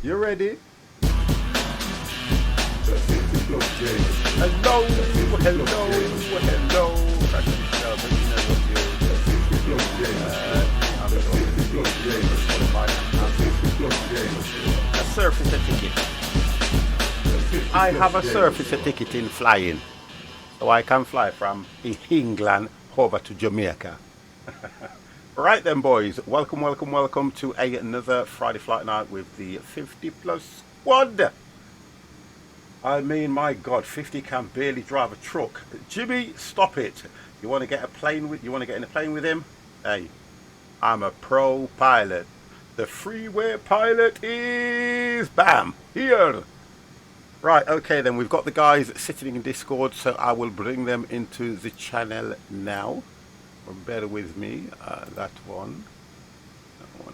You ready? Hello, hello. A surface ticket. I have a surface ticket in flying, so I can fly from England over to Jamaica. Right then, boys, welcome to another Friday Flight Night with the 50 plus squad. I mean, my God, 50 can barely drive a truck. Jimmy, stop it. You want to get in a plane with him? Hey, I'm a pro pilot. The freeway pilot is bam here. Right, okay then, we've got the guys sitting in Discord, so I will bring them into the channel now. Bear with me, that one,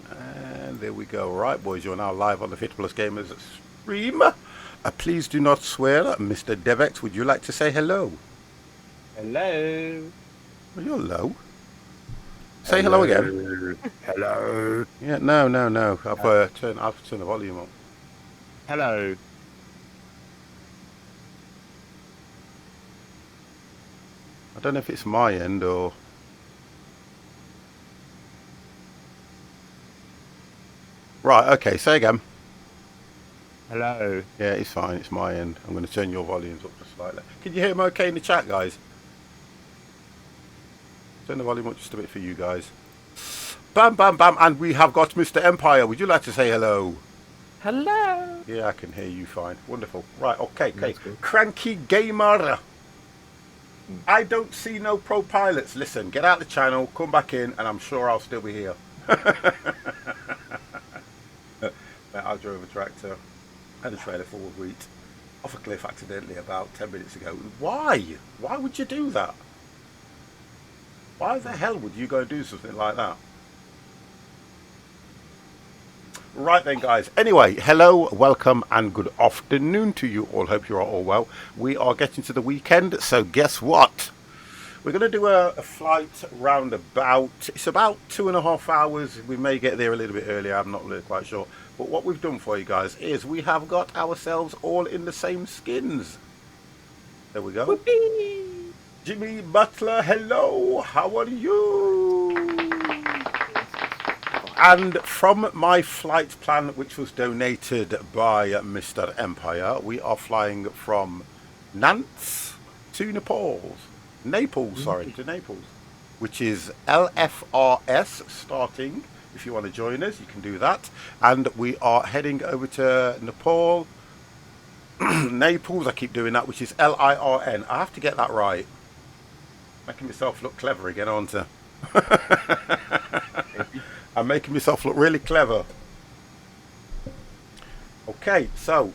and there we go. Right, boys, you're now live on the 50 Plus Gamers stream. Please do not swear. Mr. Devex, would you like to say hello? Hello. Well, you're low. Say hello again. Hello. Yeah, no. I've turned the volume up. Hello. I don't know if it's my end or... Right, okay, say again. Hello. Yeah, it's fine, it's my end. I'm going to turn your volumes up just slightly. Can you hear me okay in the chat, guys? Turn the volume up just a bit for you guys. Bam, and we have got Mr. Empire. Would you like to say hello? Hello. Yeah, I can hear you fine. Wonderful. Right, okay. Cranky Gamer. I don't see no pro pilots. Listen, get out the channel, come back in, and I'm sure I'll still be here. I drove a tractor and a trailer full of wheat off a cliff accidentally about 10 minutes ago. Why? Why would you do that? Why the hell would you go and do something like that? Right then, guys. Anyway, hello, welcome, and good afternoon to you all. Hope you are all well. We are getting to the weekend, so guess what? We're going to do a flight roundabout. It's about 2.5 hours. We may get there a little bit earlier. I'm not really quite sure. But what we've done for you guys is we have got ourselves all in the same skins. There we go. Whoopee. Jimmy Butler, hello. How are you? And from my flight plan, which was donated by Mr. Empire, we are flying from Nantes to Naples, which is Lfrs starting. If you want to join us, you can do that. And we are heading over to Nepal, Naples, I keep doing that, which is Lirn. I have to get that right. Making myself look clever again, aren't I? I'm making myself look really clever. Okay, so,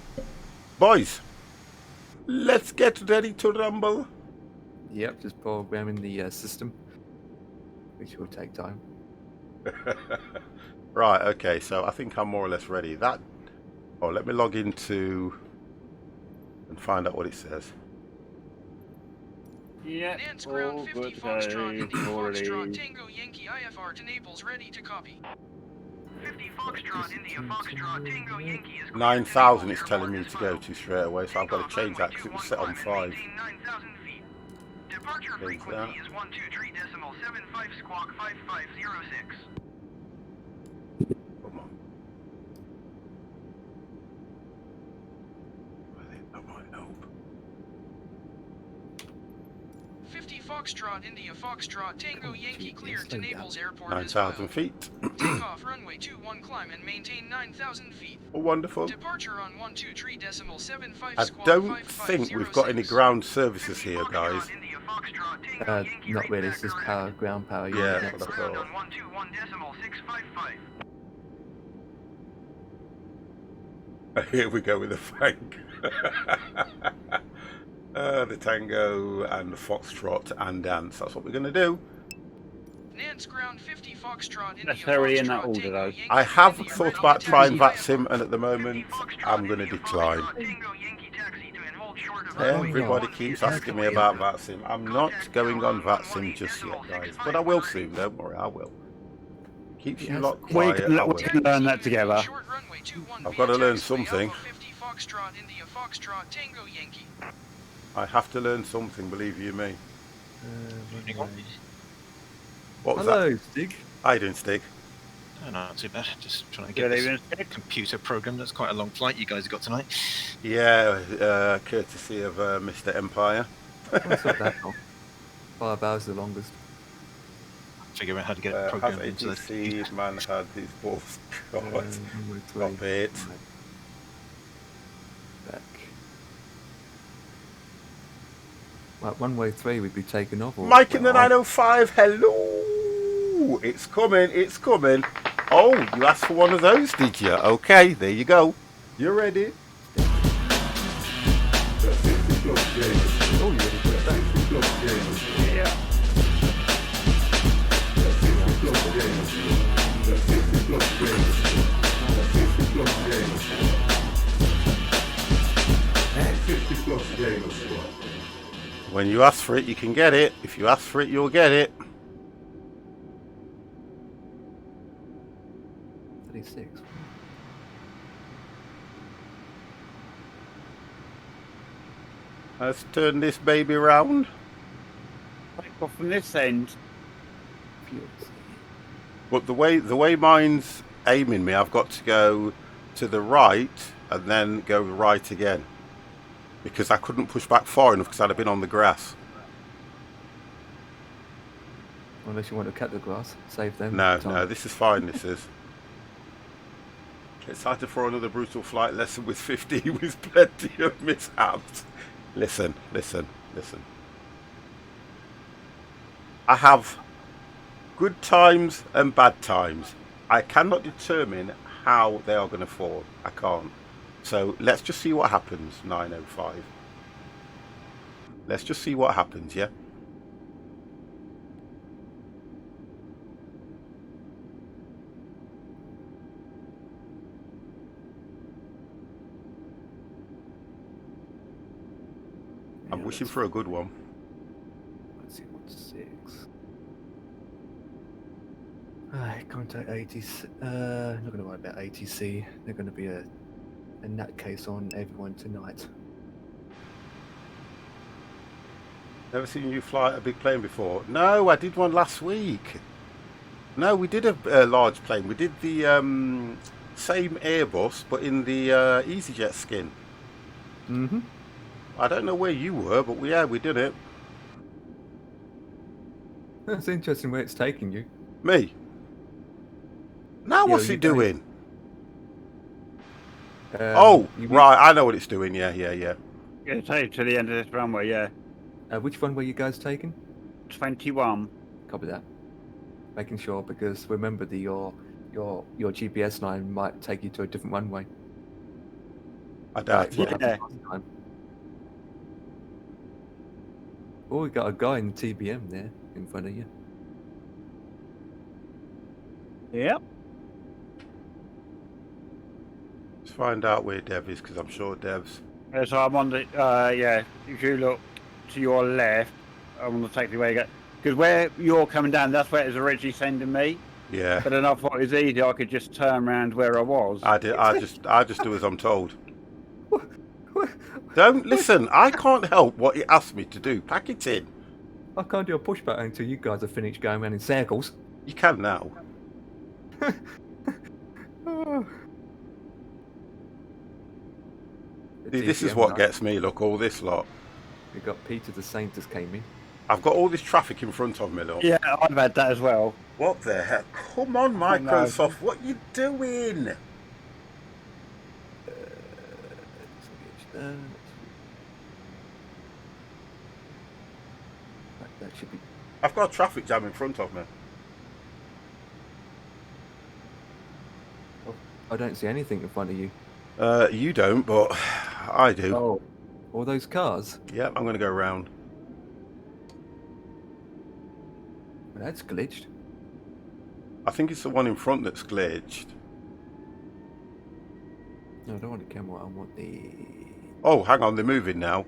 boys, let's get ready to rumble. Yep, just programming the system, which will take time. Right, okay, so I think I'm more or less ready. Let me log into and find out what it says. Yeah, Nance ground 50 Foxtrot, India Foxtrot, Tango Yankee IFR to Naples, ready to copy. 50 Foxtrot, India Foxtrot, Tango Yankee is 9,000 it's telling me to go to straight away, so I've got to change that because it was set on 5. Departure frequency is 123.75 squawk 5506. Come on. I think that might help. 50 Foxtrot, India Foxtrot, Tango Yankee cleared to Naples Airport. 9,000 feet. Takeoff runway 21 climb and maintain 9,000 feet. Oh, wonderful. Departure on 123.75 I squawk don't 5506. think we've got any ground services here, guys. Not really. It's just power, ground power. Yeah, Next. that's all. On 121.655. Here we go with the Frank. The Tango and the Foxtrot and dance. That's what we're going to do. Nance ground 50 Foxtrot, India Necessary in that Foxtrot, order, Tango though. Yankee I have India thought ready about to trying taxi. VATSIM, and at the moment I'm going to decline. Everybody keeps asking me about VATSIM. I'm not going on VATSIM just yet, guys. But I will soon, don't worry, I will. Keeps you Yes. lot We quiet. can, I we will. can learn that together. Short runway 21 I've got to learn VTX, something. Alpha 50 Foxtrot, India Foxtrot, Tango Yankee. I have to learn something, believe you me. Runway. What was Hello, that? Stig. How you doing, Stig? Oh, not too bad. Just trying to Good get this evening. computer program. That's quite a long flight you guys have got tonight. Yeah, courtesy of Mr. Empire. What's not that long? 5 hours the longest. Figure out how to get it Has programmed into the ATC man had his balls cut? Runway 3. Stop it. Right. Back. Right, runway 3 would be taken off. Or Mike in the well, 905, hello! It's coming, it's coming. Oh, you asked for one of those, did you? Okay, there you go. You're ready. Oh, you already put it back. Yeah. When you ask for it, you can get it. If you ask for it, you'll get it. 36. Let's turn this baby round. Well, from this end, Fuels. But the way mine's aiming me, I've got to go to the right and then go right again. Because I couldn't push back far enough because I'd have been on the grass. Unless you want to cut the grass, save them. No, time. no, this is fine, this is. Excited for another brutal flight lesson with 50 with plenty of mishaps. Listen, listen, listen. I have good times and bad times. I cannot determine how they are going to fall. I can't. So let's just see what happens, 905. Let's just see what happens, yeah? I'm Yeah, wishing that's for a good one. Let's see, what's 6? Contact ATC. Not going to worry about ATC. They're going to be a nutcase on everyone tonight. Never seen you fly a big plane before? No, I did one last week. No, we did a large plane. We did the same Airbus, but in the EasyJet skin. Mm-hmm. I don't know where you were, but yeah, we did it. That's interesting where it's taking you. Me. Now Yeah, what's you it don't- doing? Oh, you- right, I know what it's doing. Yeah, yeah, yeah. get take to the end of this runway, yeah. Which one were you guys taking? 21. Copy that. Making sure, because remember your GPS line might take you to a different runway. I doubt Yeah. it. Last time. Oh, we got a guy in TBM there in front of you. Yep. Let's find out where Dev is, because I'm sure Dev's... So I'm on the, yeah, if you look to your left, I'm going to take the way you go. Because where you're coming down, that's where it was originally sending me. Yeah, But then I thought it was easy, I could just turn around where I was. I just do as I'm told. Don't listen, I can't help what he asked me to do. Pack it in. I can't do a push button until you guys are finished going around in circles. You can now. Oh. The This is TBM what line. gets me, look, all this lot. We got Peter the Saint just came in. I've got all this traffic in front of me, look. Yeah, I've had that as well. What the heck? Come on, Microsoft, what you doing? That should be. I've got a traffic jam in front of me. I don't see anything in front of you. You don't, but I do. Oh, all those cars. Yep, I'm going to go round. Well, that's glitched. I think it's the one in front that's glitched. No, I don't want the camera. I want the. Oh, hang on, they're moving now.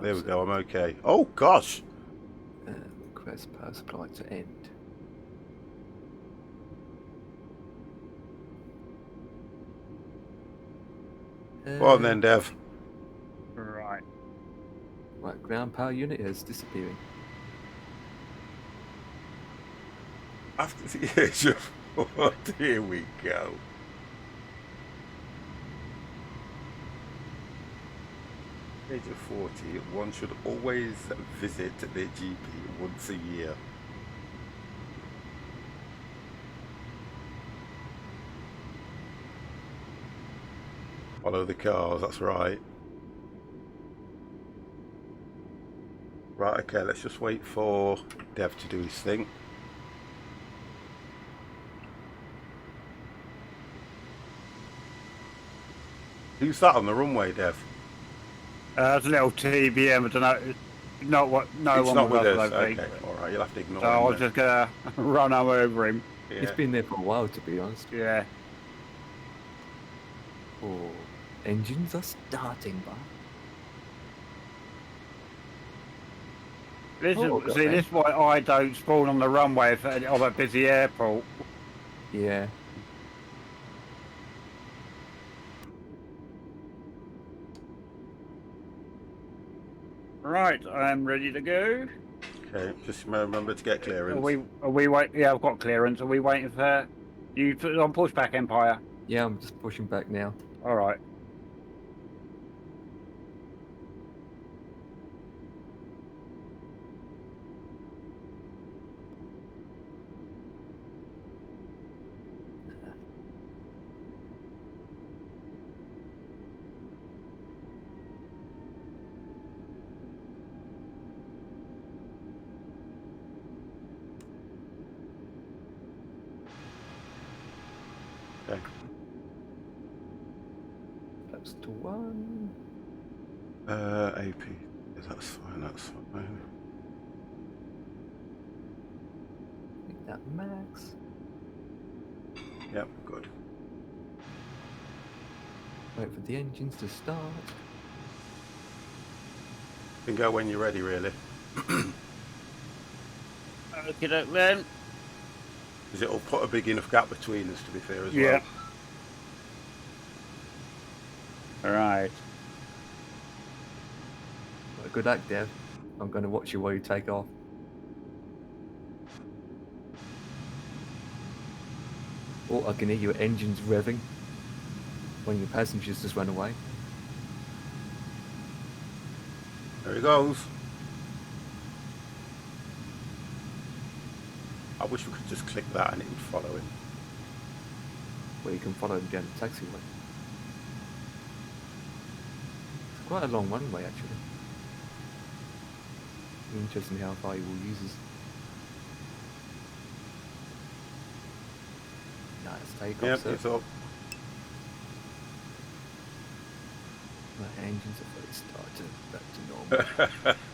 There we go, I'm okay. Oh, gosh. Request power supply to end. Go on then, Dev. Right. Right, ground power unit is disappearing. After the age of 40, here we go. Age of 40, one should always visit their GP once a year. Follow the cars, that's right. Right, okay, let's just wait for Dev to do his thing. Who's that on the runway, Dev? It's a little TBM. I don't know. Not what. No It's one not was with us, us. I think. Okay, alright, you'll have to ignore So I him was then. just gonna run over him. Yeah. It's been there for a while, to be honest. Yeah. Oh, engines are starting, but This Oh, is got see. that. This is why I don't spawn on the runway of a busy airport. yeah. Right, I'm ready to go. Okay, just remember to get clearance. Are we wait? Yeah, I've got clearance. Are we waiting for you on pushback, Empire? Yeah, I'm just pushing back now. All right. Okay. Close to one. AP. Yeah, that's fine, that's fine. Make that max. Yep, good. Wait for the engines to start. You can go when you're ready, really. Okay, then. Because it'll put a big enough gap between us, to be fair, as Yeah. well. All right. Well, good luck, Dev. I'm going to watch you while you take off. Oh, I can hear your engines revving. One of your passengers just run away. There he goes. I wish we could just click that and it would follow him. Where you can follow him down the taxiway. It's quite a long runway, actually. Interesting how far he will use his. Nice takeoff, Yep, sir. it's up. My engines are fully started, back to normal.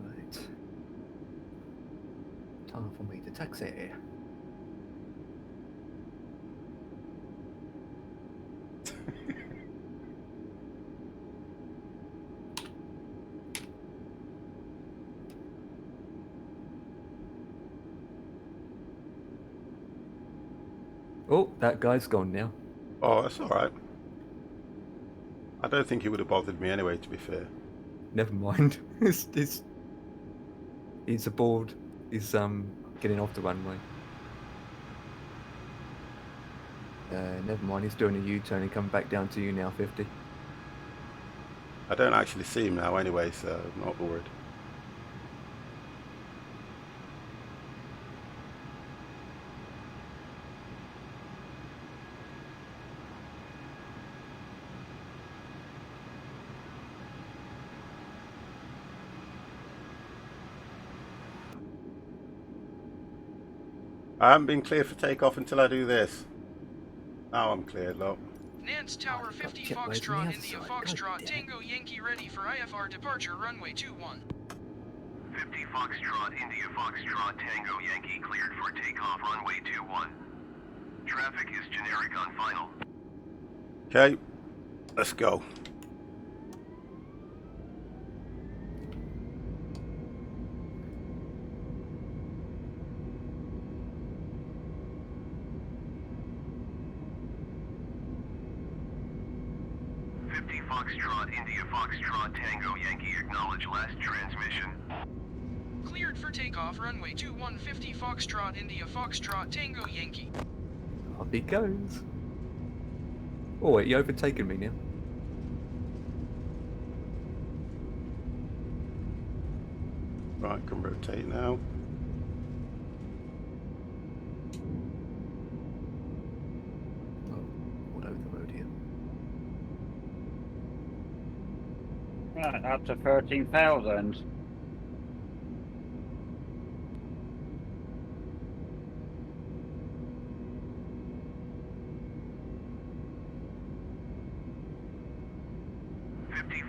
Right. Time for me to taxi. Oh, that guy's gone now. Oh, that's alright. I don't think it would have bothered me anyway, to be fair. Never mind. He's aboard. He's getting off the runway. Never mind. He's doing a U-turn and coming back down to you now, 50. I don't actually see him now anyway, so I'm not worried. I haven't been cleared for takeoff until I do this. Now I'm cleared, look. Nance Tower 50 check where's the Foxtrot, other India side. Foxtrot, God damn it. Tango Yankee ready for IFR departure, runway 21. 50 Foxtrot, India Foxtrot, Tango Yankee cleared for takeoff, runway 21. Traffic is generic on final. Okay, let's go. Foxtrot, India Foxtrot, Tango Yankee, acknowledge last transmission. Cleared for takeoff, runway 21 50 Foxtrot, India Foxtrot, Tango Yankee. Up he goes. Oh wait, you overtaken me now. Right, can rotate now. Oh, all over the road here. Right, up to 13,000.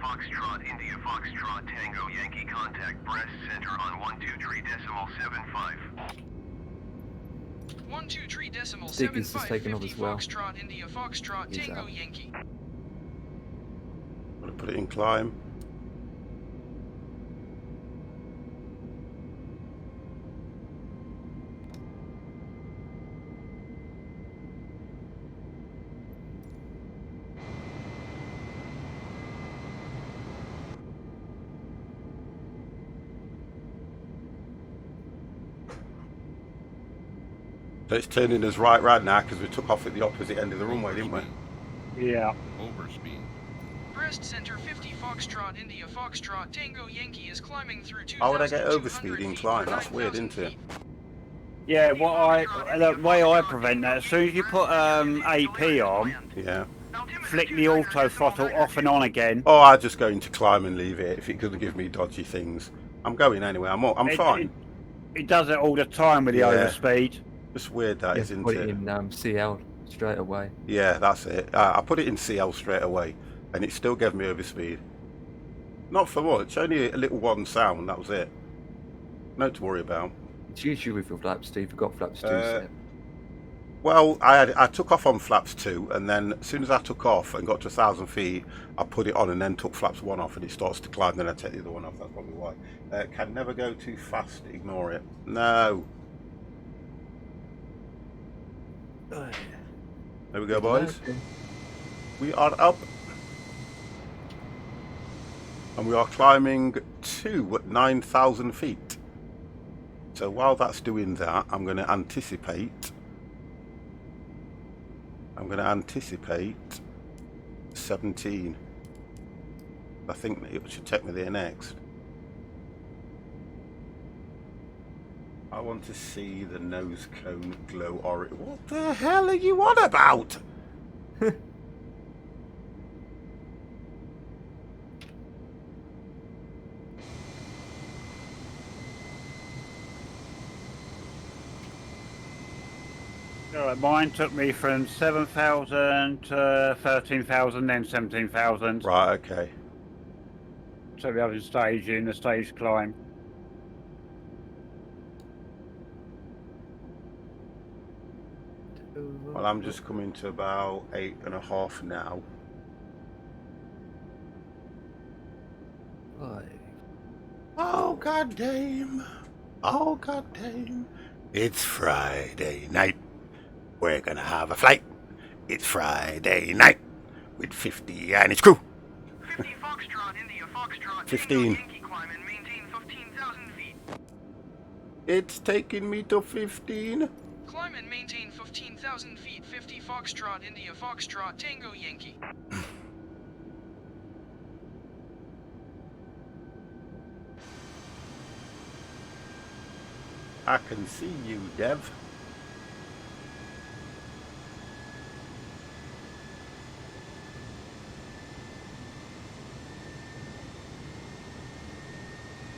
Foxtrot, India Foxtrot, Tango Yankee, contact Breast Center on 123.75. 123.75 Diggers is taken off 50 as well. Foxtrot, India Foxtrot, He's Tango out. Yankee. I'm gonna put it in climb. So it's turning us right round now because we took off at the opposite end of the runway, didn't we? Yeah. Overspeed. Breast Center 50 Foxtrot, India Foxtrot, Tango Yankee is climbing through 2,200 How would I get overspeed in feet climb? for That's weird, 9,000 isn't it? feet. Yeah, the way I prevent that, as soon as you put AP on, Yeah. flick the auto throttle off and on again. Oh, I just go into climb and leave it if it doesn't give me dodgy things. I'm going anyway. I'm fine. It does it all the time with the Yeah. overspeed. Just weird that You is, have to isn't put it it? in CL straight away. Yeah, that's it. I put it in CL straight away, and it still gave me overspeed. Not for much, only a little one sound. That was it. No to worry about. It's usually with your flaps, Steve. You've got flaps 2 Uh, set. Well, I took off on flaps 2, and then as soon as I took off and got to 1,000 feet, I put it on and then took flaps 1 off, and it starts to climb. Then I take the other one off. That's probably why. Can never go too fast. Ignore it. No. There we go, boys. We are up. And we are climbing to 9,000 feet. So while that's doing that, I'm going to anticipate 17. I think it should take me there next. I want to see the nose cone glow orange. What the hell are you on about? Alright, mine took me from 7,000 to 13,000, then 17,000. Right, okay. So we have a stage in the stage climb. Well, I'm just coming to about 8.5 now. Oh, god damn. Oh, god damn. It's Friday night. We're gonna have a flight. It's Friday night with 50 and his crew. 50 Foxtrot, India Foxtrot, 15. Tango Yankee, climb and maintain 15,000 feet. It's taking me to 15. Climb and maintain 15,000 feet. 50 Foxtrot, India Foxtrot, Tango Yankee. I can see you, Dev.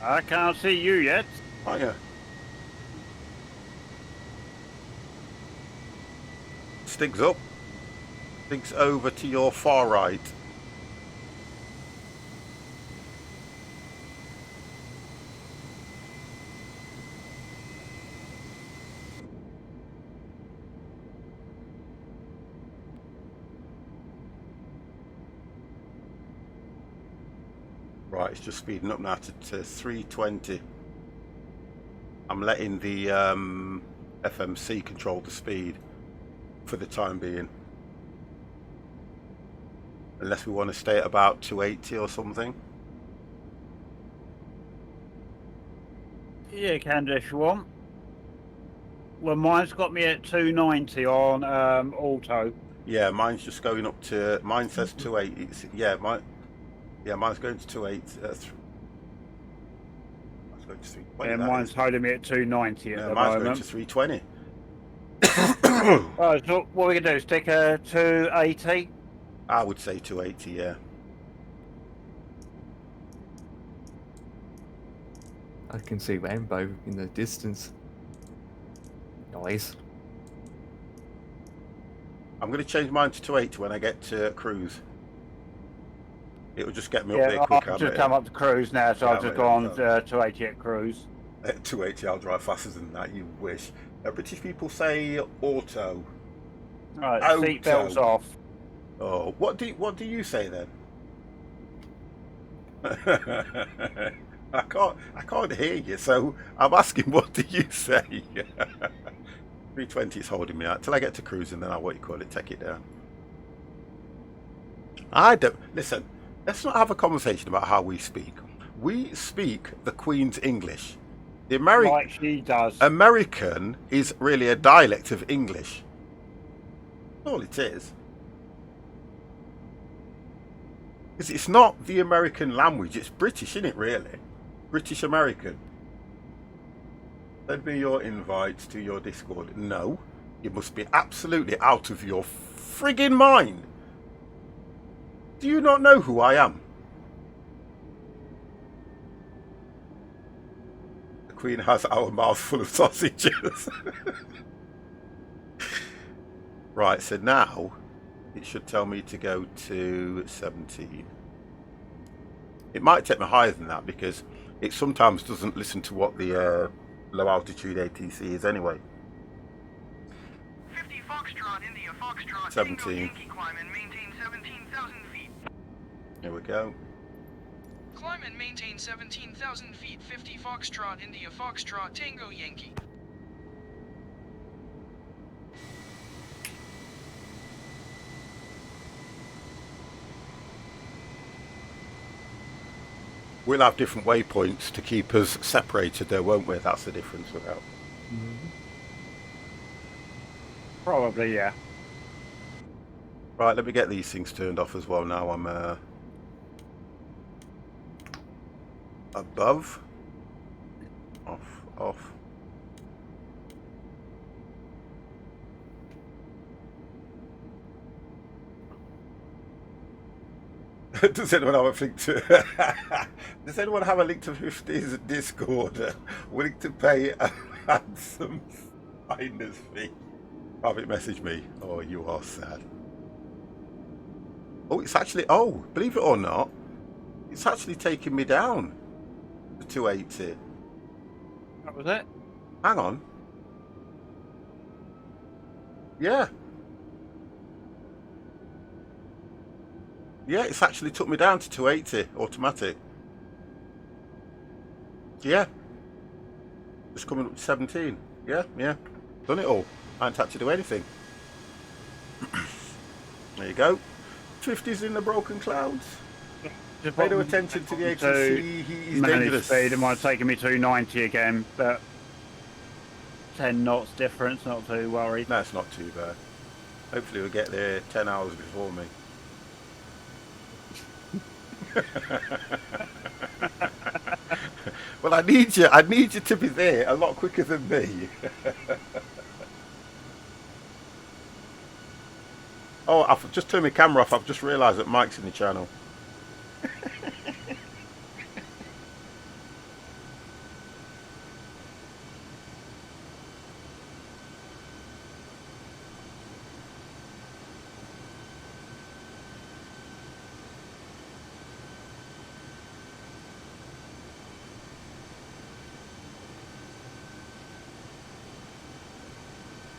I can't see you yet. Oh, yeah. Stig's up. Stig's over to your far right. Right, it's just speeding up now to 320. I'm letting the FMC control the speed for the time being. Unless we want to stay at about 280 or something. Yeah, can do if you want. Well, mine's got me at 290 on auto. Yeah, mine's just going up to. Mine says 280. Yeah, mine's going to 280. Mine's going to 320. Yeah, mine's holding me at 290 at the mine's moment. going to 320. Oh, so what we can do? Stick a 280. I would say 280. Yeah. I can see rainbow in the distance. Nice. I'm going to change mine to 280 when I get to cruise. It'll just get me up Yeah, there I've quicker. just come up to cruise now, so Yeah, I've just mate, gone that's 280 at cruise. At 280, I'll drive faster than that. You wish. British people say auto. Right, Auto. seatbelts off. Oh, what do you say then? I can't hear you, so I'm asking, what do you say? 320 is holding me out till I get to cruise, and then I'll take it down. I don't listen. Let's not have a conversation about how we speak. We speak the Queen's English. The Like she does. American is really a dialect of English. All it is. Because it's not the American language, it's British, isn't it, really? British American. Send me your invites to your Discord. No, you must be absolutely out of your friggin' mind. Do you not know who I am? The Queen has our mouth full of sausages. Right, so now it should tell me to go to 17. It might take me higher than that because it sometimes doesn't listen to what the low altitude ATC is anyway. 50 Foxtrot, India, Foxtrot, 17. Tango Yankee, climb and maintain 17,000 feet. Here we go. Climb and maintain 17,000 feet, 50 Foxtrot, India, Foxtrot, Tango Yankee. We'll have different waypoints to keep us separated though, won't we? That's the difference without. Probably, yeah. Right, let me get these things turned off as well now I'm above. Off. Does anyone have a link to? Does anyone have a link to 50's Discord? Willing to pay a handsome finder's fee? Have it message me. Oh, you are sad. Oh, it's actually. Oh, believe it or not, it's actually taking me down to 280. That was it. Hang on. Yeah. Yeah, it's actually took me down to 280 automatic. Yeah. Just coming up to 17. Yeah. Done it all. I ain't had to do anything. There you go. 50's in the broken clouds. Just Pay no attention to the ATC. He's managed dangerous. speed. It might have taken me 290 again, but 10 knots difference. Not too worried. No, it's not too bad. Hopefully we'll get there 10 hours before me. Well, I need you to be there a lot quicker than me. Oh, I've just turned my camera off. I've just realised that Mike's in the channel.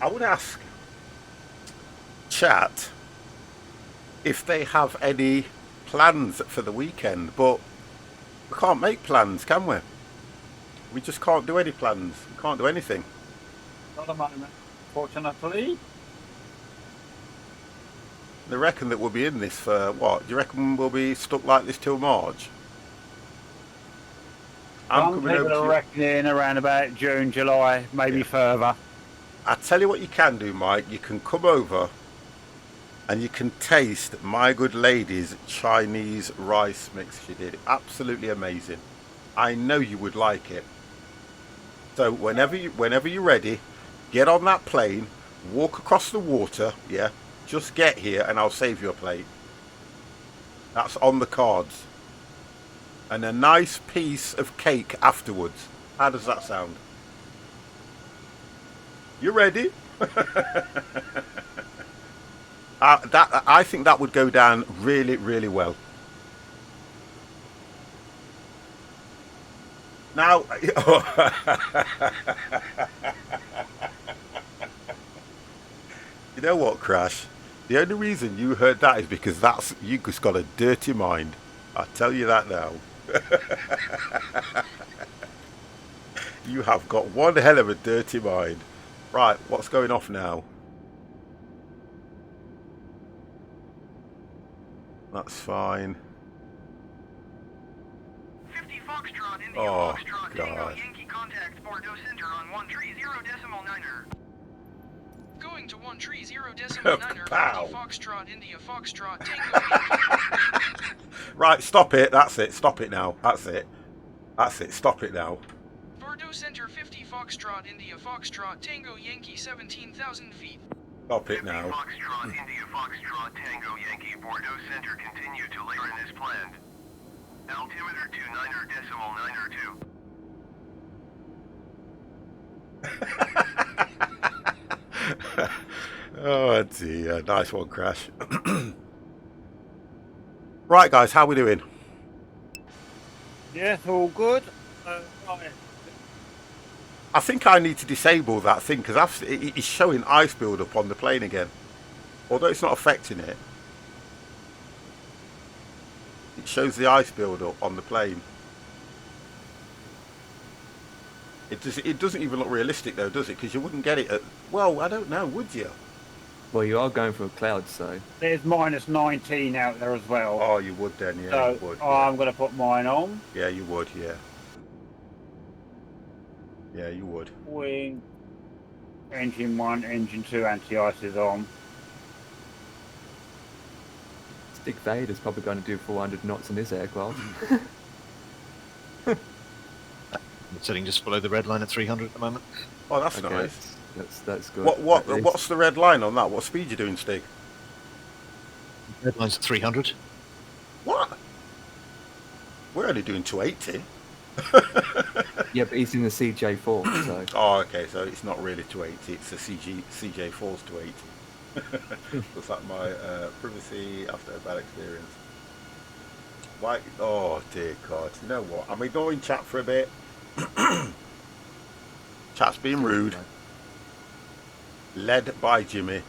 I would ask chat if they have any plans for the weekend, but we can't make plans, can we? We just can't do any plans. We can't do anything. Not a moment, fortunately. They reckon that we'll be in this for what? Do you reckon we'll be stuck like this till March? I'm Some coming over people to are you. reckoning around about June, July, maybe Yeah. further. I tell you what you can do, Mike. You can come over and you can taste my good lady's Chinese rice mix she did. Absolutely amazing. I know you would like it. So whenever you're ready, get on that plane, walk across the water, yeah. Just get here and I'll save you a plate. That's on the cards. And a nice piece of cake afterwards. How does that sound? You ready? I think that would go down really, really well. Now, you know what, Crash? The only reason you heard that is because you just got a dirty mind. I tell you that now. You have got one hell of a dirty mind. Right, what's going off now? That's fine. 50 Foxtrot, India Oh, Foxtrot, Tango God. Yankee contact Bordeaux Center on 130.9er. Going to 130.9er, Pow. 50 Foxtrot, India Foxtrot, Tango Yankee. Right, stop it. That's it. Stop it now. That's it. That's it. Stop it now. Bordeaux Center, 50 Foxtrot, India Foxtrot, Tango Yankee, 17,000 feet. Stop it 50 now. Foxtrot, India Foxtrot, Tango Yankee, Bordeaux Center, continue to Lirn as planned. Altimeter to 9er decimal 9er 2. Oh dear. Nice one, Crash. Right, guys. How we doing? Yes, all good. Right. I think I need to disable that thing because it's showing ice build up on the plane again. Although it's not affecting it. It shows the ice build up on the plane. It doesn't even look realistic though, does it? Because you wouldn't get it at... Well, I don't know, would you? Well, you are going for a cloud, so There's minus 19 out there as well. Oh, you would then, yeah, so you would. Yeah. I'm going to put mine on. Yeah, you would, yeah. Yeah, you would. Wing. Engine 1, Engine 2 anti-ice is on. Stick Vader's probably going to do 400 knots in this aircraft. The setting just below the red line at 300 at the moment. Oh, that's Okay, nice. That's good. What's the red line on that? What speed you doing, Stig? Red line's at 300. What? We're only doing 280. Yeah, but he's in the CJ4, so Oh, okay, so it's not really 280, it's a CJ4's 280. Looks like my privacy after a bad experience. Why? Oh, dear God. You know what? I'm ignoring chat for a bit. Chat's being rude. Led by Jimmy,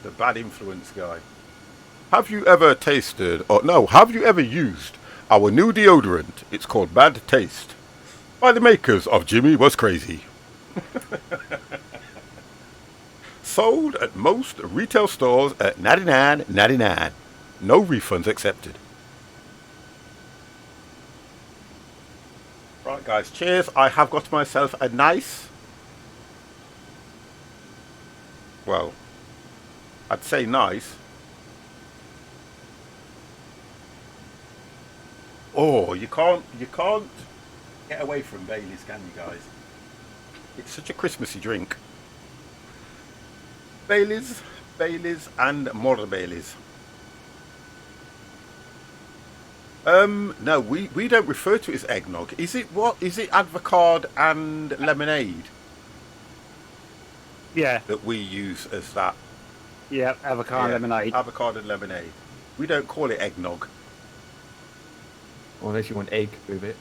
the bad influence guy. Have you ever tasted, or no, have you ever used our new deodorant? It's called Bad Taste, by the makers of Jimmy Was Crazy. Sold at most retail stores at $99.99. No refunds accepted. Right, guys, cheers. I have got myself a nice... Well, I'd say nice. Oh, you can't get away from Bailey's, can you guys? It's such a Christmassy drink. Bailey's, and more Bailey's. No, we don't refer to it as eggnog. Is it what? Is it avocado and lemonade Yeah, that we use as that? yeah, avocado Yeah, lemonade. Avocado and lemonade. We don't call it eggnog. or unless you want egg with it,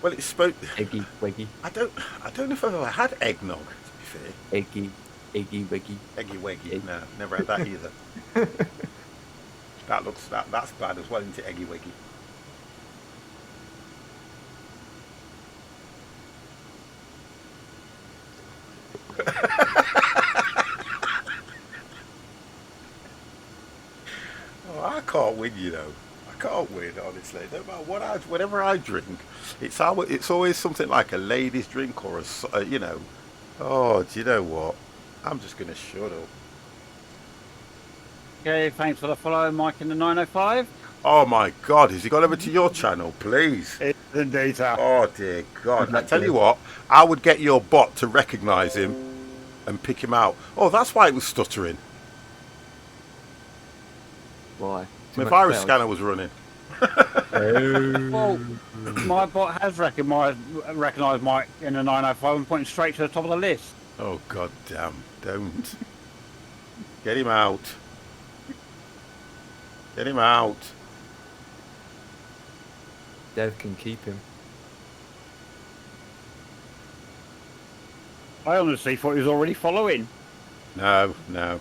Well, it's supposed... eggy weggy, I don't know if I've ever had eggnog, to be fair. eggy weggy. Eggy weggy. Egg. No, never had that either. That's bad as well, isn't it? Eggy weggy. can't win, you know. I can't win, honestly. No matter whatever I drink, it's always something like a lady's drink or you know. Oh, do you know what? I'm just gonna shut up. Okay, thanks for the follow, Mike in the 905. Oh my God, has he gone over to your channel, please? It's indeed, sir. Oh dear God! I tell you what, I would get your bot to recognise him and pick him out. Oh, that's why it was stuttering. Why? My virus scanner was running. Well, my bot has recognised Mike in the 905 and pointing straight to the top of the list. Oh God damn! Don't get him out. Get him out. Dev can keep him. I honestly thought he was already following. No, no.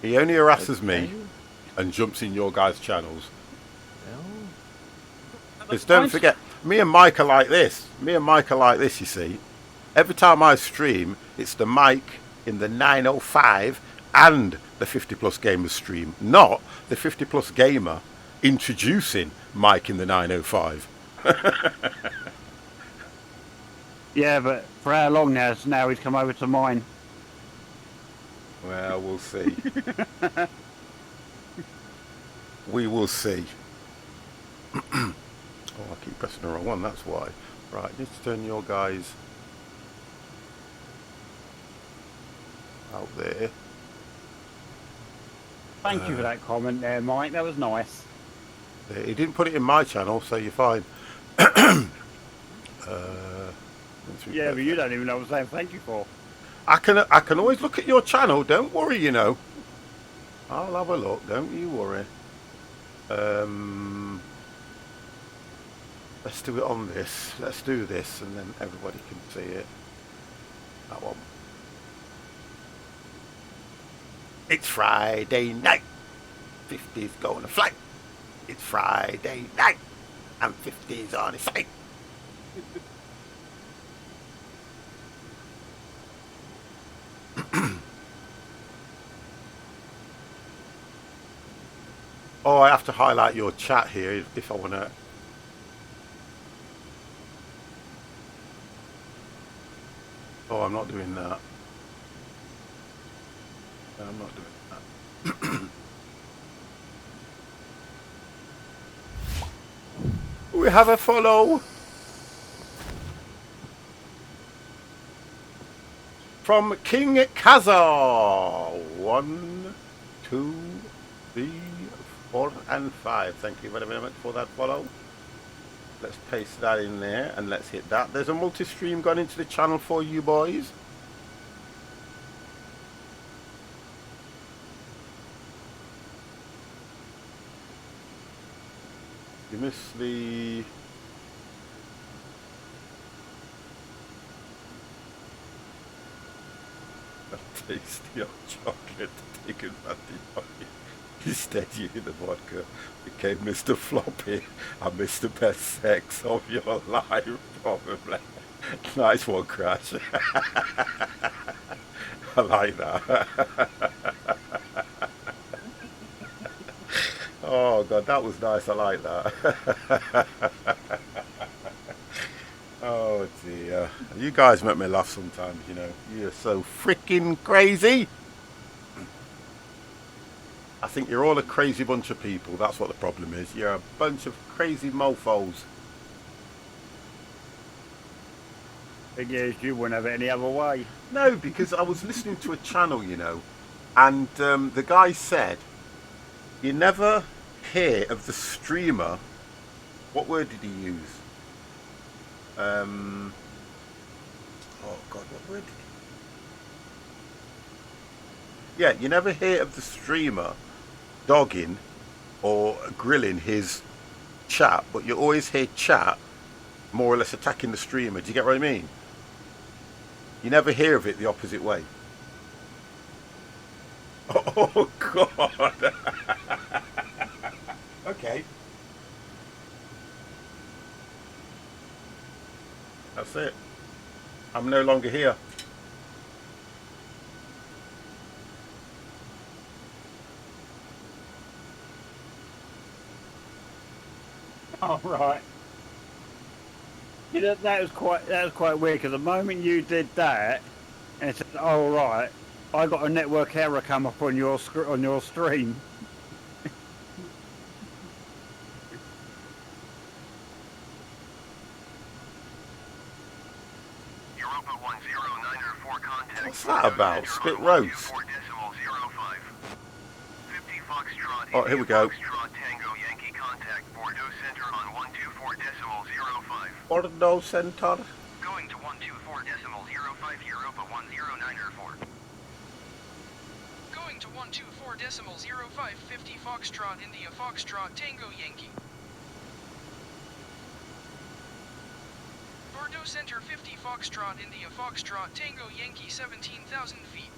He only harasses me and jumps in your guys' channels. Because don't forget, me and Mike are like this. You see. Every time I stream, it's the Mike in the 905 and the 50 Plus Gamers stream, not the 50 Plus Gamer introducing Mike in the 905. Yeah, but for how long now he's come over to mine? Well, we'll see. We will see. Oh, I keep pressing the wrong one, that's why. Right, let's turn your guys out there. Thank you for that comment there, Mike. That was nice. He didn't put it in my channel, so you're fine. Yeah, but you don't even know what I'm saying thank you for. I can always look at your channel, don't worry, you know. I'll have a look, don't you worry. Let's do it on this. Let's do this and then everybody can see it. That one. It's Friday night. 50's going to flight. It's Friday night. And 50's on his site. Oh, I have to highlight your chat here if I want to. Oh, I'm not doing that. No, I'm not doing that. We have a follow from King Kazar. 1, 2, 3, 4, and 5. Thank you very much for that follow. Let's paste that in there and let's hit that. There's a multi-stream gone into the channel for you boys. You missed the... A tasty hot chocolate taken advantage of you. Instead you in the vodka became Mr. Floppy and Mr. Best Sex of your life, probably. Nice one, Crash. I like that. Oh God, that was nice. I like that. Oh dear. You guys make me laugh sometimes, you know. You're so freaking crazy. I think you're all a crazy bunch of people. That's what the problem is. You're a bunch of crazy mofos. Thing is, you wouldn't have it any other way. No, because I was listening to a channel, you know, and the guy said, you never hear of the streamer. What word did he use? Oh God, what word did he? Yeah, you never hear of the streamer dogging or grilling his chat, but you always hear chat more or less attacking the streamer. Do you get what I mean? You never hear of it the opposite way. Oh God. Okay. That's it. I'm no longer here. Right. Yeah, that was quite weird because the moment you did that, and it said, "Oh right," I got a network error come up on your stream. Europa 1094 contact. What's that about? Spit roast? 4.05. 50 Foxtrot. Oh, here we go. Foxtrot Tango Yankee contact Bordeaux Center on 124.05. Bordeaux Center. Going to 124.05 Europa 1094. Going to 124.05 50 Foxtrot India Foxtrot Tango Yankee. Bordeaux Center 50 Foxtrot India Foxtrot Tango Yankee 17,000 feet.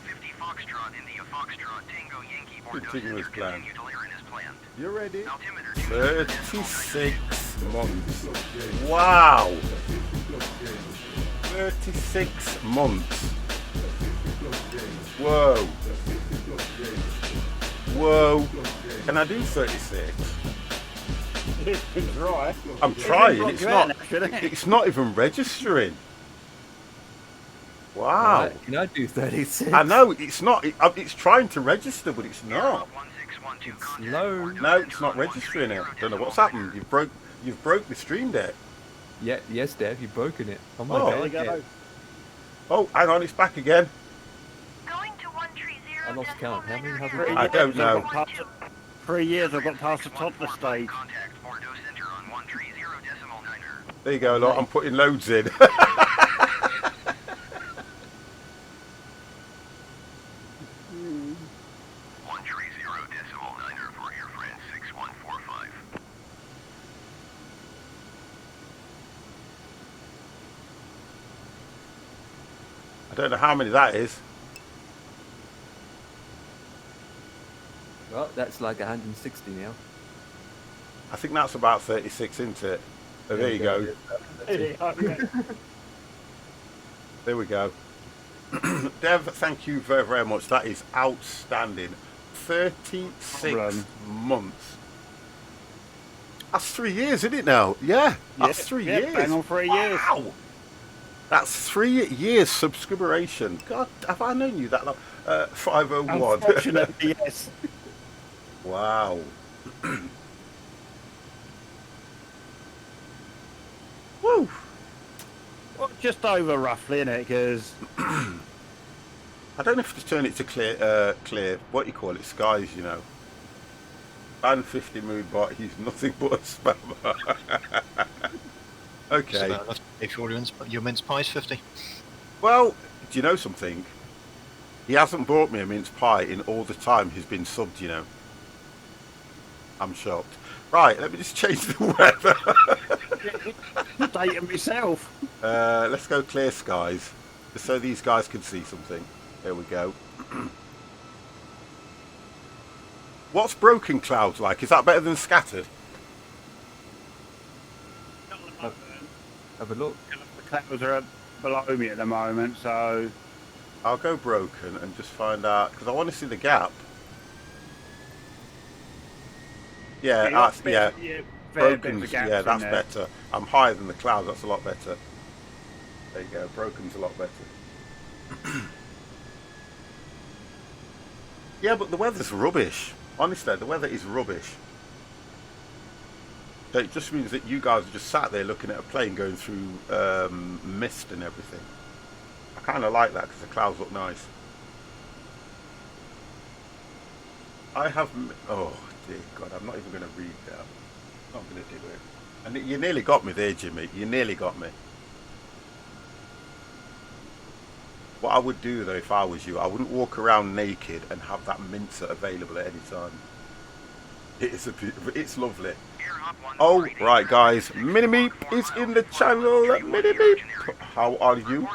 50 Foxtrot India Foxtrot Tango Yankee Bordeaux Continue Center as planned. continue to Lirn as planned. You ready? Altimeter 36 months. Wow. 36 months. Whoa. Whoa. Can I do 36? It's right. I'm trying. It's It's not not. good, shouldn't it? It's not even registering. Wow. Right, can I do 36? I know it's not. It's trying to register, but it's not. 1612 It's contact low. Bordeaux No, it's Center not on registering it. 130 Don't know what's decimal happened. You've broke the stream deck. Yeah, yes, Dev, you've broken it. Oh my Oh, god. There you go. Yeah. Oh, hang on, it's back again. Going to 130. I lost count. How many have we 3 got? I don't years know. I've got past 3 years I've got past the toddler stage. Contact Bordeaux Center on 130.9er. There you go, lot. I'm putting loads in. 130.9er for Air France 6145. I don't know how many that is. Well, that's like 160 now. I think that's about 36, isn't it? So there you go. There we go. Dev, thank you very, very much. That is outstanding. 36 Problem. months. That's 3 years, isn't it now? Yeah, that's 3 yeah, years. bang on 3 years. Wow. That's 3 years subscriberation. God, have I known you that long? 501. Unfortunately, yes. Wow. Woo. Well, just over roughly, innit? Because I don't know if to turn it to clear, what you call it, skies, you know. Ban 50 mood bot, he's nothing but a spammer. It's Okay. about enough to pay for your mince pies, 50. Well, do you know something? He hasn't bought me a mince pie in all the time he's been subbed, you know. I'm shocked. Right, let me just change the weather. dating myself. Let's go clear skies, just so these guys can see something. There we go. What's broken clouds like? Is that better than scattered? Have a look. The clouds are below me at the moment, so I'll go broken and just find out, because I want to see the gap. Yeah, that's, yeah. Broken's, yeah, that's better. I'm higher than the clouds, that's a lot better. There you go, broken's a lot better. Yeah, but the weather's rubbish. Honestly, the weather is rubbish. So it just means that you guys are just sat there looking at a plane going through mist and everything. I kind of like that because the clouds look nice. I have... Oh, dear God, I'm not even going to read that. I'm not going to do it. And you nearly got me there, Jimmy. You nearly got me. What I would do, though, if I was you, I wouldn't walk around naked and have that mincer available at any time. It's lovely. Oh, right, guys. Mini-Meep is in the channel. Mini-Meep. How are you?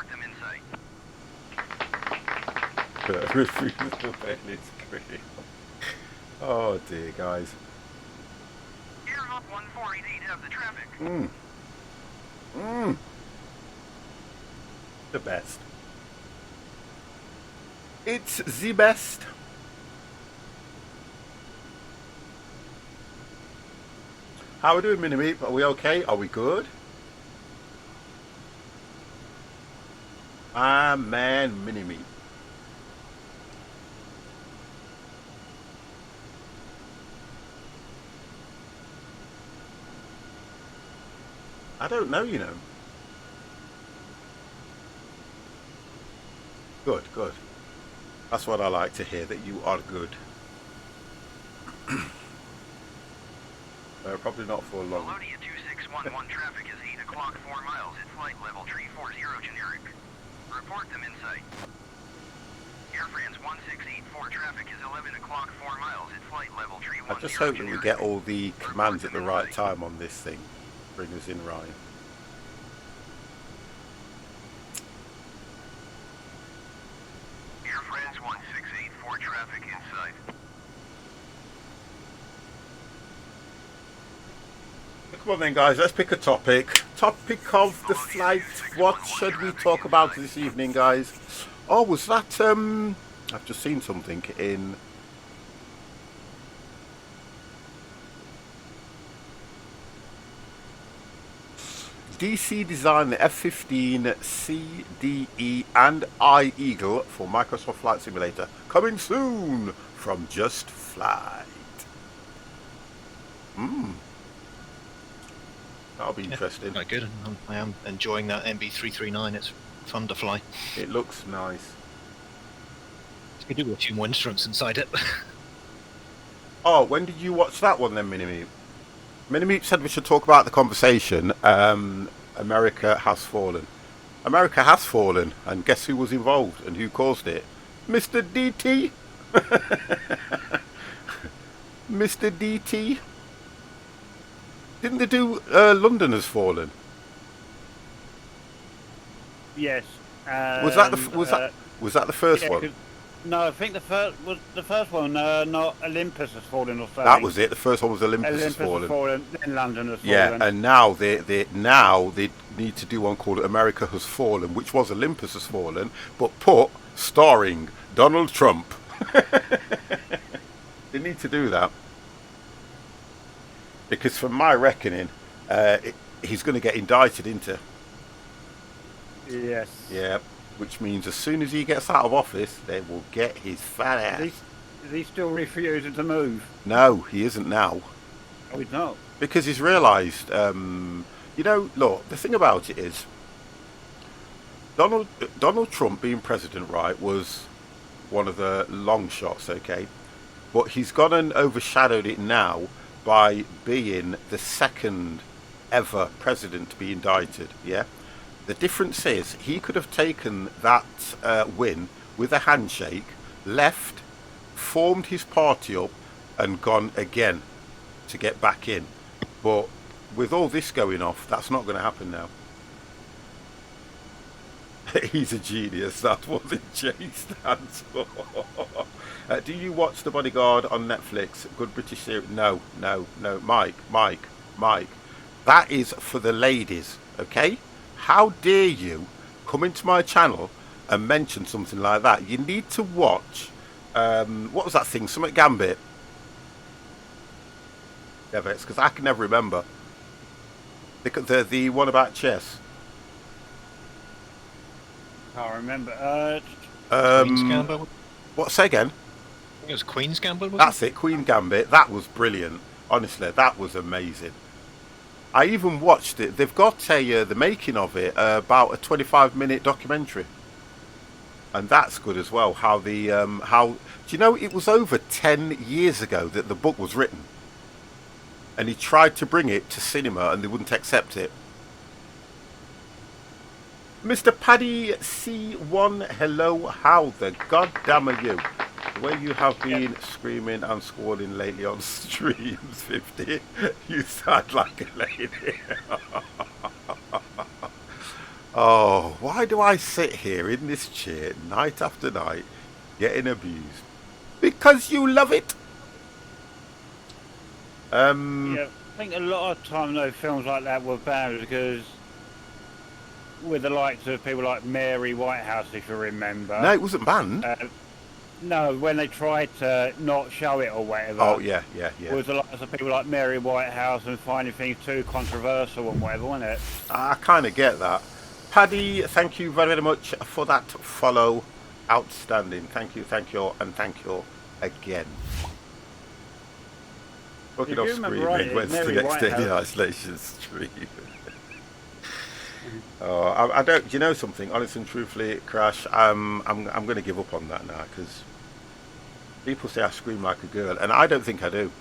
Oh, dear, guys. Airhop 1488 have the traffic. The best. It's the best. How are we doing, Mini-Meep? Are we okay? Are we good? Ah, man, Mini-Meep. I don't know, you know. Good, good. That's what I like to hear, that you are good. Probably not for long. Melodia 2611 traffic is 8 o'clock 4 miles at flight level 340 generic. Report them in sight. Air France 1684 traffic is 11 o'clock 4 miles at flight level 310 I just hope that we generic. get all the commands at the right time on this thing. Bring us in right. Air France 1684 traffic in sight. Come on then, guys, let's pick a topic. Topic of the flight. What should we talk about this evening, guys? Oh, was that, I've just seen something in... DC designed the F-15, C, D, E and I Eagle for Microsoft Flight Simulator. Coming soon from Just Flight. That'll be interesting. Quite good. I am enjoying that MB339. It's fun to fly. It looks nice. You do a few more instruments inside it. Oh, when did you watch that one then, Mini-Meep? Mini-Meep said we should talk about the conversation. America has fallen. America has fallen, and guess who was involved and who caused it? Mr. DT. Mr. DT. Didn't they do London Has Fallen? Yes. Was that the first one? No, I think the first one. Not Olympus Has Fallen or something. That was it. The first one was Olympus Has Fallen. Then London Has Yeah, Fallen. and now they need to do one called America Has Fallen, which was Olympus Has Fallen, but starring Donald Trump. They need to do that. Because from my reckoning, he's going to get indicted into. Yes. Yeah, which means as soon as he gets out of office, they will get his fat ass. Is he still refusing to move? No, he isn't now. Oh, he's not. Because he's realised, look, the thing about it is, Donald Trump being president, right, was one of the long shots, okay? But he's gone and overshadowed it now by being the second ever president to be indicted, yeah? The difference is he could have taken that win with a handshake, left, formed his party up and gone again to get back in. But with all this going off, that's not going to happen now. He's a genius, that's what the J stands for. Do you watch The Bodyguard on Netflix? Good British series? No. Mike. That is for the ladies, okay? How dare you come into my channel and mention something like that? You need to watch, what was that thing? Something Gambit. Yeah, because I can never remember. The one about chess. Can't remember. Queen's Gambit? What, say again? I think it was Queen's Gambit, That's it, Queen Gambit. That was brilliant. Honestly, that was amazing. I even watched it. They've got the making of it, about a 25-minute documentary. And that's good as well. How do you know, it was over 10 years ago that the book was written. And he tried to bring it to cinema and they wouldn't accept it. Mr. Paddy C1, hello, how the goddamn are you? The way you have been screaming and squalling lately on streams, 50, you sound like a lady. Oh, why do I sit here in this chair night after night getting abused? Because you love it. Yeah, I think a lot of time though films like that were banned because with the likes of people like Mary Whitehouse, if you remember. No, it wasn't banned. No, when they tried to not show it or whatever. Oh yeah, yeah, yeah. Was a lot of people like Mary Whitehouse and finding things too controversial and whatever, wasn't it? I kind of get that. Paddy, thank you very, very much for that follow. Outstanding. Thank you, and thank you again. Looking If off you remember screen, right, when's the Mary next daily Whitehouse- isolation stream? Oh, I don't. Do you know something? Honest and truthfully, Crash, I'm going to give up on that now because people say I scream like a girl, and I don't think I do.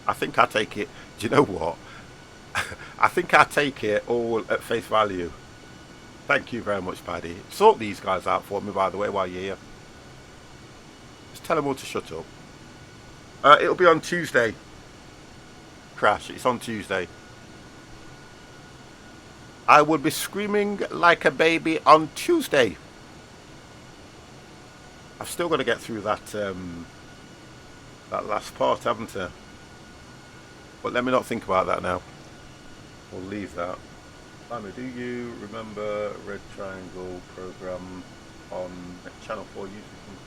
I think I take it. Do you know what? I think I take it all at face value. Thank you very much, Paddy. Sort these guys out for me, by the way, while you're here. Just tell them all to shut up. It'll be on Tuesday. Crash, it's on Tuesday. I will be screaming like a baby on Tuesday. I've still got to get through that that last part, haven't I? But let me not think about that now. We'll leave that. Simon, do you remember Red Triangle program on Channel 4 using some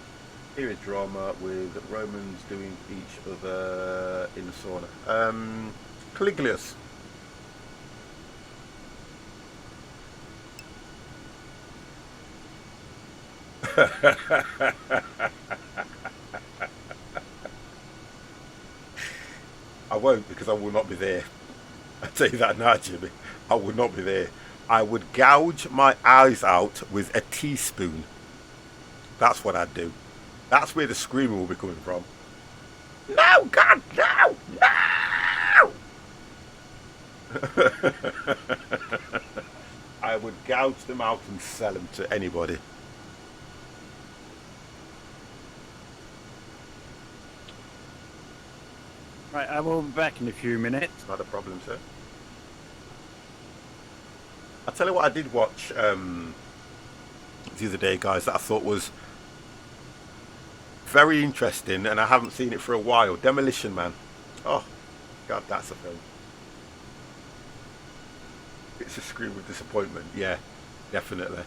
period drama with Romans doing each other in the sauna? Caligula's. I won't, because I will not be there. I tell you that now, Jimmy. I would not be there. I would gouge my eyes out with a teaspoon. That's what I'd do. That's where the screaming will be coming from. No, God, no! No! I would gouge them out and sell them to anybody. Right, I will be back in a few minutes. Not a problem, sir. I'll tell you what I did watch the other day, guys, that I thought was very interesting, and I haven't seen it for a while. Demolition Man. Oh, God, that's a film. It's a scream of disappointment. Yeah, definitely.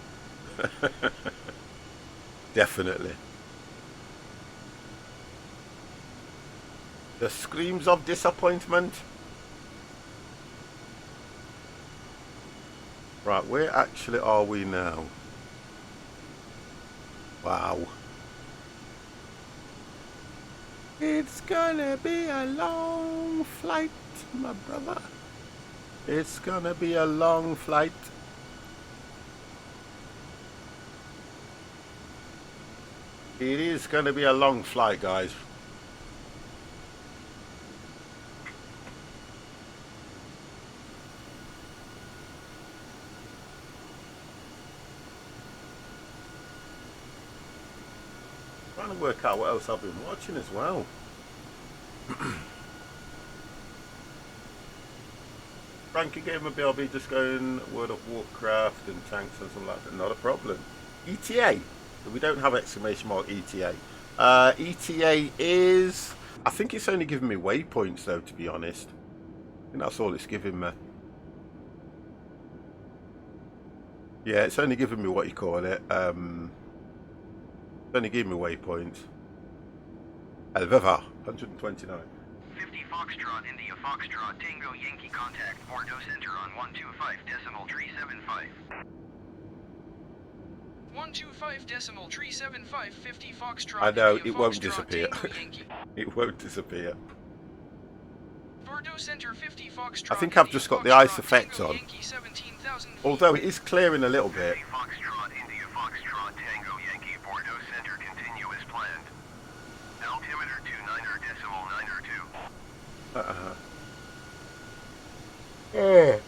Definitely. The screams of disappointment. Right, where actually are we now? Wow. It's gonna be a long flight, my brother. It's gonna be a long flight. It is gonna be a long flight, guys. Trying to work out what else I've been watching as well. Frankie gave a BLB just going World of Warcraft and tanks and something like that. Not a problem. ETA. We don't have exclamation mark ETA. ETA is... I think it's only giving me waypoints though, to be honest. I think that's all it's giving me. Yeah, it's only giving me what you call it. It's only giving me waypoints. Lfrs, 129. 50 Foxtrot, India Foxtrot, Tango Yankee contact, Bordeaux Center on 125.375. 125.375, 50 Foxtrot. I know, India it won't Foxtrot, disappear. Tango Yankee. It won't disappear. Bordeaux Center, 50 Foxtrot. I think I've just got the ice effect Tango on. Yankee, 17,000 feet. Although it is clearing a little bit. 50 Foxtrot, India Foxtrot, Tango Yankee, Bordeaux Center, continue as planned. Altimeter 29.992.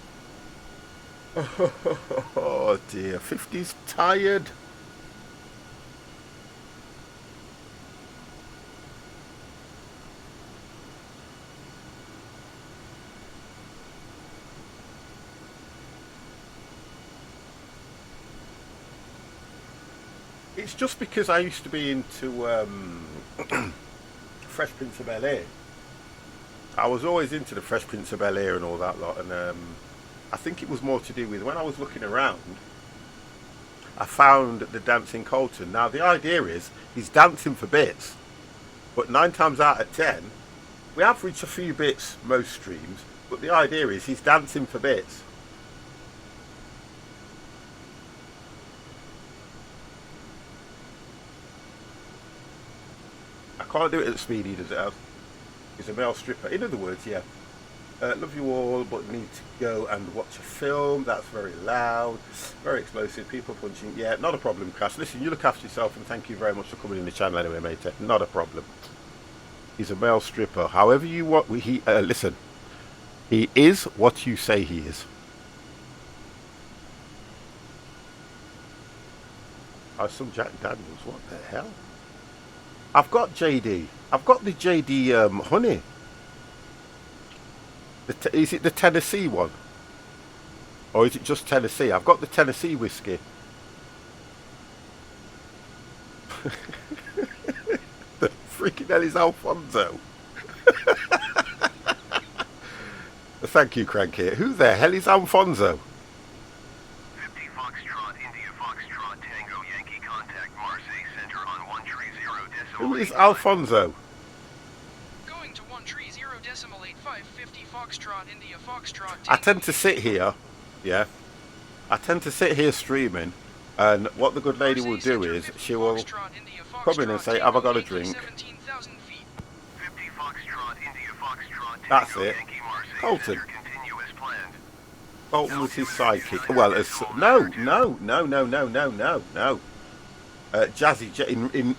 Oh dear, 50's tired. It's just because I used to be into Fresh Prince of Bel-Air. I was always into the Fresh Prince of Bel-Air and all that lot, and I think it was more to do with when I was looking around, I found the dancing Colton. Now the idea is he's dancing for bits, but 9 times out of 10 we average a few bits most streams, but the idea is he's dancing for bits. I can't do it at the speed he does it out. He's a male stripper. In other words, yeah. Love you all, but need to go and watch a film. That's very loud, very explosive. People punching. Yeah, not a problem, Cass. Listen, you look after yourself, and thank you very much for coming in the channel anyway, mate. Not a problem. He's a male stripper. However you want, listen. He is what you say he is. Oh, some Jack Daniels. What the hell? I've got JD. I've got the JD honey. Is it the Tennessee one? Or is it just Tennessee? I've got the Tennessee whiskey. The freaking hell is Alfonso? Thank you, Cranky. Who the hell is Alfonso? 50 Foxtrot, India Foxtrot, Tango Yankee, contact Marseille Center on 130 Who is Alfonso? Going to 130.85, 50 Foxtrot, India Foxtrot. I tend to sit here, yeah. I tend to sit here streaming, and what the good lady will do is she will come in and say, "Have I got a drink?" 17,000 feet. 50 Foxtrot, India Foxtrot, That's Tango it. Yankee, Marseille Colton. Center, continue as planned. Colton was his sidekick. Well, no. Jazzy J.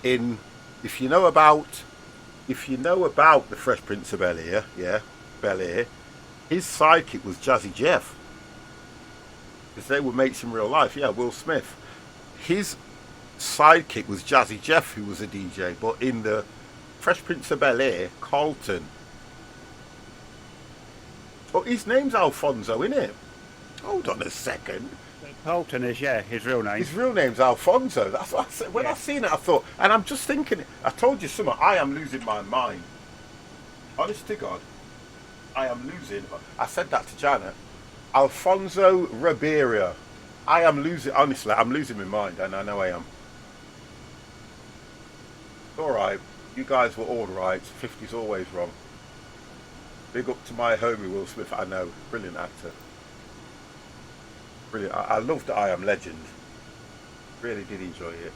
In if you know about the Fresh Prince of Bel-Air, yeah, Bel-Air, his sidekick was Jazzy Jeff. Because they were mates in real life. Yeah, Will Smith. His sidekick was Jazzy Jeff, who was a DJ. But in the Fresh Prince of Bel-Air, Colton. Oh, his name's Alfonso, isn't it? Hold on a second. Colton is, yeah, his real name. His real name's Alfonso. That's what I said. When I seen it, I thought, and I'm just thinking, I told you something, I am losing my mind. Honest to God, I am losing. I said that to Janet. Alfonso Ribeira. I am losing, honestly, I'm losing my mind, and I know I am. Alright, you guys were alright. 50's always wrong. Big up to my homie Will Smith, I know. Brilliant actor. Brilliant. I loved I Am Legend. Really did enjoy it.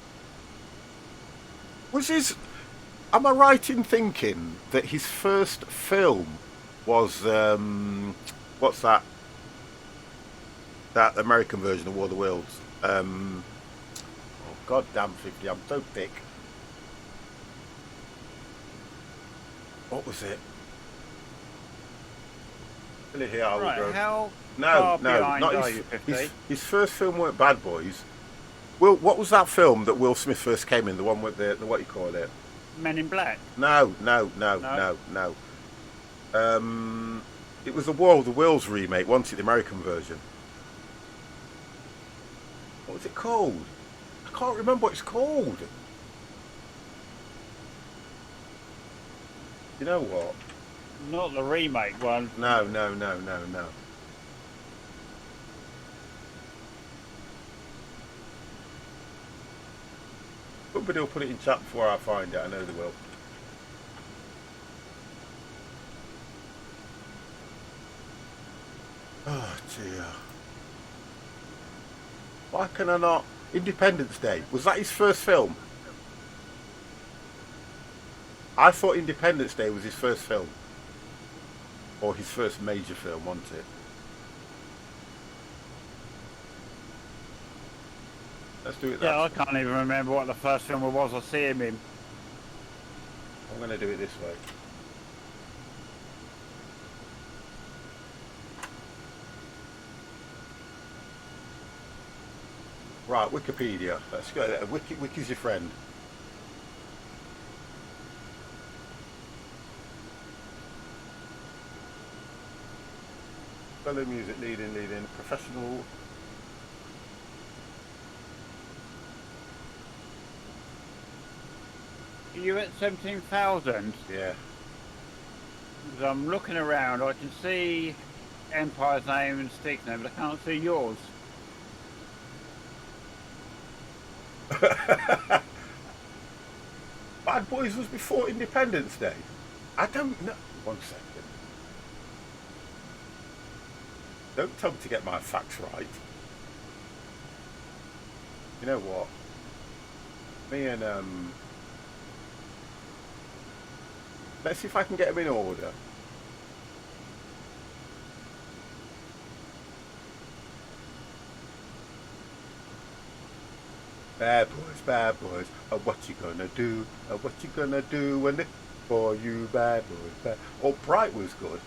Was his... Am I right in thinking that his first film was... what's that? That American version of War of the Worlds. Oh, God damn 50, I'm so thick. What was it? Here, I will Right, go. how No, far no, behind not are his, you, 50? his first film weren't Bad Boys. Well, what was that film that Will Smith first came in? The one with the what you call it? Men in Black. No. It was the War of the Worlds remake, wasn't it? The American version. What was it called? I can't remember what it's called. You know what? Not the remake one. No. Somebody will put it in chat before I find it. I know they will. Oh dear. Why can I not? Independence Day. Was that his first film? I thought Independence Day was his first film. Or his first major film, wasn't it? Let's do it that Yeah, I way. can't even remember what the first film was I see him in. I'm going to do it this way. Right, Wikipedia. Let's go. Wiki's your friend. Fellow music leading, professional. Are you at 17,000? Yeah. As I'm looking around, I can see Empire's name and Stig's name, but I can't see yours. Bad Boys was before Independence Day. I don't know. 1 second. Don't tell me to get my facts right. You know what? Me and let's see if I can get them in order. Bad boys, what you gonna do? What you gonna do when they for you, bad boys? Bad. Oh, Bright was good.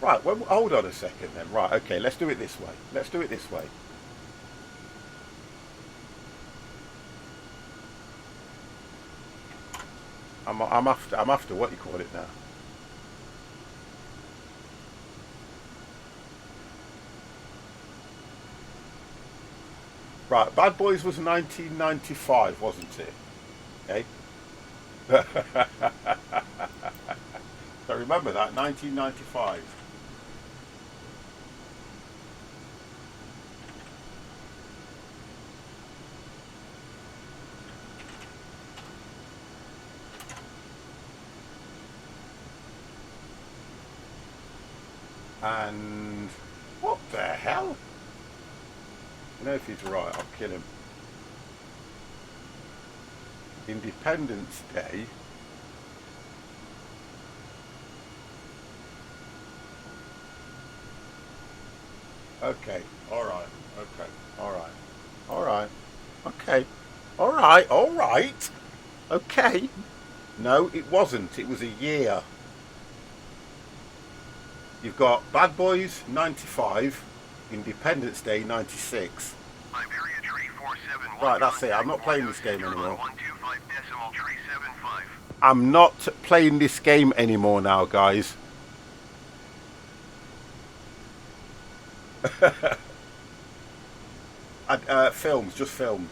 Right, well, hold on a second then. Right, okay, let's do it this way. Let's do it this way. I'm after what you call it now. Right, Bad Boys was 1995, wasn't it? Okay. So remember that, 1995. And what the hell? You know, if he's right, I'll kill him. Independence Day. Okay, alright, okay, alright, alright, okay, alright, alright, okay. No, it wasn't, it was a year. You've got Bad Boys 95, Independence Day 96. Right, that's it. I'm not playing this game anymore. I'm not playing this game anymore now, guys. Films, just films.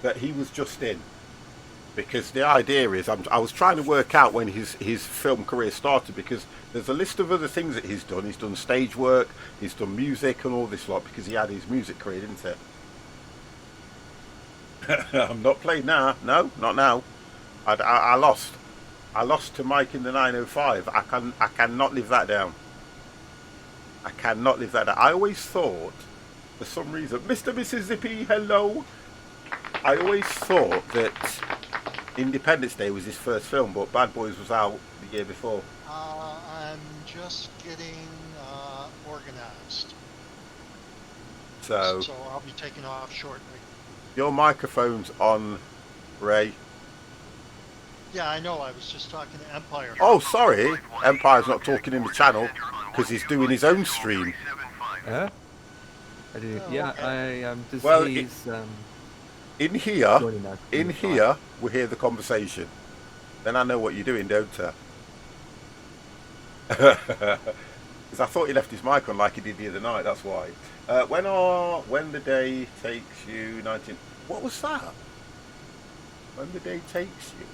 That he was just in. Because the idea is, I was trying to work out when his film career started, because there's a list of other things that he's done. He's done stage work, he's done music and all this lot, because he had his music career, didn't it? I'm not playing now. No, not now. I lost. I lost to Mike in the 905. I cannot live that down. I cannot live that down. I always thought, for some reason, Mr. Mississippi, hello. I always thought that Independence Day was his first film, but Bad Boys was out the year before. I'm just getting organized. So I'll be taking off shortly. Your microphone's on, Ray. Yeah, I know. I was just talking to Empire. Oh, sorry. Empire's not talking in the channel because he's doing his own stream. Huh? I do. Yeah, I am. Well, in here, we hear the conversation. Then I know what you're doing, don't I? Because I thought he left his mic on like he did the other night. That's why. When the day takes you 19. What was that? When the day takes you.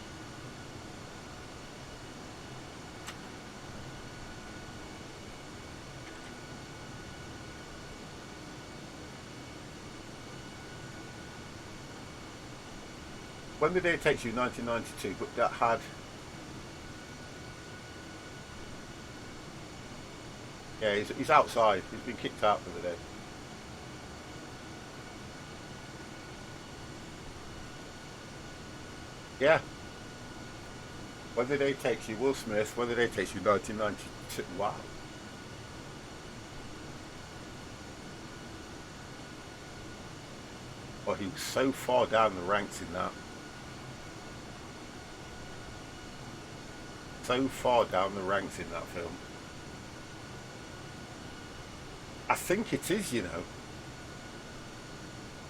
When the Day Takes You, 1992, but that had... Yeah, he's outside. He's been kicked out for the day. Yeah. When the Day Takes You, Will Smith, When the Day Takes You, 1992. Wow. Well, he was so far down the ranks in that. So far down the ranks in that film. I think it is, you know.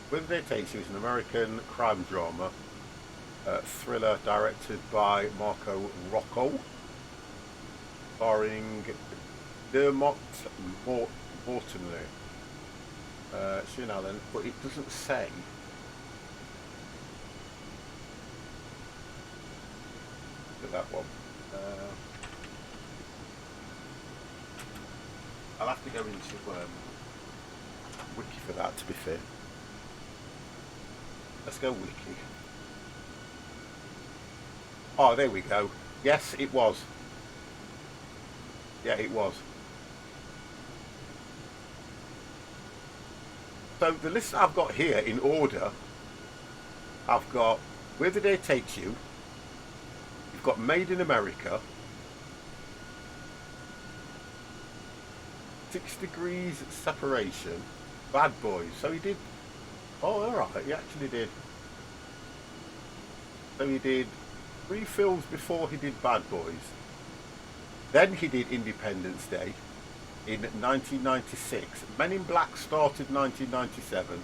When the Day Takes You is an American crime drama thriller directed by Marco Rocco, starring Dermot Mortonley, Shane Allen, but it doesn't say. Look at that one. I'll have to go into wiki for that, to be fair. Let's go wiki. Oh, there we go. Yes, it was. Yeah, it was. So the list I've got here in order, I've got Where the Day Takes You, you've got Made in America, 6 Degrees Separation, Bad Boys. So he did, oh alright, he actually did. So he did 3 films before he did Bad Boys. Then he did Independence Day in 1996. Men in Black started 1997.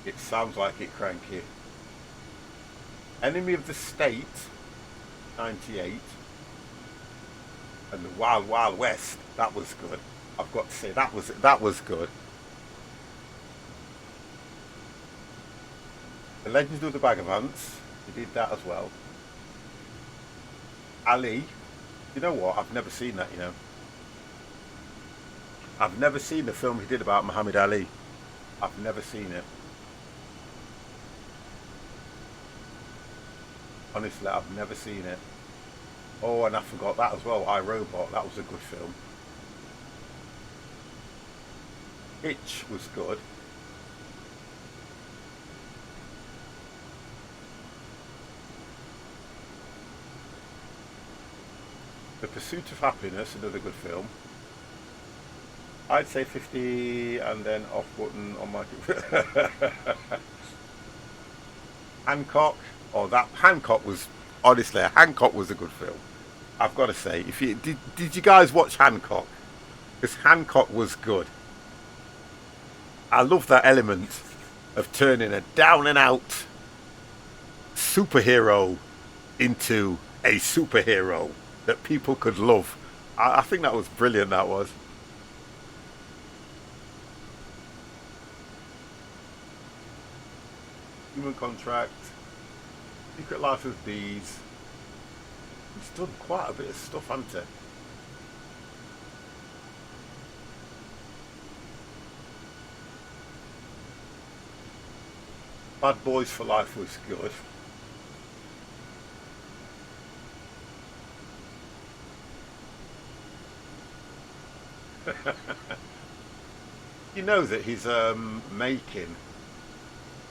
It sounds like it, cranky. Enemy of the State, 98. And the Wild Wild West, that was good. I've got to say that was good. The Legends of the Bag of Ants, he did that as well. Ali, you know what? I've never seen that. You know, I've never seen the film he did about Muhammad Ali. I've never seen it. Honestly, I've never seen it. Oh, and I forgot that as well. I, Robot, that was a good film. Hitch was good. The Pursuit of Happiness, another good film. I'd say 50 and then off button on my... Hancock. Oh, that Hancock was... Honestly, Hancock was a good film. I've got to say, if you did you guys watch Hancock? Because Hancock was good. I love that element of turning a down and out superhero into a superhero that people could love. I think that was brilliant, that was. Human Contract, Secret Life of Bees. He's done quite a bit of stuff, hasn't he? Bad Boys for Life was good. You know that he's making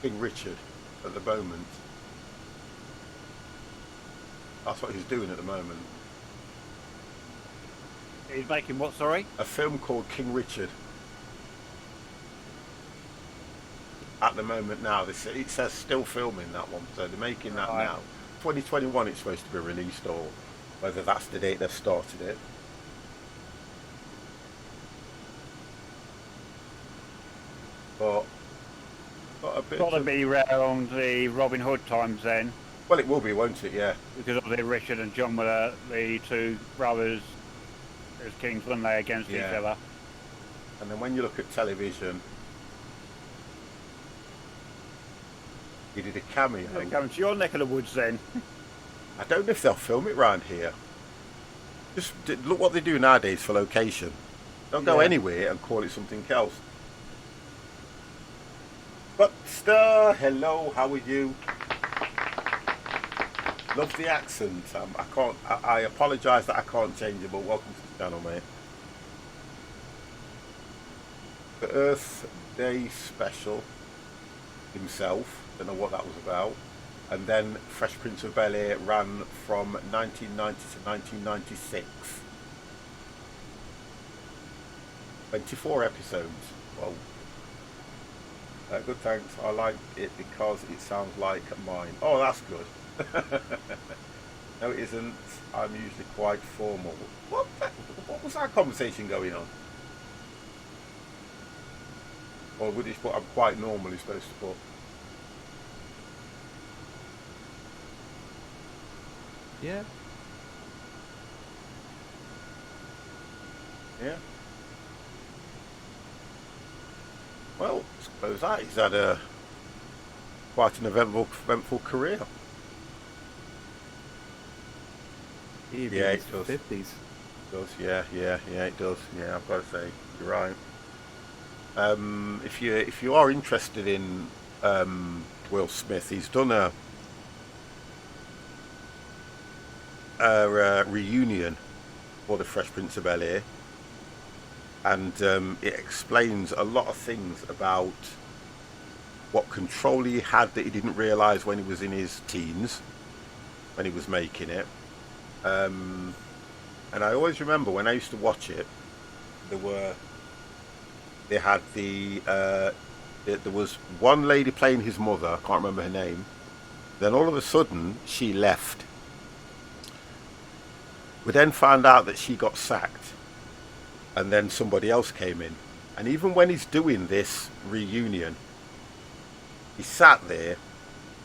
King Richard at the moment. That's what he's doing at the moment. He's making what, sorry? A film called King Richard. At the moment now, it says still filming that one, so they're making that now. 2021 it's supposed to be released, or whether that's the date they've started it. But got a bit. Got to be around the Robin Hood times then. Well, it will be, won't it? Yeah. Because obviously Richard and John were the two brothers as kings, weren't they, against each other? And then when you look at television, he did a cameo. They're coming to your neck of the woods then. I don't know if they'll film it round here. Just look what they do nowadays for location. Don't go anywhere and call it something else. But hello, how are you? Love the accent. I apologise that I can't change it, but welcome to the channel, mate. The Earth Day special himself. Don't know what that was about. And then Fresh Prince of Bel-Air ran from 1990 to 1996. 24 episodes. Well, good, thanks. I like it because it sounds like mine. Oh, that's good. No, it isn't. I'm usually quite formal. What was that conversation going on? Or would you put I'm quite normal is supposed to put? Yeah. Yeah. Well, I suppose that he's had quite an eventful career. Even Yeah, in it his does. 50s. It does. Yeah, it does. Yeah, I've got to say, you're right. If you are interested in Will Smith, he's done a reunion for the Fresh Prince of Bel-Air, and it explains a lot of things about what control he had that he didn't realise when he was in his teens, when he was making it. And I always remember when I used to watch it, there was one lady playing his mother, I can't remember her name. Then all of a sudden she left. We then found out that she got sacked, and then somebody else came in. And even when he's doing this reunion, he sat there,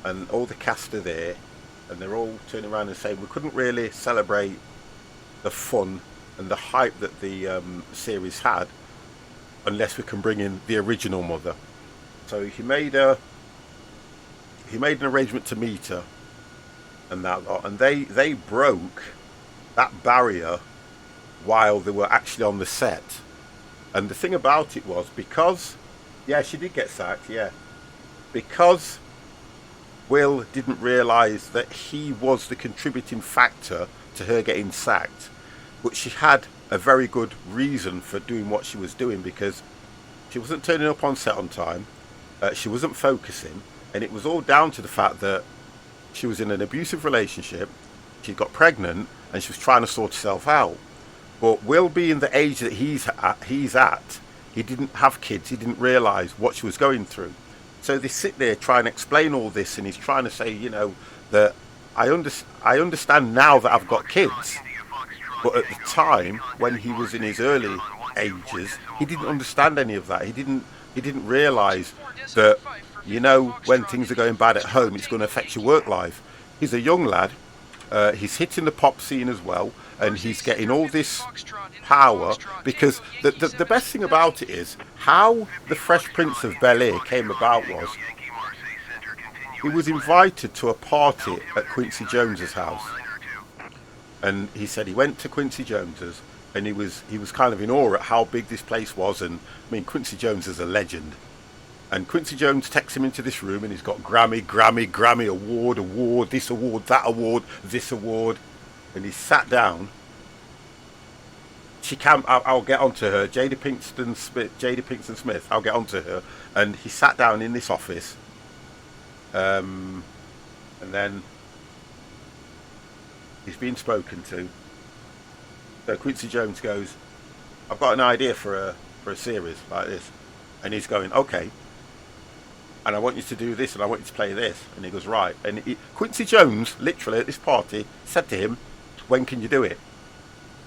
and all the cast are there, and they're all turning around and saying we couldn't really celebrate the fun and the hype that the series had unless we can bring in the original mother. So he made an arrangement to meet her, and that lot, and they broke that barrier while they were actually on the set. And the thing about it was, because she did get sacked, because Will didn't realise that he was the contributing factor to her getting sacked, but she had a very good reason for doing what she was doing, because she wasn't turning up on set on time, she wasn't focusing, and it was all down to the fact that she was in an abusive relationship, she got pregnant, and she was trying to sort herself out. But Will, being the age that he's at, he didn't have kids, he didn't realise what she was going through. So they sit there trying to explain all this, and he's trying to say, that I understand now that I've got kids. But at the time, when he was in his early ages, he didn't understand any of that. He didn't realise that, when things are going bad at home, it's going to affect your work life. He's a young lad. He's hitting the pop scene as well, and he's getting all this power, because the best thing about it is how the Fresh Prince of Bel-Air came about was he was invited to a party at Quincy Jones's house, and he said he went to Quincy Jones's, and he was kind of in awe at how big this place was. And I mean, Quincy Jones is a legend. And Quincy Jones takes him into this room, and he's got Grammy, award, this award, that award, this award. And he sat down. I'll get onto her, Jada Pinkson Smith, I'll get onto her. And he sat down in this office. And then he's being spoken to. So Quincy Jones goes, I've got an idea for a series like this. And he's going, okay. And I want you to do this, and I want you to play this. And he goes, right. And Quincy Jones, literally at this party, said to him, when can you do it?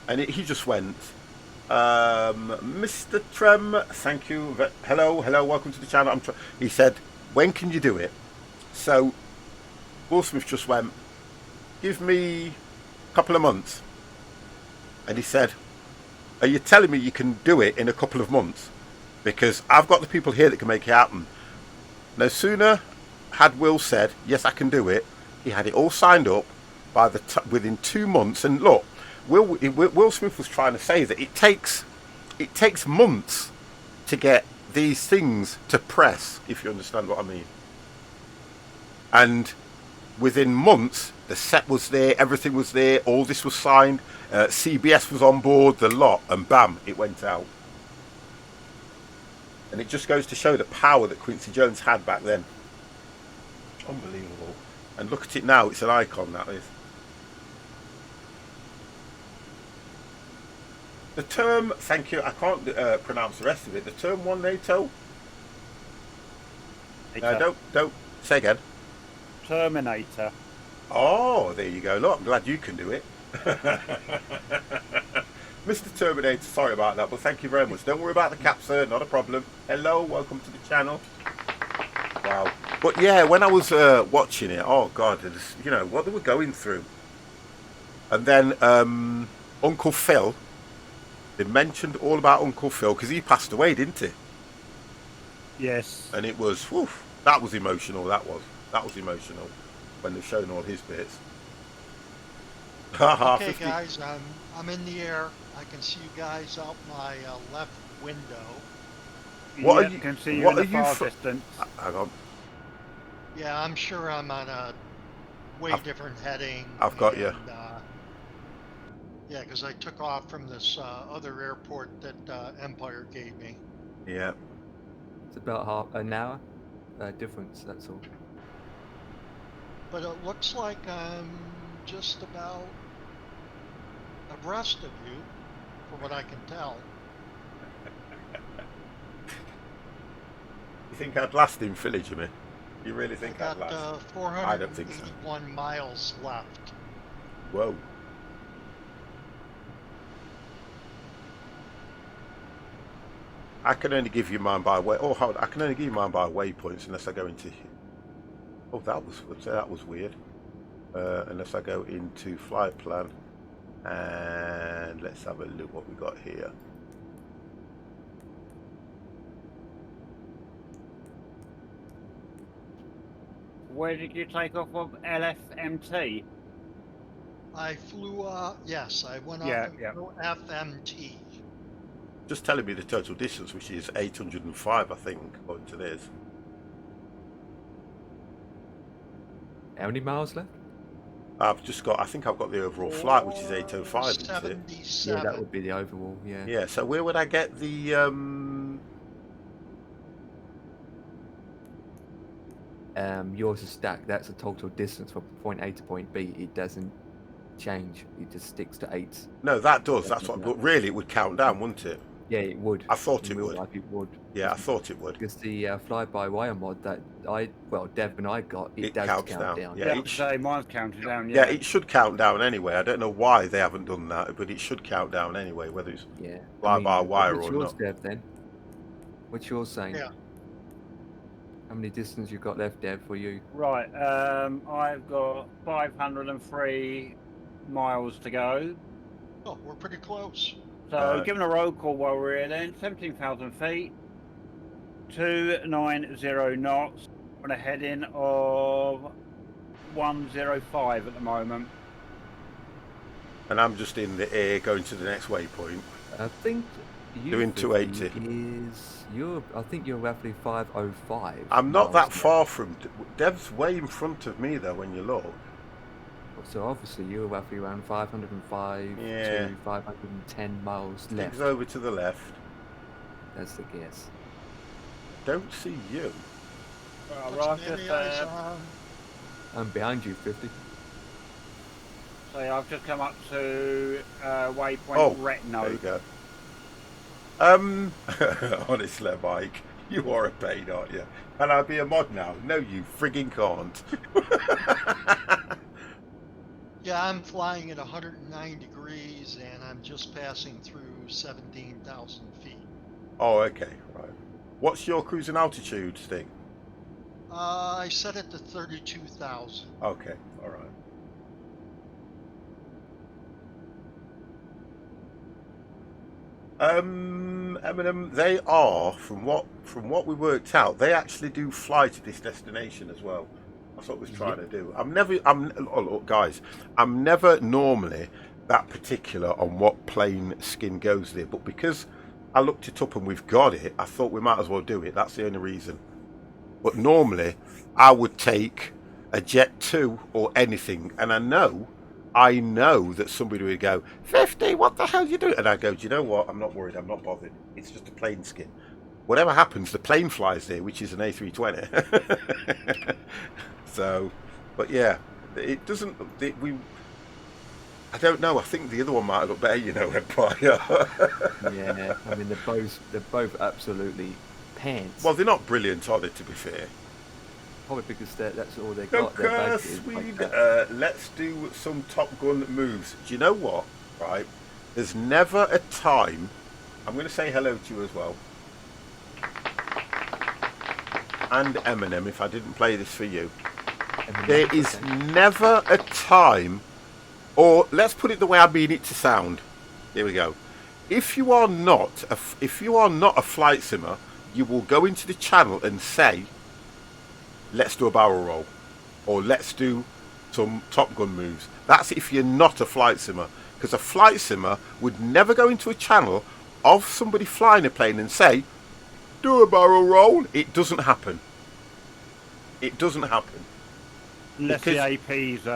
And he just went, Mr. Trem, thank you. Hello, welcome to the channel. He said, when can you do it? So Will Smith just went, give me a couple of months. And he said, are you telling me you can do it in a couple of months? Because I've got the people here that can make it happen. No sooner had Will said, yes, I can do it, he had it all signed up within 2 months. And look, Will Smith was trying to say that it takes months to get these things to press, if you understand what I mean. And within months, the set was there, everything was there, all this was signed, CBS was on board, the lot, and bam, it went out. And it just goes to show the power that Quincy Jones had back then. Unbelievable. And look at it now, it's an icon, that is. The term, thank you, I can't pronounce the rest of it. The term one NATO? Don't say again. Terminator. Oh, there you go. Look, I'm glad you can do it. Mr. Terminator, sorry about that, but thank you very much. Don't worry about the cap, sir, not a problem. Hello, welcome to the channel. Wow. But yeah, when I was watching it, oh God, what they were going through. And then Uncle Phil, they mentioned all about Uncle Phil, because he passed away, didn't he? Yes. And it was, whew, that was emotional, that was emotional, when they're showing all his bits. Haha, Okay, 50. guys, I'm in the air. I can see you guys out my left window. What Yep, are you? can see you What in are the you? far distance. Hang on. Yeah, I'm sure I'm on a way I've- different heading. I've got you. Yeah, because I took off from this other airport that Empire gave me. Yeah. It's about half an hour difference. That's all. But it looks like I'm just about abreast of you, from what I can tell. You think I'd last in Philly, Jimmy? You really I think I'd got last? I don't think so. 481 miles left. Whoa. I can only give you mine by way. Oh, hold on. I can only give you mine by waypoints unless I go into. Oh, that was weird. Unless I go into flight plan, and let's have a look what we got here. Where did you take off of LFMT? I flew, yes, I went off Yeah, of yeah. FMT. Just telling me the total distance, which is 805, I think, according to this. How many miles left? I've just got. I think I've got the overall flight, which is 805, isn't it? 77. Yeah, that would be the overall. Yeah. Yeah. So where would I get the? Yours is stacked. That's a total distance from point A to point B. It doesn't change. It just sticks to 8. No, that does. That's what. But really, it would count down, wouldn't it? Yeah, it would. I thought In it real would. life, it would. Yeah, I thought it would. Because the fly-by-wire mod that Dev and I got, it does counts count down. down. Yeah, Yeah, it say mine's counted down. Yeah, it should count down anyway. I don't know why they haven't done that, but it should count down anyway, whether it's Yeah. fly-by-wire what's or yours, not. Dev, then? What's yours saying? Yeah. How many distance you got left, Dev, for you? Right, I've got 503 miles to go. Oh, we're pretty close. So, Right. given a roll call while we're here then, 17,000 feet, 290 knots, on a heading of 105 at the moment. And I'm just in the air going to the next waypoint. I think you Doing 280. I think you're roughly 505. I'm not miles that now. far from. Dev's way in front of me, though, when you look. So obviously you're roughly around 505 Yeah. to 510 miles left. Sticks over to the left. That's the guess. Don't see you. Right, Many eyes on. I'm behind you, 50. so I've just come up to waypoint Oh, Retino. there you go. Honestly, Mike, you are a pain, aren't you? Can I be a mod now? No, you frigging can't. Yeah, I'm flying at 109 degrees and I'm just passing through 17,000 feet. Oh, okay, right. What's your cruising altitude, Sting? I set it to 32,000. Okay, all right. Eminem, they are from what we worked out. They actually do fly to this destination as well. That's what we're trying to do. Look, guys, I'm never normally that particular on what plane skin goes there, but because I looked it up and we've got it, I thought we might as well do it. That's the only reason. But normally, I would take a Jet 2 or anything, and I know that somebody would go, 50, what the hell are you doing? And I go, do you know what? I'm not worried. I'm not bothered. It's just a plane skin. Whatever happens, the plane flies there, which is an A320. So, but yeah, it doesn't. I don't know. I think the other one might look better, Empire. Yeah, I mean they're both absolutely pants. Well, they're not brilliant, are they? To be fair. Probably because that's all they got. Their Okay, budget is sweet. like that. Let's do some Top Gun moves. Do you know what? Right? There's never a time. I'm going to say hello to you as well. And Eminem, if I didn't play this for you. There is never a time, or let's put it the way I mean it to sound. There we go. If you are not a flight simmer, you will go into the channel and say, let's do a barrel roll, or let's do some Top Gun moves. That's if you're not a flight simmer. Because a flight simmer would never go into a channel of somebody flying a plane and say, do a barrel roll. It doesn't happen. It doesn't happen. Unless the AP's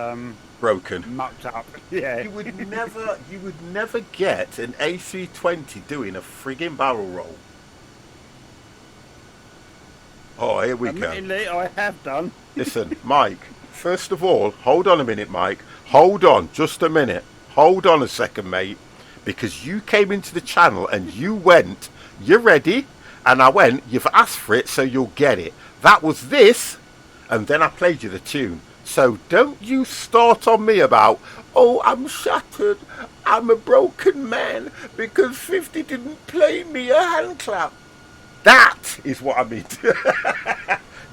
broken. mucked up. Yeah. You would never get an A320 doing a frigging barrel roll. Oh, here we go. Admittedly, I have done. Listen, Mike, first of all, hold on a minute, Mike. Hold on, just a minute. Hold on a second, mate. Because you came into the channel and you went, you're ready? And I went, you've asked for it, so you'll get it. That was this, and then I played you the tune. So don't you start on me about, oh, I'm shattered. I'm a broken man because 50 didn't play me a hand clap. That is what I mean.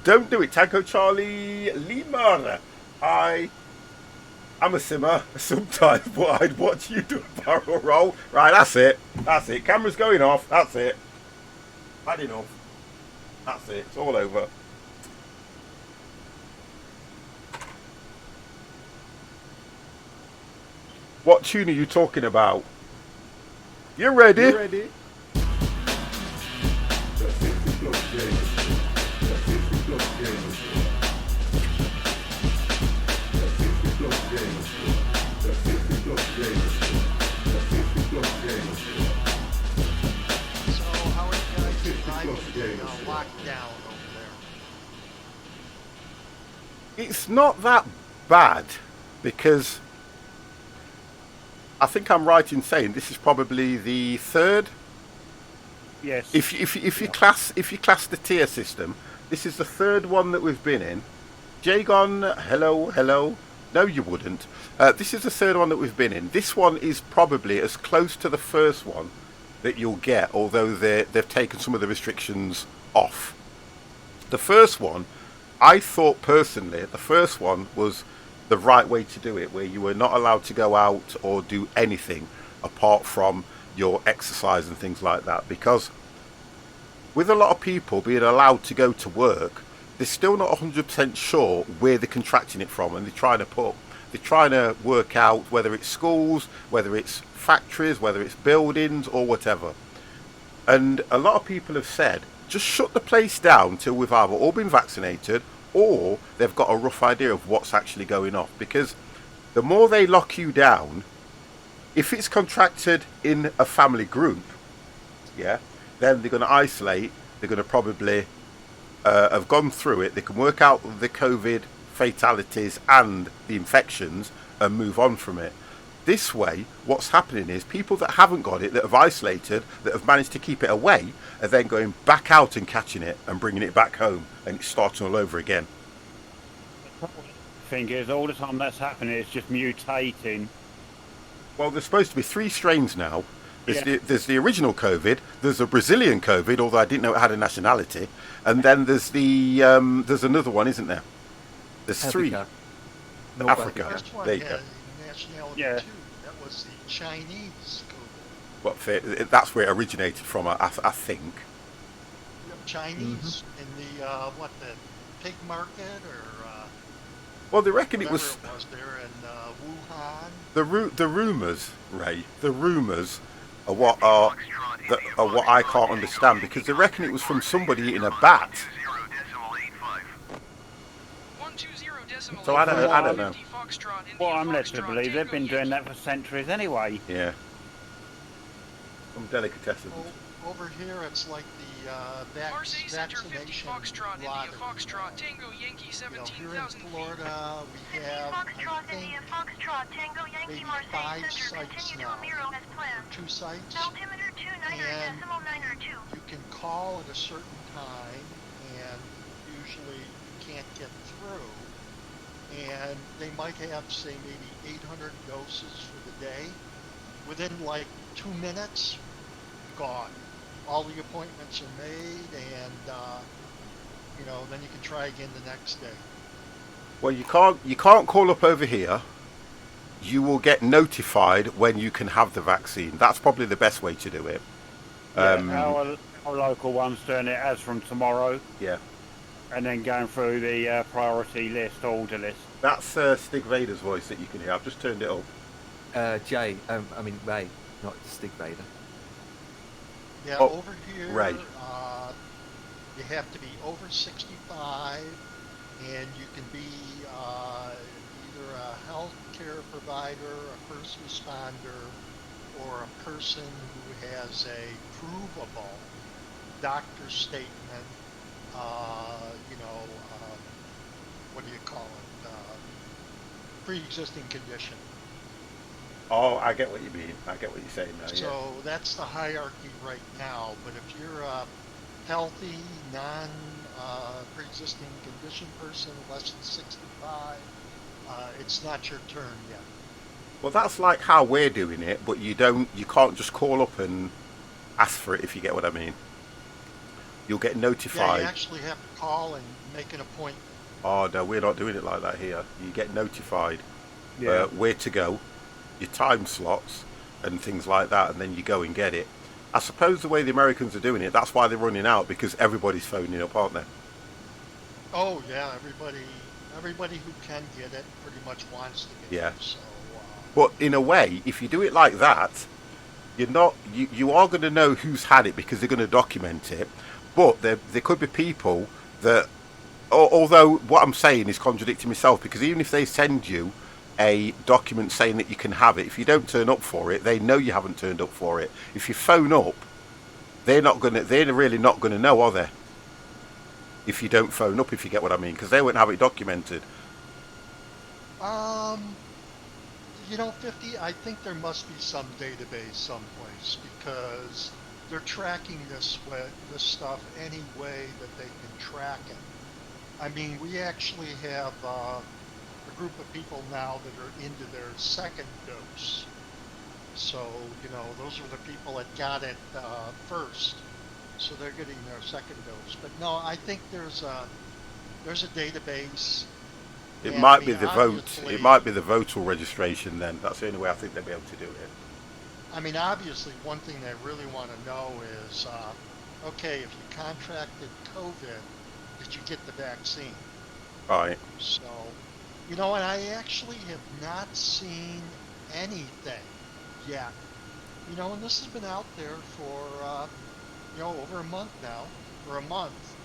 Don't do it. Tango Charlie Lima. I'm a simmer sometimes, but I'd watch you do a barrel roll. Right, that's it. That's it. Camera's going off. That's it. Had enough. That's it. It's all over. What tune are you talking about? You ready? You ready? It's not that bad because I think I'm right in saying this is probably the third. Yes. If you class the tier system, this is the third one that we've been in. Jagon, hello. No, you wouldn't. This is the third one that we've been in. This one is probably as close to the first one that you'll get, although they've taken some of the restrictions off. The first one, I thought personally, the first one was the right way to do it, where you were not allowed to go out or do anything apart from your exercise and things like that, because with a lot of people being allowed to go to work, they're still not 100% sure where they're contracting it from, and they're trying to work out whether it's schools, whether it's factories, whether it's buildings or whatever. And a lot of people have said, just shut the place down till we've either all been vaccinated or they've got a rough idea of what's actually going on. Because the more they lock you down, if it's contracted in a family group, yeah, then they're going to isolate, they're going to probably have gone through it, they can work out the COVID fatalities and the infections and move on from it. This way, what's happening is people that haven't got it, that have isolated, that have managed to keep it away, are then going back out and catching it and bringing it back home, and it's starting all over again. The thing is, all the time that's happening, it's just mutating. Well, there's supposed to be 3 strains now. There's the original COVID, there's a Brazilian COVID, although I didn't know it had a nationality, and then there's the there's another one, isn't there? There's Africa. 3. No, Africa. This one There you had go. nationality Yeah. too. That was the Chinese COVID. What, that's where it originated from, I think. Chinese in the the pig market or Well, they reckon it whatever was it was there in Wuhan. the rumours, Ray. The rumours are what I can't understand, because they reckon it was from somebody eating a bat. So I don't know. Well, I'm led to believe they've been doing that for centuries anyway. Yeah. Some delicatessen. Over here, it's like the vaccination lottery. Here in Florida, we have, I think, maybe 5 sites now, or 2 sites, and you can call at a certain time, and usually you can't get through, and they might have, say, maybe 800 doses for the day. Within like 2 minutes, gone. All the appointments are made, and then you can try again the next day. Well, you can't call up over here. You will get notified when you can have the vaccine. That's probably the best way to do it. Our local one's doing it as from tomorrow. Yeah. and then going through the priority list, order list. That's Stig Vader's voice that you can hear. I've just turned it up. Jay, I mean Ray, not Stig Vader. Yeah, Oh, over here, Ray. You have to be over 65, and you can be either a healthcare provider, a first responder, or a person who has a provable doctor statement, what do you call it, pre-existing condition. Oh, I get what you mean. I get what you're saying now. So that's the hierarchy right now, but if you're a healthy, pre-existing condition person, less than 65, it's not your turn yet. Well, that's like how we're doing it, but you can't just call up and ask for it, if you get what I mean. You'll get notified. Yeah, you actually have to call and make an appointment. Oh, no, we're not doing it like that here. You get notified where to go, your time slots, and things like that, and then you go and get it. I suppose the way the Americans are doing it, that's why they're running out, because everybody's phoning up, aren't they? Oh, yeah, everybody who can get it pretty much wants to get it. So, but in a way, if you do it like that, you are going to know who's had it because they're going to document it. But there could be people that, although what I'm saying is contradicting myself, because even if they send you a document saying that you can have it, if you don't turn up for it, they know you haven't turned up for it. If you phone up, they're really not going to know, are they? If you don't phone up, if you get what I mean, because they won't have it documented. 50, I think there must be some database someplace, because they're tracking this stuff any way that they can track it. I mean, we actually have a group of people now that are into their second dose. So, those are the people that got it first. So they're getting their second dose. But no, I think there's a database. It might be the vote. It might be the voter registration then. That's the only way I think they'll be able to do it. I mean, obviously, one thing they really want to know is, okay, if you contracted COVID, did you get the vaccine? Right. So, and I actually have not seen anything yet. And this has been out there for, over a month now, or a month,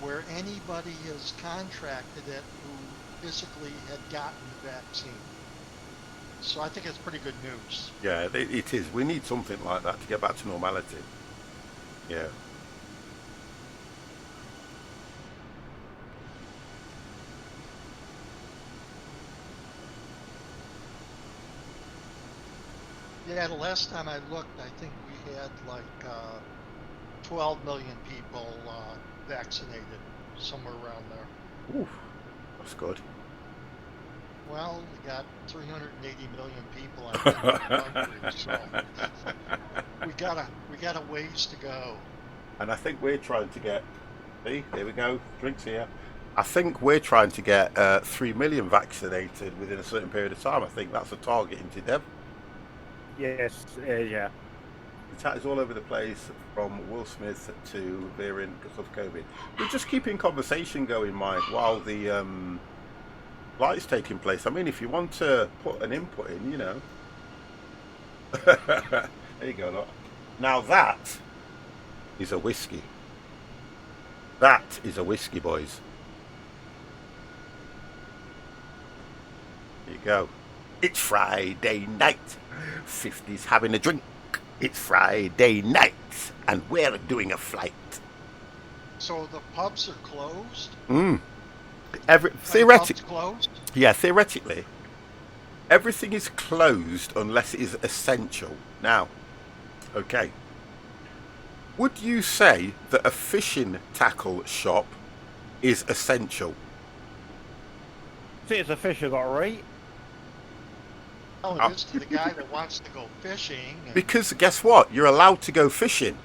where anybody has contracted it who physically had gotten the vaccine. So I think it's pretty good news. Yeah, it is. We need something like that to get back to normality. Yeah. Yeah, the last time I looked, I think we had like 12 million people vaccinated, somewhere around there. Oof, that's good. Well, we got 380 million people in the country, so we got a ways to go. And I think we're trying to get. See, here we go. Drinks here. I think we're trying to get 3 million vaccinated within a certain period of time. I think that's a target, isn't it, Deb? Yes, yeah. The chat is all over the place, from Will Smith to Lirn because of COVID. We're just keeping conversation going, Mike, while the light's taking place. I mean, if you want to put an input in, there you go, look. Now that is a whiskey. That is a whiskey, boys. There you go. It's Friday night. 50's having a drink. It's Friday night, and we're doing a flight. So the pubs are closed? Theoretically, closed? Yeah, theoretically, everything is closed unless it is essential. Now, okay, would you say that a fishing tackle shop is essential? See, it's a fish I've got to eat. Oh, it is to the guy that wants to go fishing. Because guess what? You're allowed to go fishing.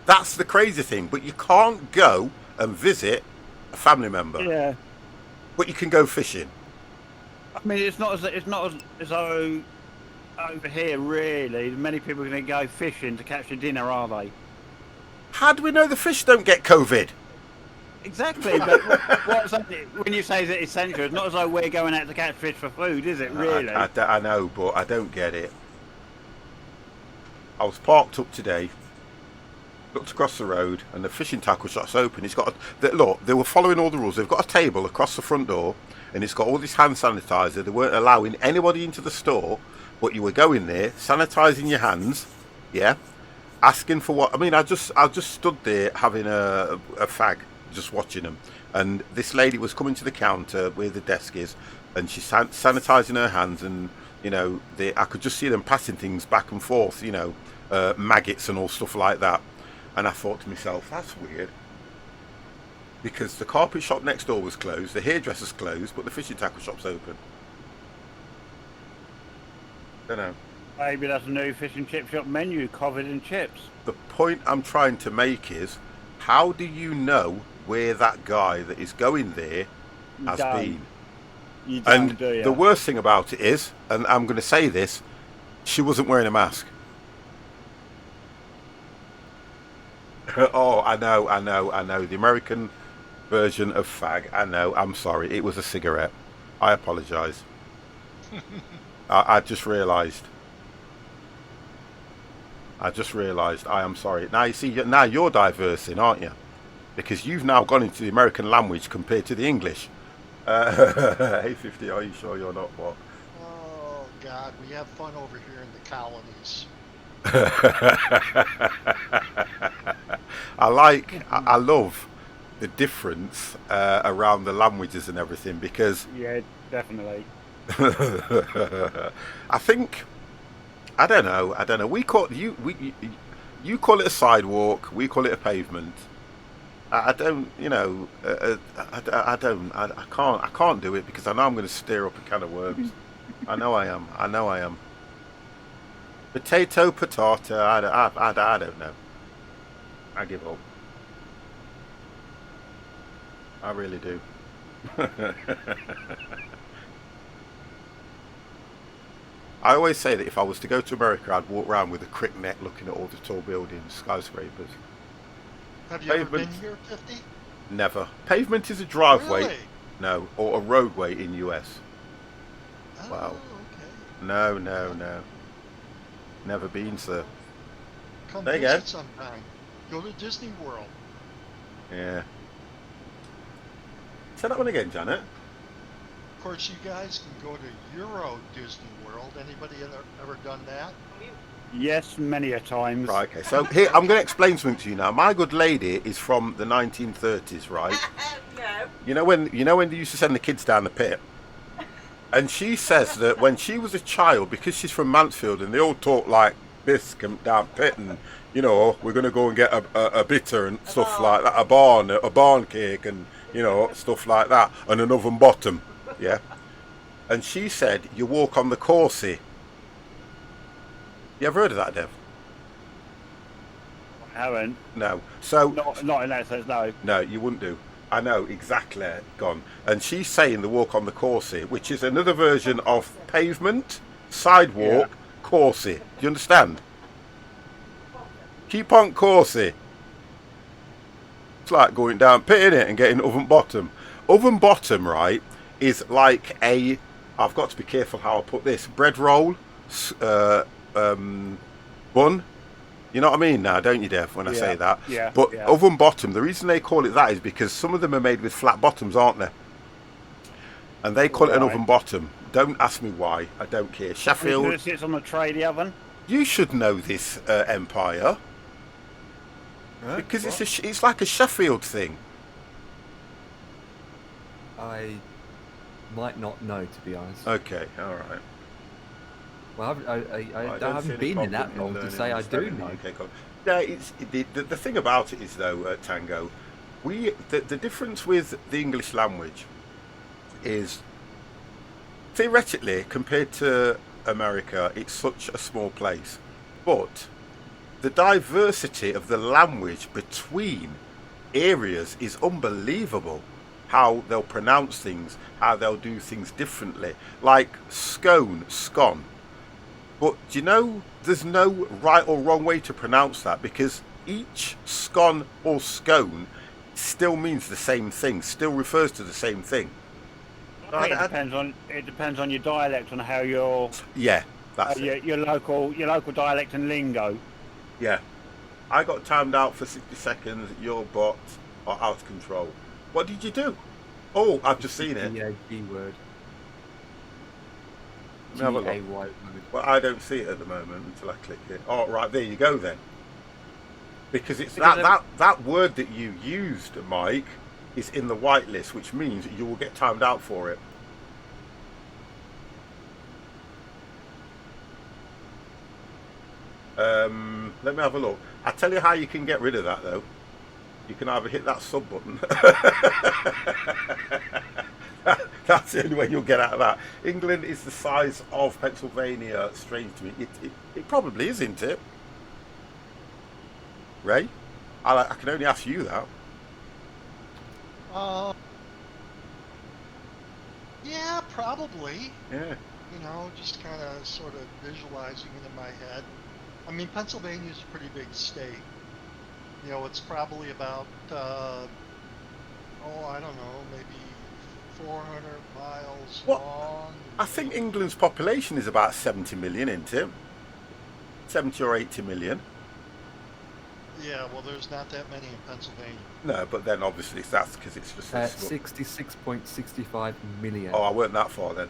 That's the crazy thing. But you can't go and visit a family member. Yeah. But you can go fishing. I mean, it's not as though over here really many people are going to go fishing to catch a dinner, are they? How do we know the fish don't get COVID? Exactly, but what's that, when you say it's essential, it's not as though we're going out to catch fish for food, is it, really? I know, but I don't get it. I was parked up today, looked across the road, and the fishing tackle shop's open. It's got look, they were following all the rules. They've got a table across the front door, and it's got all this hand sanitizer. They weren't allowing anybody into the store, but you were going there, sanitizing your hands, yeah, asking for what. I mean, I just stood there having a fag, just watching them, and this lady was coming to the counter where the desk is, and she's sanitizing her hands, and you know, I could just see them passing things back and forth, you know, maggots and all stuff like that. And I thought to myself, that's weird, because the carpet shop next door was closed, the hairdresser's closed, but the fishing tackle shop's open. Don't know. Maybe that's a new fish and chip shop menu, covered in chips. The point I'm trying to make is, how do you know where that guy that is going there has been? You don't, and do you? The worst thing about it is, and I'm going to say this, she wasn't wearing a mask. Oh, I know. The American version of fag. I know. I'm sorry. It was a cigarette. I apologise. I just realised. I am sorry. Now you see. Now you're diversing, aren't you? Because you've now gone into the American language compared to the English. Hey, 50. Are you sure you're not what? Oh God, we have fun over here in the colonies. I love the difference around the languages and everything, because yeah, definitely. I think I don't know. We call you call it a sidewalk, we call it a pavement. I don't, you know, I can't do it, because I know I'm going to stir up a can of worms. I know I am. Potato, patata. I don't know. I give up. I really do. I always say that if I was to go to America, I'd walk around with a crick neck looking at all the tall buildings, skyscrapers. Have you ever been here, 50? Never. Pavement is a driveway. Really? No, or a roadway in US. Oh, Wow. okay. No. Never been, sir. Come There you visit go. sometime. Go to Disney World. Yeah. Say that one again, Janet. Of course, you guys can go to Euro Disney World. Anybody ever done that? Yes, many a times. Right, okay. So here, I'm going to explain something to you now. My good lady is from the 1930s, right? No. You know when they used to send the kids down the pit? And she says that when she was a child, because she's from Mansfield and they all talk like this down pit, and you know, we're going to go and get a bitter and stuff like that, a barn cake, and you know, stuff like that, and an oven bottom, yeah. And she said you walk on the Corsi. You ever heard of that, Dev? I haven't. No. So not in that sense, no. No, you wouldn't do. I know, exactly, gone. And she's saying the walk on the Corsi, which is another version of pavement, sidewalk, Corsi. Do you understand? Keep on Corsi. It's like going down pit, innit, and getting oven bottom. Oven bottom, right, is like a, I've got to be careful how I put this, bread roll, bun. You know what I mean now, don't you, Dev, when I say that? Yeah. But oven bottom, the reason they call it that is because some of them are made with flat bottoms, aren't they? And they call it an oven bottom. Don't ask me why. I don't care. Sheffield. It sits on the tray, the oven. You should know this, Empire. Right, because it's like a Sheffield thing. I might not know, to be honest. Okay, all right. Well, I haven't been in that long to say I do know. Okay, cool. Yeah, it's the thing about it is though, Tango, the difference with the English language is theoretically compared to America, it's such a small place, but the diversity of the language between areas is unbelievable. How they'll pronounce things, how they'll do things differently, like scone, scone. But do you know, there's no right or wrong way to pronounce that, because each scone or scone still means the same thing, still refers to the same thing. It depends on your dialect, on how your that's it. your local dialect and lingo. Yeah. I got timed out for 60 seconds. Your bot are out of control. What did you do? Oh, I've just seen it. G word. Let me have a look. G-A-Y word. Well, I don't see it at the moment until I click it. Oh, right, there you go then. Because it's that word that you used, Mike, is in the whitelist, which means you will get timed out for it. Let me have a look. I'll tell you how you can get rid of that, though. You can either hit that sub button. That's the only way you'll get out of that. England is the size of Pennsylvania. Strange to me. It probably isn't it? Ray? I can only ask you that. Yeah, probably. Yeah. You know, just kind of sort of visualizing it in my head. I mean, Pennsylvania's a pretty big state. You know, it's probably about, I don't know, maybe 400 miles long. I think England's population is about 70 million, isn't it? 70 or 80 million. Yeah, well, there's not that many in Pennsylvania. No, but then obviously that's because it's just... 66.65 million. Oh, I weren't that far then.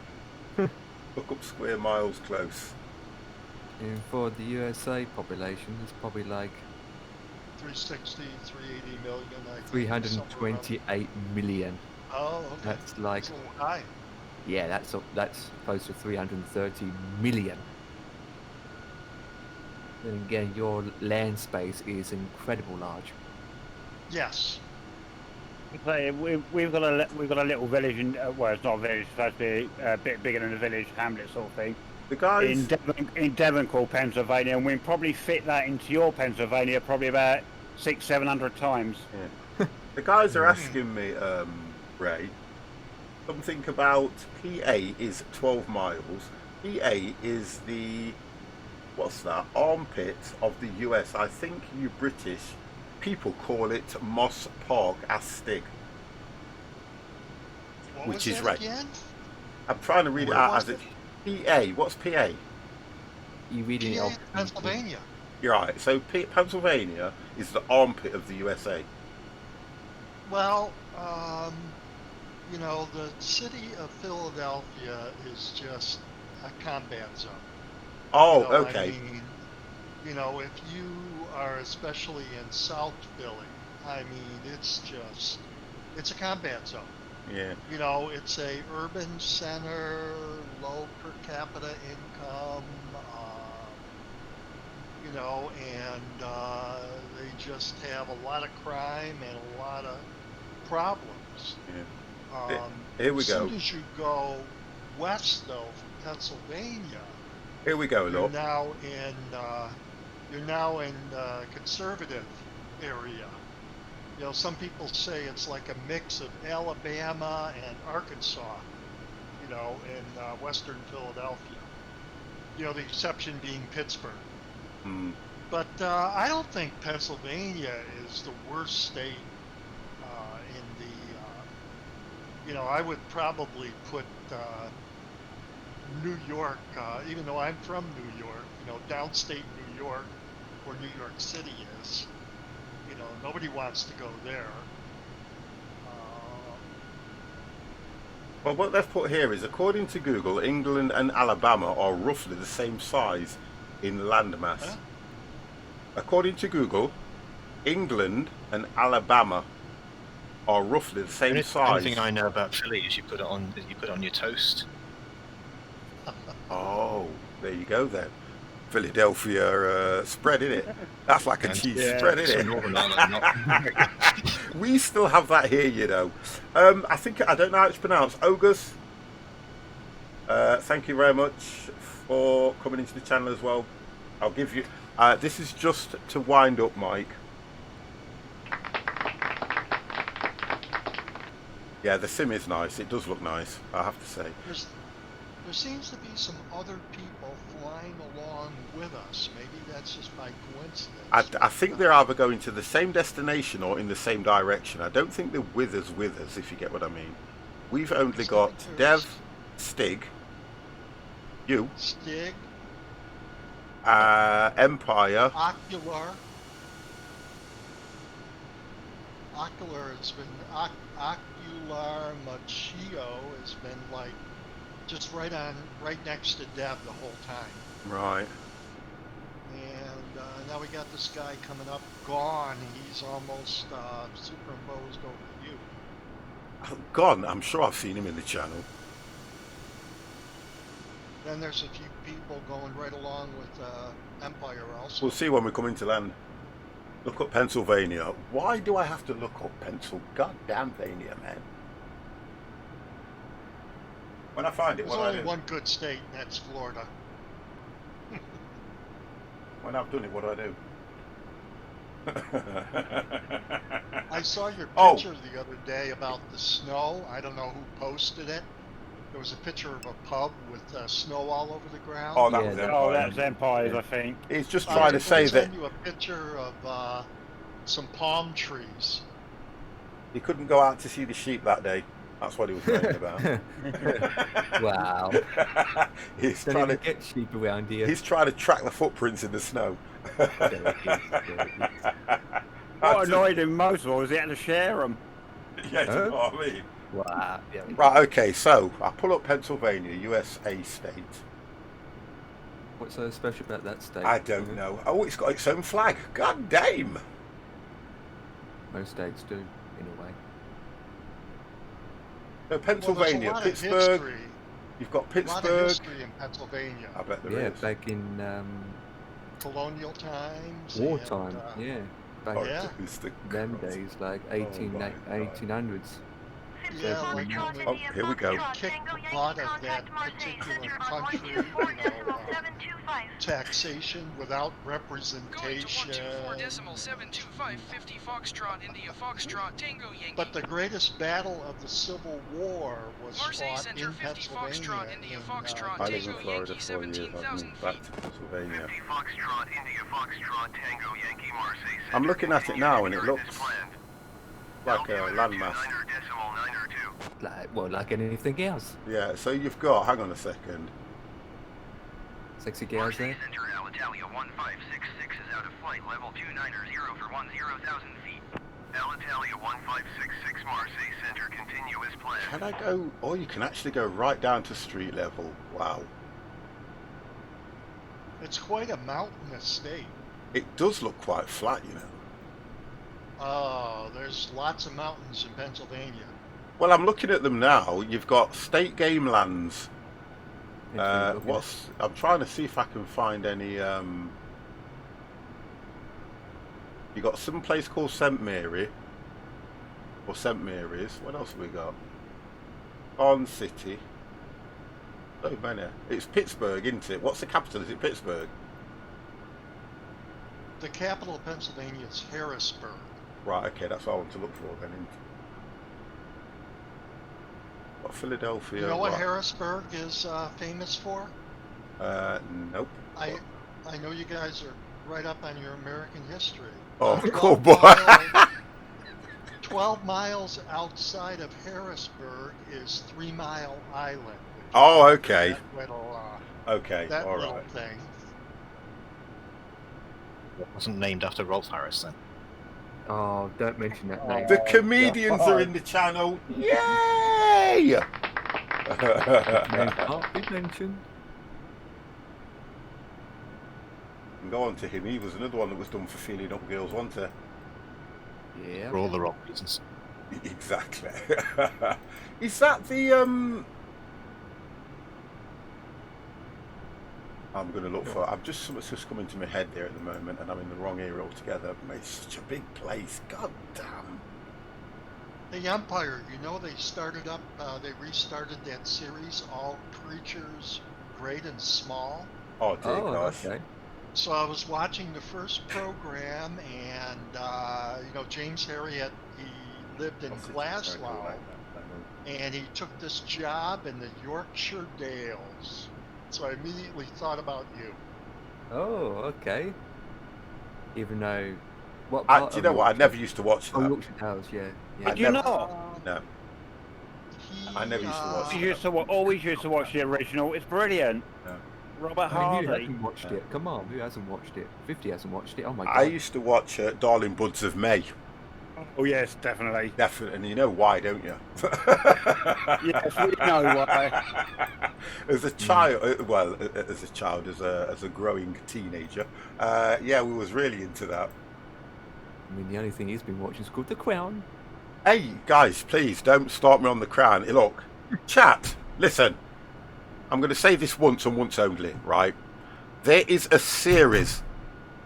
Look up square miles close. And for the USA population, it's probably like 360, 380 million, I think. 328 million. Oh, okay. That's like... That's a little high. Yeah, that's close to 330 million. Then again, your land space is incredibly large. Yes. We've got a little village in well, it's not a village, it's supposed to be a bit bigger than a village, hamlet sort of thing. The guys in Devonport, Pennsylvania, and we probably fit that into your Pennsylvania probably about 600-700 times. Yeah. The guys are asking me, Ray, something about PA is 12 miles. PA is the armpit of the US. I think you British people call it Moss Park Astig, which is right. Again? I'm trying to read it out as it. PA. What's PA? You read it off. Pennsylvania. You're right. So Pennsylvania is the armpit of the USA. Well, you know, the city of Philadelphia is just a combat zone. Oh, you know, okay. I mean, you know, if you are especially in South Philly, I mean, it's a combat zone. Yeah. You know, it's a urban center, low per capita income, you know, and they just have a lot of crime and a lot of problems. Yeah. Here we go. As soon as you go west, though, from Pennsylvania, here we go, you're look. now in conservative area. You know, some people say it's like a mix of Alabama and Arkansas, you know, in western Philadelphia. You know, the exception being Pittsburgh. Mm. But I don't think Pennsylvania is the worst state in the, you know, I would probably put New York, even though I'm from New York, you know, downstate New York, where New York City is. You know, nobody wants to go there. Well, what they've put here is, according to Google, England and Alabama are roughly the same size in landmass. Huh? According to Google, England and Alabama are roughly the same size. The only thing I know about Philly is you put it on your toast. Oh, there you go then. Philadelphia spread, innit? That's like a cheese spread, innit? We still have that here, you know. I don't know how it's pronounced. Ogus, thank you very much for coming into the channel as well. I'll give you... this is just to wind up, Mike. Yeah, the sim is nice. It does look nice, I have to say. There seems to be some other people flying along with with us. Maybe that's just by coincidence. I think they're either going to the same destination or in the same direction. I don't think they're with us, if you get what I mean. We've only got Dev, Stig, you, Stig, Empire, Ocular has been Ocular Machio has been like just right next to Dev the whole time. Right. And now we got this guy coming up, Gone. He's almost superimposed over you. Oh, gone. I'm sure I've seen him in the channel. Then there's a few people going right along with Empire also. We'll see when we come into land. Look up Pennsylvania. Why do I have to look up goddamn Vania, man? When I find it, There's what do I only do? one good state, and that's Florida. When I've done it, what do I do? I saw your picture the other day about the snow. I don't know who posted it. There was a picture of a pub with snow all over the ground. Oh, that was Empire. Oh, that's Empires, I think. He's just trying to say that... I sent you a picture of some palm trees. He couldn't go out to see the sheep that day. That's what he was talking about. Wow. He's Don't trying even to get sheep around here. He's trying to track the footprints in the snow. What annoyed him most of all was he had to share them. Yeah, do you know what I mean? Wow. Yeah. Right, okay, so I pull up Pennsylvania, USA state. What's so special about that state? I don't know. Oh, it's got its own flag. God damn. Most states do, in a way. No, Pennsylvania, well, Pittsburgh. You've got A lot of Pittsburgh. history in Pennsylvania. I bet there Yeah, is. back in Colonial times. wartime. And, yeah. Back Yeah. them days, like 1800s. Yeah, like Oh, here we go. Kick a lot of that particular country, taxation without representation. But the greatest battle of the Civil War was fought in Pennsylvania. I live in Florida 4 years. I've moved back to Pennsylvania. I'm looking at it now and it looks like a landmass. Like anything else. Yeah, so you've got, hang on a second. Sexy girls there. Alitalia 1566 is out of flight, level 290 for 10,000 feet. Alitalia 1566 Marseille Center, continue as planned. Can I go, oh, you can actually go right down to street level. Wow. It's quite a mountainous state. It does look quite flat, you know. Oh, there's lots of mountains in Pennsylvania. Well, I'm looking at them now. You've got state game lands. I'm trying to see if I can find any. You got some place called St. Mary, or St. Mary's. What else have we got? On City. So many. It's Pittsburgh, isn't it? What's the capital? Is it Pittsburgh? The capital of Pennsylvania is Harrisburg. Right. Okay, that's what I want to look for then. Isn't it? What, Philadelphia? You know what Harrisburg is famous for? Nope. I know you guys are right up on your American history. Oh, cool boy. 12 miles outside of Harrisburg is 3 Mile Island. Oh, okay. That little, okay, that all little right. thing. It wasn't named after Rolf Harris then. Oh, don't mention that name. The comedians are in the channel. Yay! Name can't be mentioned. And go on to him. He was another one that was done for feeling up girls, wasn't he? Yeah. For all the wrong reasons. Exactly. Is that the I'm going to look for. Something's just coming to my head there at the moment, and I'm in the wrong area altogether. It's such a big place. God damn. The Empire, you know, they started up. They restarted that series, All Creatures Great and Small. Oh dear gosh. Okay. So I was watching the first program, and you know, James Herriot, he lived in Glasgow, and he took this job in the Yorkshire Dales. So I immediately thought about you. Oh, okay. Even though, what Do part you of know what? I Yorkshire? never used to watch Oh, that. Yorkshire Dales, yeah. I Did you never- not? No, I never used to watch We used to always used to watch the original. It's brilliant. No. Robert I mean, who Hardy. hasn't watched it? Come on, who hasn't watched it? 50 hasn't watched it. Oh my god. I used to watch Darling Buds of May. Oh yes, definitely. Definitely, and you know why, don't you? Yes, we know why. As a child, well, as a child, as a growing teenager, yeah, we was really into that. I mean, the only thing he's been watching is called The Crown. Hey, guys, please don't start me on the Crown. Hey, look, chat, listen. I'm going to say this once and once only, right? There is a series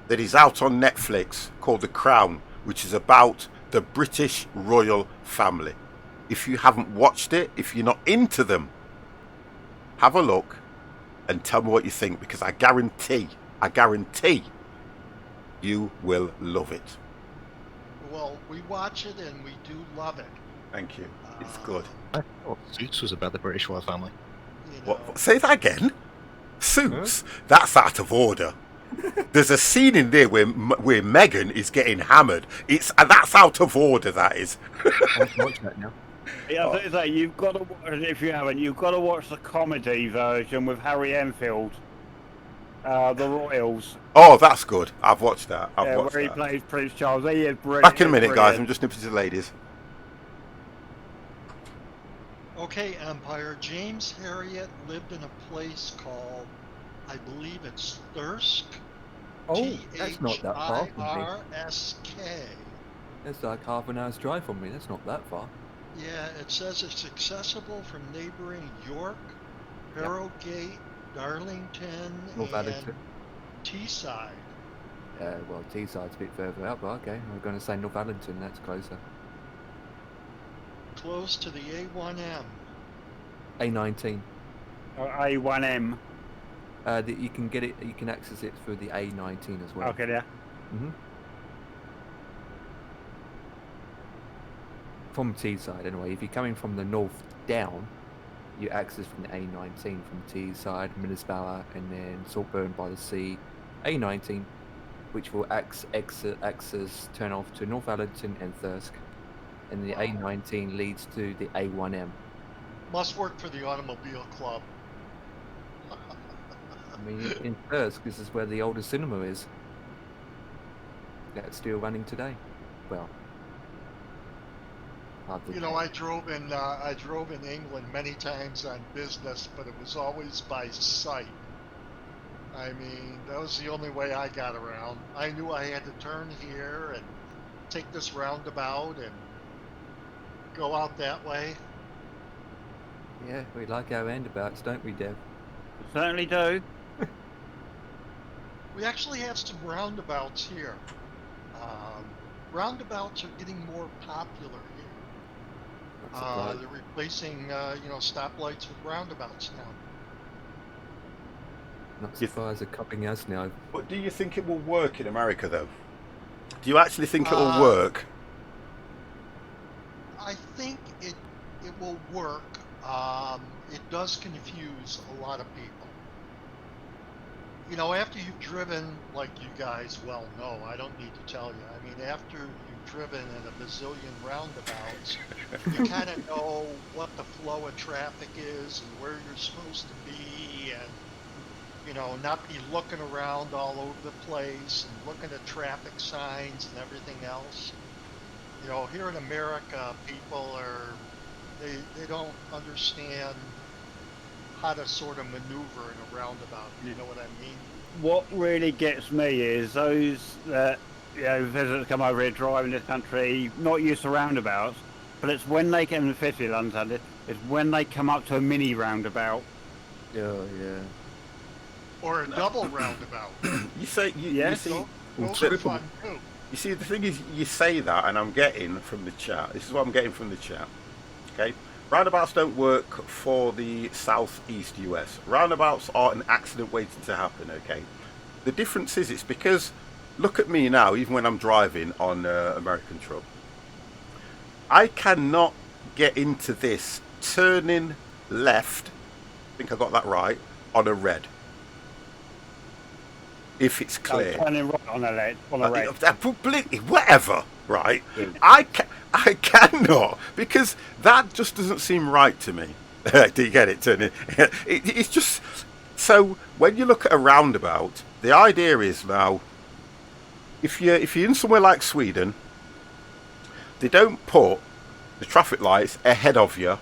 that is out on Netflix called The Crown, which is about the British royal family. If you haven't watched it, if you're not into them, have a look and tell me what you think, because I guarantee you will love it. Well, we watch it and we do love it. Thank you. It's good. I thought Suits was about the British royal family. You know, What? Say that again? Suits? That's out of order. There's a scene in there where Meghan is getting hammered. That's out of order. That is. I've watched that now. Yeah, I was gonna say, you've got to watch, if you haven't, you've got to watch the comedy version with Harry Enfield, the Royals. Oh, that's good. I've watched that. I've watched where he that. plays Prince Charles. He is brilliant. Back in a minute, guys. Brilliant. I'm just nipping to the ladies. okay, Empire. James Harriet lived in a place called, I believe it's Thirsk. Oh, that's not that far from me. Thirsk. That's like half an hour's drive from me. That's not that far. Yeah, it says it's accessible from neighboring York, Harrogate, Darlington, and Northampton. Teesside. Well, Teesside's a bit further out, but okay. I'm going to say Northampton. That's closer. Close to the A1M. A19. A1M. You can get it. You can access it through the A19 as well. Okay, yeah. hmm From Teesside, anyway. If you're coming from the north down, you access from the A19 from Teesside, Middlesbrough, and then Saltburn by the Sea, A19, which will access turn off to Northampton and Thirsk, and the A19 leads to the A1M. Must work for the Automobile Club. I mean, in Thirsk, this is where the oldest cinema is. That's still running today. Well, You know, I drove in England many times on business, but it was always by sight. I mean, that was the only way I got around. I knew I had to turn here and take this roundabout and go out that way. Yeah, we like our roundabouts, don't we, Dev? Certainly do. We actually have some roundabouts here. Roundabouts are getting more popular here. Not surprised. They're replacing, stoplights with roundabouts now. Not surprised they're copying us now. But do you think it will work in America, though? Do you actually think it will work? I think it will work. It does confuse a lot of people. You know, after you've driven, like you guys well know, I don't need to tell you. I mean, after you've driven in a bazillion roundabouts, you kind of know what the flow of traffic is and where you're supposed to be, and you know, not be looking around all over the place and looking at traffic signs and everything else. You know, here in America, people they don't understand how to sort of maneuver in a roundabout. You know what I mean? What really gets me is those that, visitors come over here driving this country, not used to roundabouts, but it's when they get in the city, London, it's when they come up to a mini roundabout. Oh, yeah. Or a double roundabout. You say you see. Those are fun too. You see, the thing is, you say that, and I'm getting from the chat. This is what I'm getting from the chat. Okay, roundabouts don't work for the southeast US. Roundabouts are an accident waiting to happen. Okay, the difference is it's because look at me now. Even when I'm driving on American truck, I cannot get into this turning left. I think I got that right on a red. if it's clear. Turning right on a red. Whatever, right? Yeah. I cannot, because that just doesn't seem right to me. Do you get it, Tony? It's just so when you look at a roundabout, the idea is now, if you're in somewhere like Sweden, they don't put the traffic lights ahead of you.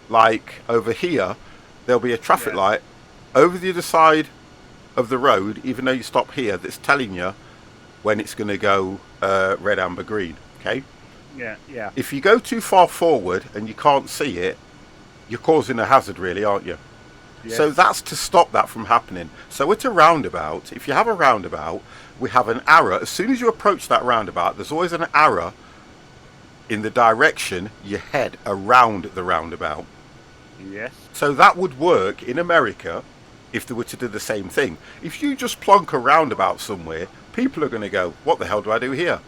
Like over here, there'll be a traffic light over the other side of the road, even though you stop here, that's telling you when it's going to go red, amber, green. Okay. Yeah. If you go too far forward and you can't see it, you're causing a hazard, really, aren't you? Yes. So that's to stop that from happening. So at a roundabout, if you have a roundabout, we have an arrow. As soon as you approach that roundabout, there's always an arrow in the direction you head around the roundabout. Yes. So that would work in America if they were to do the same thing. If you just plonk a roundabout somewhere, people are going to go, what the hell do I do here?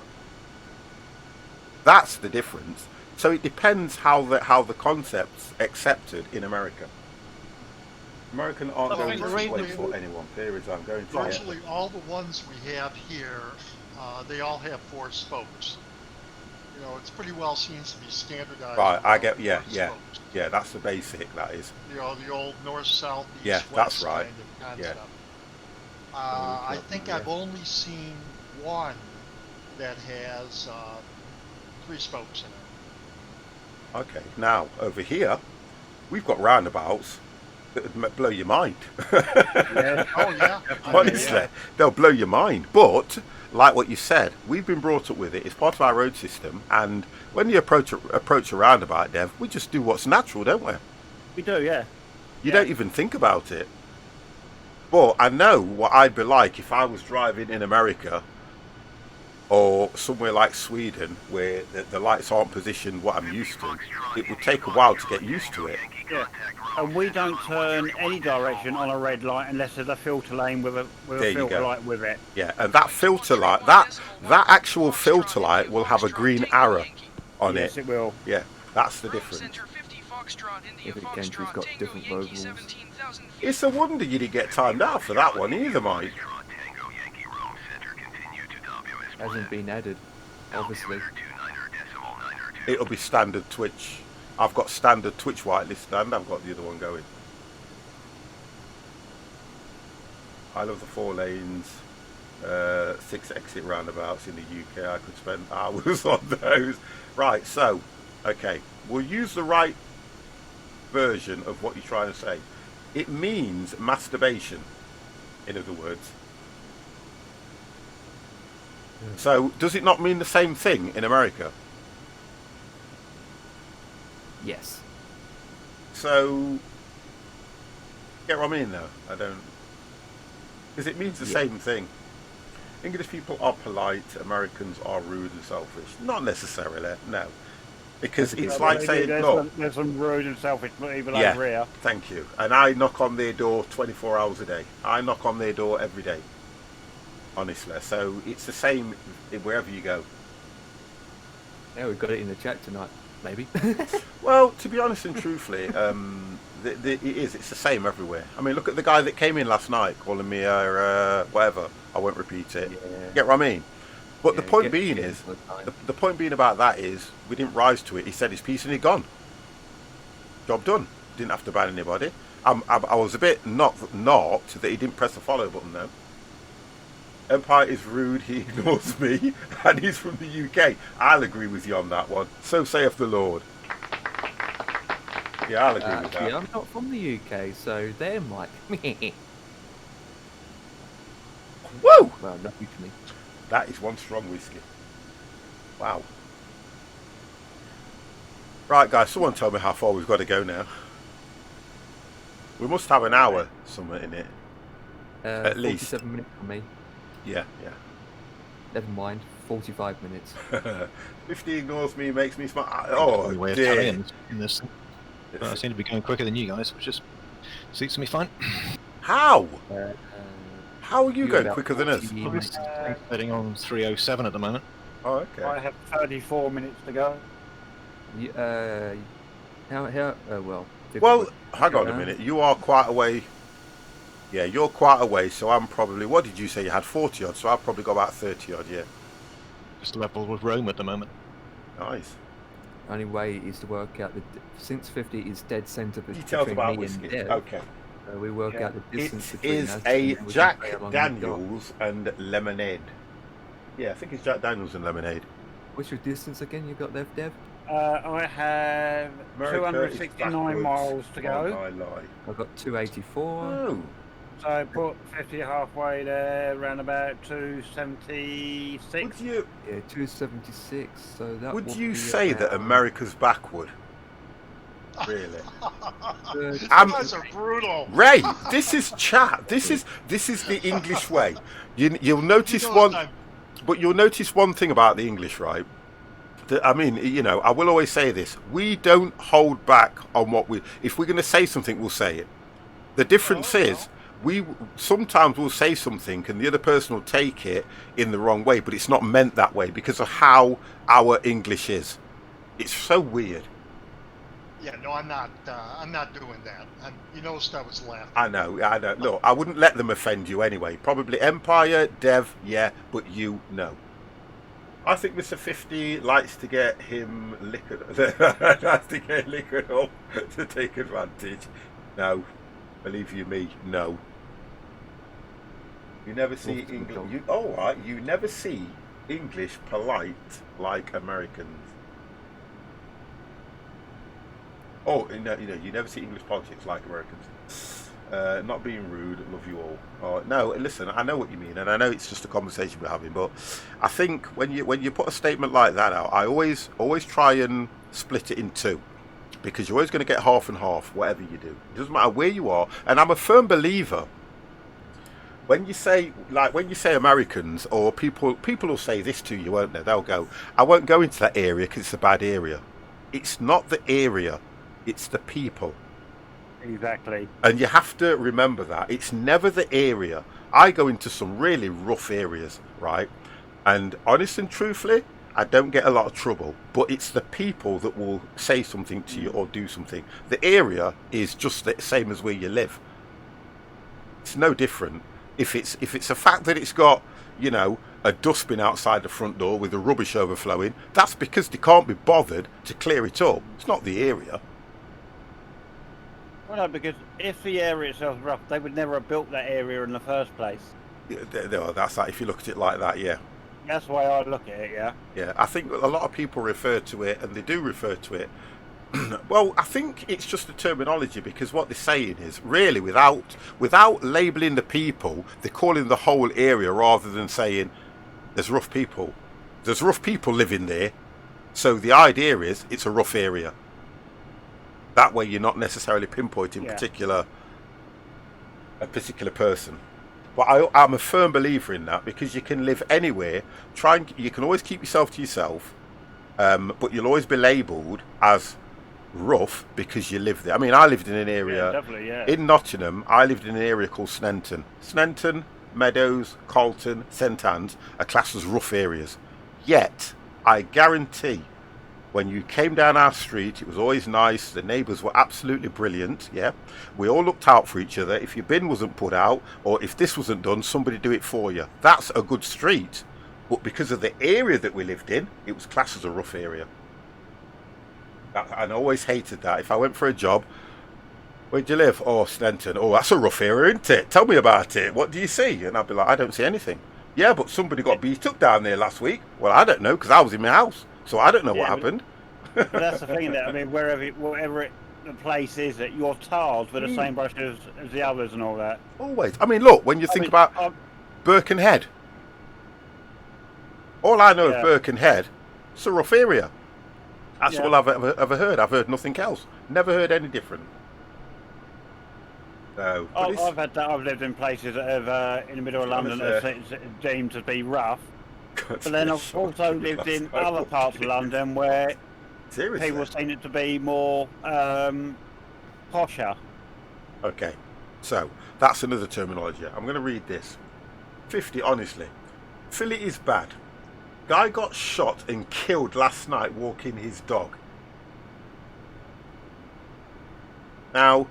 That's the difference. So it depends how the concept's accepted in America. American aren't going to wait for anyone. Periods I'm going to. Virtually all the ones we have here, they all have 4 spokes. You know, it's pretty well seems to be standardized. Right, I get, spokes. Yeah, that's the basic, that is. You know, the old north, south, east, Yeah, west that's right. kind of Yeah. concept. I think I've only seen one that has 3 spokes in it. Okay, now, over here, we've got roundabouts that would blow your mind. Yeah. Oh, yeah. Honestly, they'll blow your mind. But, like what you said, we've been brought up with it. It's part of our road system. And when you approach a roundabout, Dev, we just do what's natural, don't we? We do, yeah. You don't even think about it. But I know what I'd be like if I was driving in America or somewhere like Sweden where the lights aren't positioned what I'm used to. It would take a while to get used to it. Yeah. And we don't turn any direction on a red light unless there's a filter lane with a filter light with it. Yeah, and that filter light, that actual filter light will have a green arrow on Yes, it will. Yeah, that's the difference. Every country's got different road rules. It's a wonder you didn't get timed out for that one either, Mike. Hasn't been added, obviously. It'll be standard Twitch. I've got standard Twitch whitelist and I've got the other one going. I love the 4 lanes, 6 exit roundabouts in the UK. I could spend hours on those. Right, so, okay, we'll use the right version of what you're trying to say. It means masturbation, in other words. So, does it not mean the same thing in America? Yes. So, get what I mean though? I don't... Because it means the same thing. English people are polite, Americans are rude and selfish. Not necessarily, no. Because it's like saying, look... There's some rude and selfish people over here. Thank you. And I knock on their door 24 hours a day. I knock on their door every day. Honestly. So it's the same wherever you go. Yeah, we've got it in the chat tonight, maybe. Well, to be honest and truthfully, it is. It's the same everywhere. I mean, look at the guy that came in last night calling me whatever. I won't repeat it. Yeah. Get what I mean? But Yeah, the point being is, the point being about that is, we didn't rise to it. He said his piece and he gone. Job done. Didn't have to ban anybody. I was a bit not that he didn't press the follow button though. Empire is rude, he ignores me, and he's from the UK. I'll agree with you on that one. So saith the Lord. Yeah, I'll agree with that. Yeah, I'm not from the UK, so they're Mike. Woo! Well, not you to me. That is one strong whiskey. Wow. Right, guys, someone tell me how far we've got to go now. We must have an hour somewhere in it. At least. 47 minutes for me. Yeah. Never mind, 45 minutes. 50 ignores me, makes me smile. Oh, way of dear. carrying in this thing. But I seem to be going quicker than you guys, which just suits me fine. How? How are you going about quicker than us? 40 I'm minutes. heading on 307 at the moment. Oh, okay. I have 34 minutes to go. Well. Well, hang on a minute. You are quite a way Yeah, you're quite away, so I'm probably, what did you say? You had 40 odd, so I've probably got about 30 odd, yeah. Just level with Rome at the moment. Nice. Only way is to work out since 50 is dead centre Details between about me whiskey. and Dev. Okay. We work out the distance It between is us. a and then we can Jack play along the dot. Daniels and lemonade. Yeah, I think it's Jack Daniels and lemonade. What's your distance again you got left, Dev? I have America is 269 miles to go. I lie. I've got 284. Oh. So I put 50 halfway there, around about 276. Would you Yeah, 276. So that would will you be say that about- America's backward? Really? You I'm- guys are brutal. Ray, this is chat. This is the English way. You'll notice You know one, what, but you'll notice one thing about the English, right? I mean, you know, I will always say this: we don't hold back on what we. If we're going to say something, we'll say it. The difference is, we sometimes will say something, and the other person will take it in the wrong way, but it's not meant that way because of how our English is. It's so weird. Yeah, no, I'm not doing that. You noticed I was laughing. I know. Look, I wouldn't let them offend you anyway. Probably Empire, Dev, yeah, but you know. I think Mr. 50 likes to get him liquored. Likes to get liquored up to take advantage. No, believe you me, no. You never see English. You never see English polite like Americans. Oh, no, you never see English politics like Americans. Not being rude, love you all. No, listen, I know what you mean, and I know it's just a conversation we're having, but I think when you put a statement like that out, I always try and split it in two, because you're always going to get half and half, whatever you do. It doesn't matter where you are, and I'm a firm believer. When you say Americans, or people will say this to you, won't they? They'll go, I won't go into that area because it's a bad area. It's not the area, it's the people. Exactly. And you have to remember that. It's never the area. I go into some really rough areas, right? And honest and truthfully, I don't get a lot of trouble. But it's the people that will say something to you or do something. The area is just the same as where you live. It's no different. If it's a fact that it's got, you know, a dustbin outside the front door with the rubbish overflowing, that's because they can't be bothered to clear it up. It's not the area. Well, no, because if the area itself is rough, they would never have built that area in the first place. Yeah, that's that. If you look at it like that, yeah. That's the way I look at it, yeah. Yeah, I think a lot of people refer to it, and they do refer to it. Well, I think it's just a terminology, because what they're saying is really without labelling the people, they're calling the whole area rather than saying there's rough people. There's rough people living there, so the idea is it's a rough area. That way, you're not necessarily pinpointing a particular person. But I'm a firm believer in that, because you can live anywhere. You can always keep yourself to yourself, but you'll always be labelled as rough because you live there. I mean, I lived in an area in Nottingham. I lived in an area called Sneinton. Sneinton, Meadows, Carlton, St Anne's are classed as rough areas. Yet, I guarantee, when you came down our street, it was always nice. The neighbours were absolutely brilliant. Yeah, we all looked out for each other. If your bin wasn't put out, or if this wasn't done, somebody do it for you. That's a good street. But because of the area that we lived in, it was classed as a rough area. I always hated that. If I went for a job, where'd you live? Oh, Sneinton. Oh, that's a rough area, isn't it? Tell me about it. What do you see? And I'd be like, I don't see anything. Yeah, but somebody got beat up down there last week. Well, I don't know, because I was in my house. So I don't know what happened. But that's the thing, that I mean, whatever the place is, that you're tiled with the same brush as the others and all that. Always. I mean, look, when you think about Birkenhead, all I know of Birkenhead, it's a rough area. That's all I've ever heard. I've heard nothing else. Never heard any different. No. I've had that. I've lived in places that have, in the middle of London, that are deemed to be rough. But then I've also lived in other parts of London where people seen it to be more posher. Okay, so that's another terminology. I'm going to read this. 50, honestly. Philly is bad. Guy got shot and killed last night walking his dog. Now,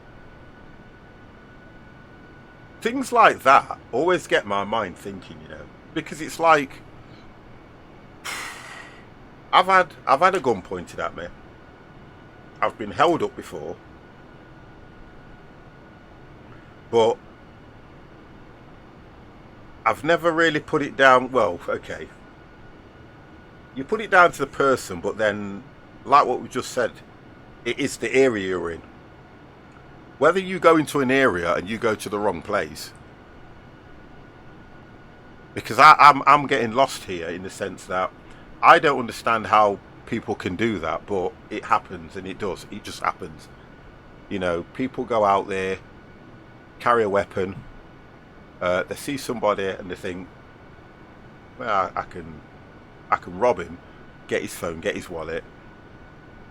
things like that always get my mind thinking, you know, because it's like I've had a gun pointed at me. I've been held up before, but I've never really put it down. Well, okay, you put it down to the person, but then, like what we just said, it is the area you're in. Whether you go into an area and you go to the wrong place, because I'm getting lost here in the sense that I don't understand how people can do that, but it happens, and it does. It just happens. You know, people go out there, carry a weapon, they see somebody and they think, well, I can rob him, get his phone, get his wallet,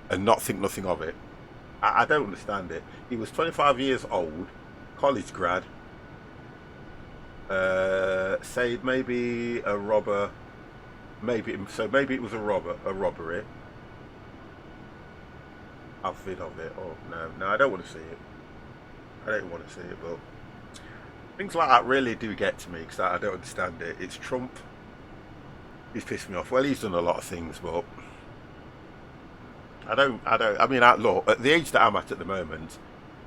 and not think nothing of it. I don't understand it. He was 25 years old, college grad, said maybe a robber, maybe it was a robbery. Outfit of it. Oh no, I don't want to see it. I don't want to see it, but things like that really do get to me because I don't understand it. It's Trump. He's pissed me off. Well, he's done a lot of things, but I mean, look, at the age that I'm at the moment,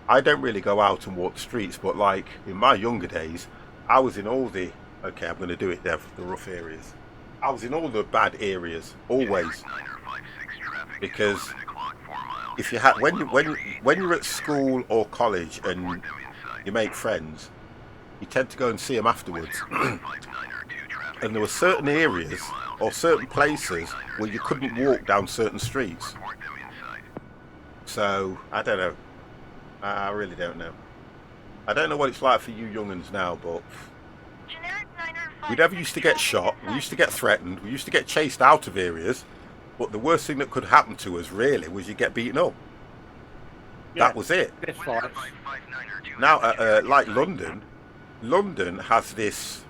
I don't really go out and walk the streets, but like in my younger days, I was in all the, okay, I'm going to do it there, the rough areas. I was in all the bad areas, always. Because if you had, when you're at school or college and you make friends, you tend to go and see them afterwards. And there were certain areas or certain places where you couldn't walk down certain streets. So, I don't know. I really don't know. I don't know what it's like for you young'uns now, but we never used to get shot, we used to get threatened, we used to get chased out of areas, but the worst thing that could happen to us, really, was you get beaten up. Yeah, that was it. Now, like London has this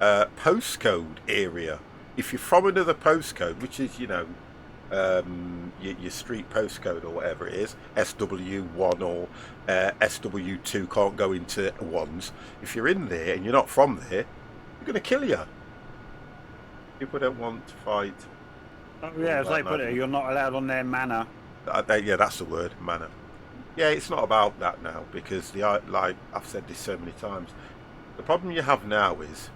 postcode area. If you're from another postcode, which is, you know, your street postcode or whatever it is, SW1 or SW2 can't go into ones. If you're in there and you're not from there, they're going to kill you. People don't want to fight. Oh yeah, as they put it, you're not allowed on their manor. Yeah, that's the word, manor. Yeah, it's not about that now because like I've said this so many times. The problem you have now is,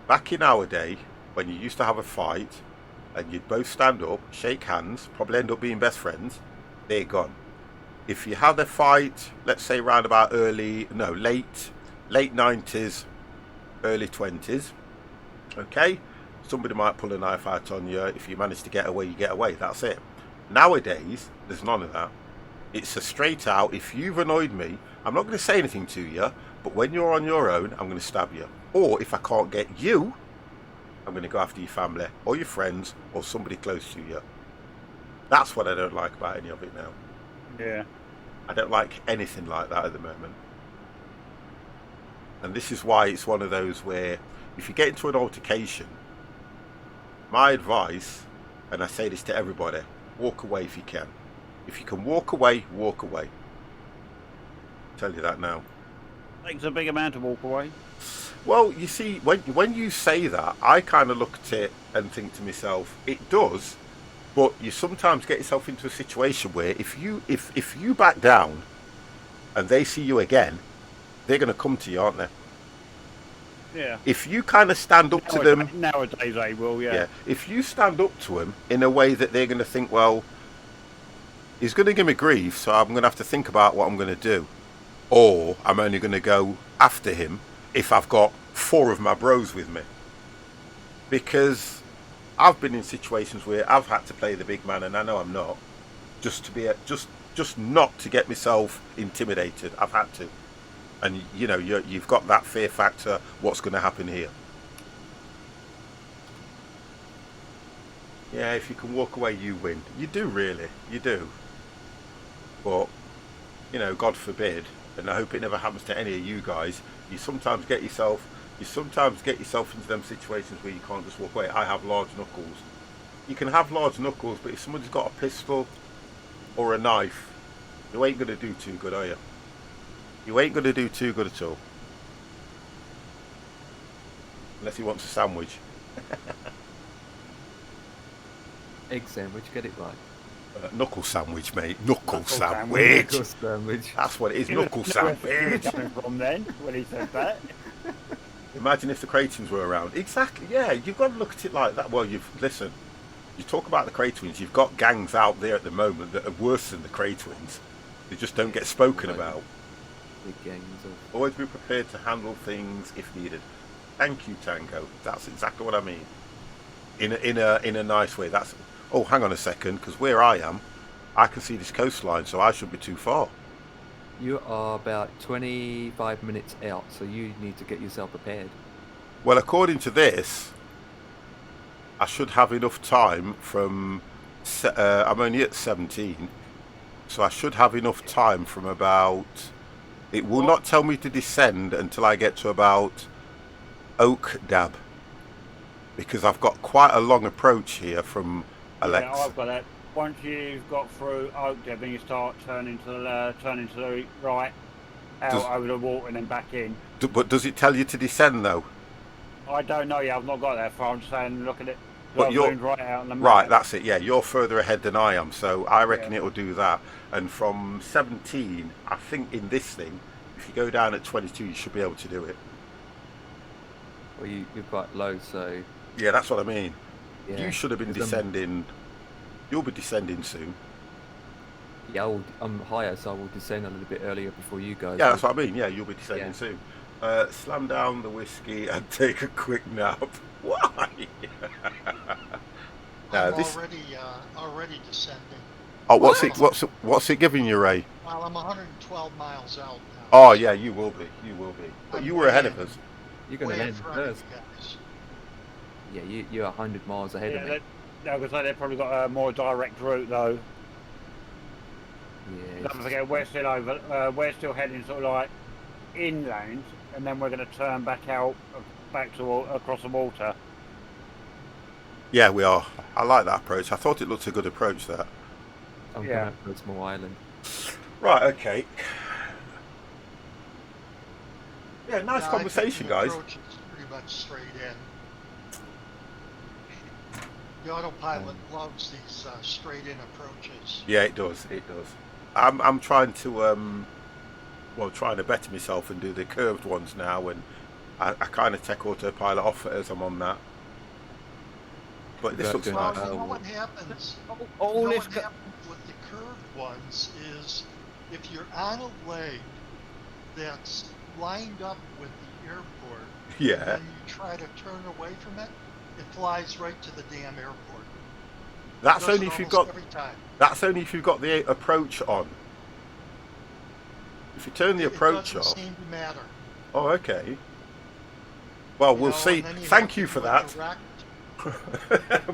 back in our day, when you used to have a fight and you'd both stand up, shake hands, probably end up being best friends, they're gone. If you had a fight, let's say round about late 90s, early 20s, okay, somebody might pull a knife out on you. If you manage to get away, you get away. That's it. Nowadays, there's none of that. It's a straight out, if you've annoyed me, I'm not going to say anything to you, but when you're on your own, I'm going to stab you. Or if I can't get you, I'm going to go after your family or your friends or somebody close to you. That's what I don't like about any of it now. Yeah. I don't like anything like that at the moment. And this is why it's one of those where if you get into an altercation, my advice, and I say this to everybody, walk away if you can. If you can walk away, walk away. I'll tell you that now. Takes a big amount to walk away. Well, you see, when you say that, I kind of look at it and think to myself, it does, but you sometimes get yourself into a situation where if you back down and they see you again, they're going to come to you, aren't they? Yeah. If you kind of stand up to them... Nowadays they will, yeah. If you stand up to them in a way that they're going to think, well, he's going to give me grief, so I'm going to have to think about what I'm going to do. Or I'm only going to go after him if I've got 4 of my bros with me. Because I've been in situations where I've had to play the big man, and I know I'm not, just to be just not to get myself intimidated. I've had to. And you know, you've got that fear factor, what's going to happen here. Yeah, if you can walk away, you win. You do, really, you do. But, you know, God forbid, and I hope it never happens to any of you guys, you sometimes get yourself into them situations where you can't just walk away. I have large knuckles. You can have large knuckles, but if somebody's got a pistol or a knife, you ain't going to do too good, are you? You ain't going to do too good at all. Unless he wants a sandwich. Egg sandwich, get it right. Knuckle sandwich, mate. Knuckle sandwich. Knuckle sandwich. That's what it is. He Knuckle was where he was sandwich. coming from then when he said that. Imagine if the Cratons were around. Exactly. Yeah, you've got to look at it like that. Well, listen. You talk about the Cratons. You've got gangs out there at the moment that are worse than the Cratons. They just don't get spoken about. Big gangs of... Always be prepared to handle things if needed. Thank you, Tango. That's exactly what I mean. In a nice way. That's. Oh, hang on a second, because where I am, I can see this coastline, so I shouldn't be too far. You are about 25 minutes out, so you need to get yourself prepared. Well, according to this, I should have enough time from. I'm only at 17, so I should have enough time from about. It will not tell me to descend until I get to about Oak Dab, because I've got quite a long approach here from Alex. Yeah, I've got that. Once you've got through Oak Deb and you start turning to the right, out over the water and then back in. But does it tell you to descend though? I don't know yet. I've not got that far. I'm just saying, look at it. But you're right out on the map. right. That's it. Yeah, you're further ahead than I am, so I reckon it'll do that. And from 17, I think in this thing, if you go down at 22, you should be able to do it. Well, you're quite low, so... Yeah, that's what I mean. Yeah. You should have been descending. You'll be descending soon. Yeah, I'm higher, so I will descend a little bit earlier before you guys. Yeah, that's what I mean. Yeah, you'll be descending soon. Slam down the whiskey and take a quick nap. Why? I'm already descending. Oh, what's it giving you, Ray? Well, I'm 112 miles out now. Oh yeah, you will be. But you were ahead of us. You're going to Way in land front of first. you guys. Yeah, you're 100 miles ahead of me. I was like, they've probably got a more direct route though. Yeah. Don't forget, we're still heading sort of like inland, and then we're going to turn back out, across the water. Yeah, we are. I like that approach. I thought it looked a good approach, that. I'm going to Small Island. Right, okay. Yeah, nice Yeah, conversation, I think the guys. approach is pretty much straight in. The autopilot loves these straight-in approaches. Yeah, it does. I'm trying to trying to better myself and do the curved ones now, and I kind of take autopilot off as I'm on that. But this looks nice. You know what happens? All what happens with the curved ones is if you're on a leg that's lined up with the airport, Yeah. and you try to turn away from it, it flies right to the damn airport. That's Does only it if you've almost got. every time. That's only if you've got the approach on. If you turn the approach It doesn't off. seem to matter. Oh, okay. Well, we'll see. And then Thank have you to for do a that. direct,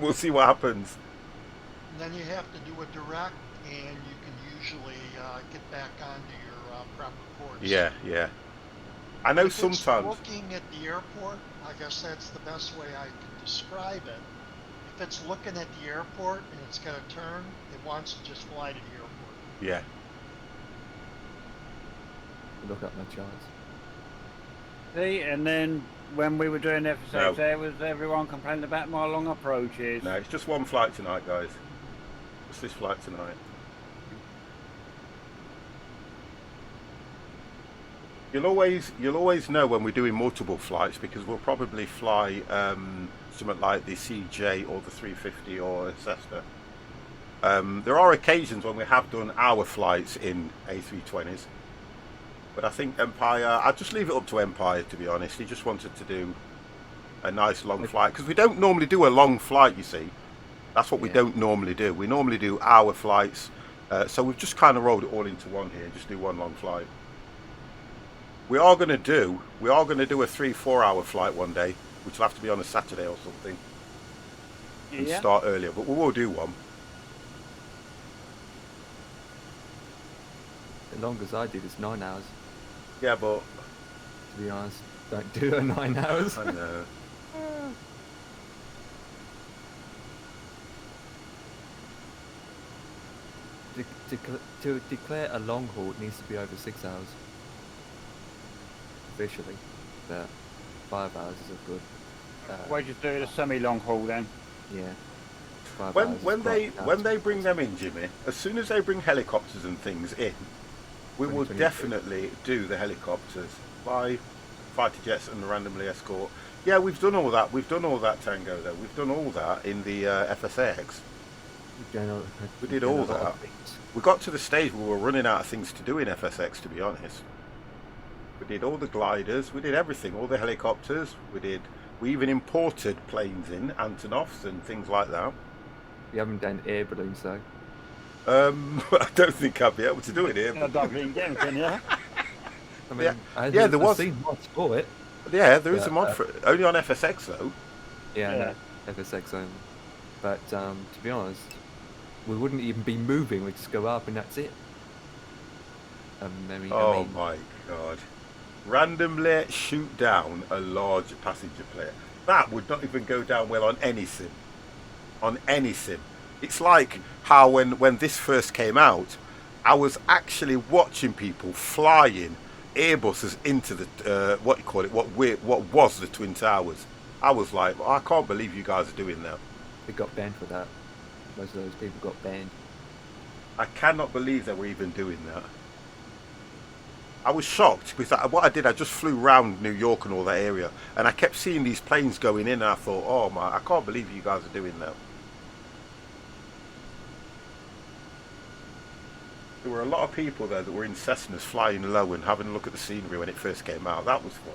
We'll see what happens. and then you have to do a direct, and you can usually get back onto your proper course. Yeah. I know If sometimes. it's looking at the airport, I guess that's the best way I can describe it. If it's looking at the airport and it's going to turn, it wants to just fly to the airport. Yeah. Look up my charts. See, and then when we were doing F6, No. there was everyone complaining about my long approaches. No, it's just one flight tonight, guys. Just this flight tonight. You'll always know when we're doing multiple flights, because we'll probably fly something like the CJ or the 350 or a Cessna. There are occasions when we have done our flights in A320s, but I think Empire, I'd just leave it up to Empire, to be honest. He just wanted to do a nice long flight, because we don't normally do a long flight, you see. That's what we don't normally do. We normally do our flights, so we've just kind of rolled it all into one here, just do one long flight. We are going to do a 3-4 hour flight one day, which will have to be on a Saturday or something, and start earlier, but we will do one. The longest I did is 9 hours. Yeah, but To be honest, don't do a 9 hours. I know. To declare a long haul, it needs to be over 6 hours. Officially, but 5 hours is a good. We're just doing a semi-long haul then. Yeah. 5 When hours is when they quite when they nice. bring them in, Jimmy, as soon as they bring helicopters and things in, we will 2022. definitely do the helicopters, fly fighter jets and randomly escort. Yeah, we've done all that. We've done all that, Tango. Though we've done all that in the FSX. We did all that. We got to the stage where we were running out of things to do in FSX. To be honest, we did all the gliders. We did everything. All the helicopters. We even imported planes in, Antonovs and things like that. You haven't done air balloons though. I don't think I'll be able to do it here. No, Dublin, can you? I mean, Yeah. I've There was. seen mods for it. Yeah, there is a Yeah, mod for it. Only on FSX though. Yeah, Yeah. no, FSX only. But to be honest, we wouldn't even be moving. We'd just go up and that's it. I mean, My god. Randomly shoot down a large passenger plane. That would not even go down well on any sim. On any sim. It's like how when this first came out, I was actually watching people flying Airbuses into the what was the Twin Towers. I was like, I can't believe you guys are doing that. they got banned for that. Most of those people got banned. I cannot believe they were even doing that. I was shocked because what I did, I just flew around New York and all that area, and I kept seeing these planes going in, and I thought, oh my, I can't believe you guys are doing that. There were a lot of people there that were in Cessnas flying low and having a look at the scenery when it first came out. That was fun.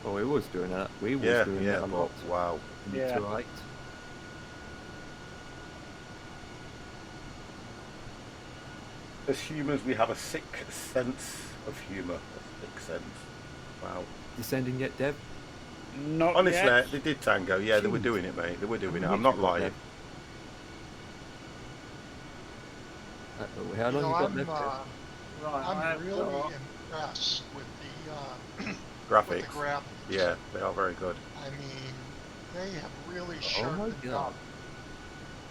Oh, we was doing that. We was Yeah, doing yeah, that a lot. wow. Yeah. Right. As humans, we have a sick sense of humour. A sick sense. Wow. Descending yet, Dev? Not Honestly, yet. they did Tango. Yeah, they were doing it, mate. They were doing it. I'm not lying. How long you got I'm, left? Dev? I'm really impressed with the Graphics. with the graphics. Yeah, they are very good. I mean, they have really sharpened God. up.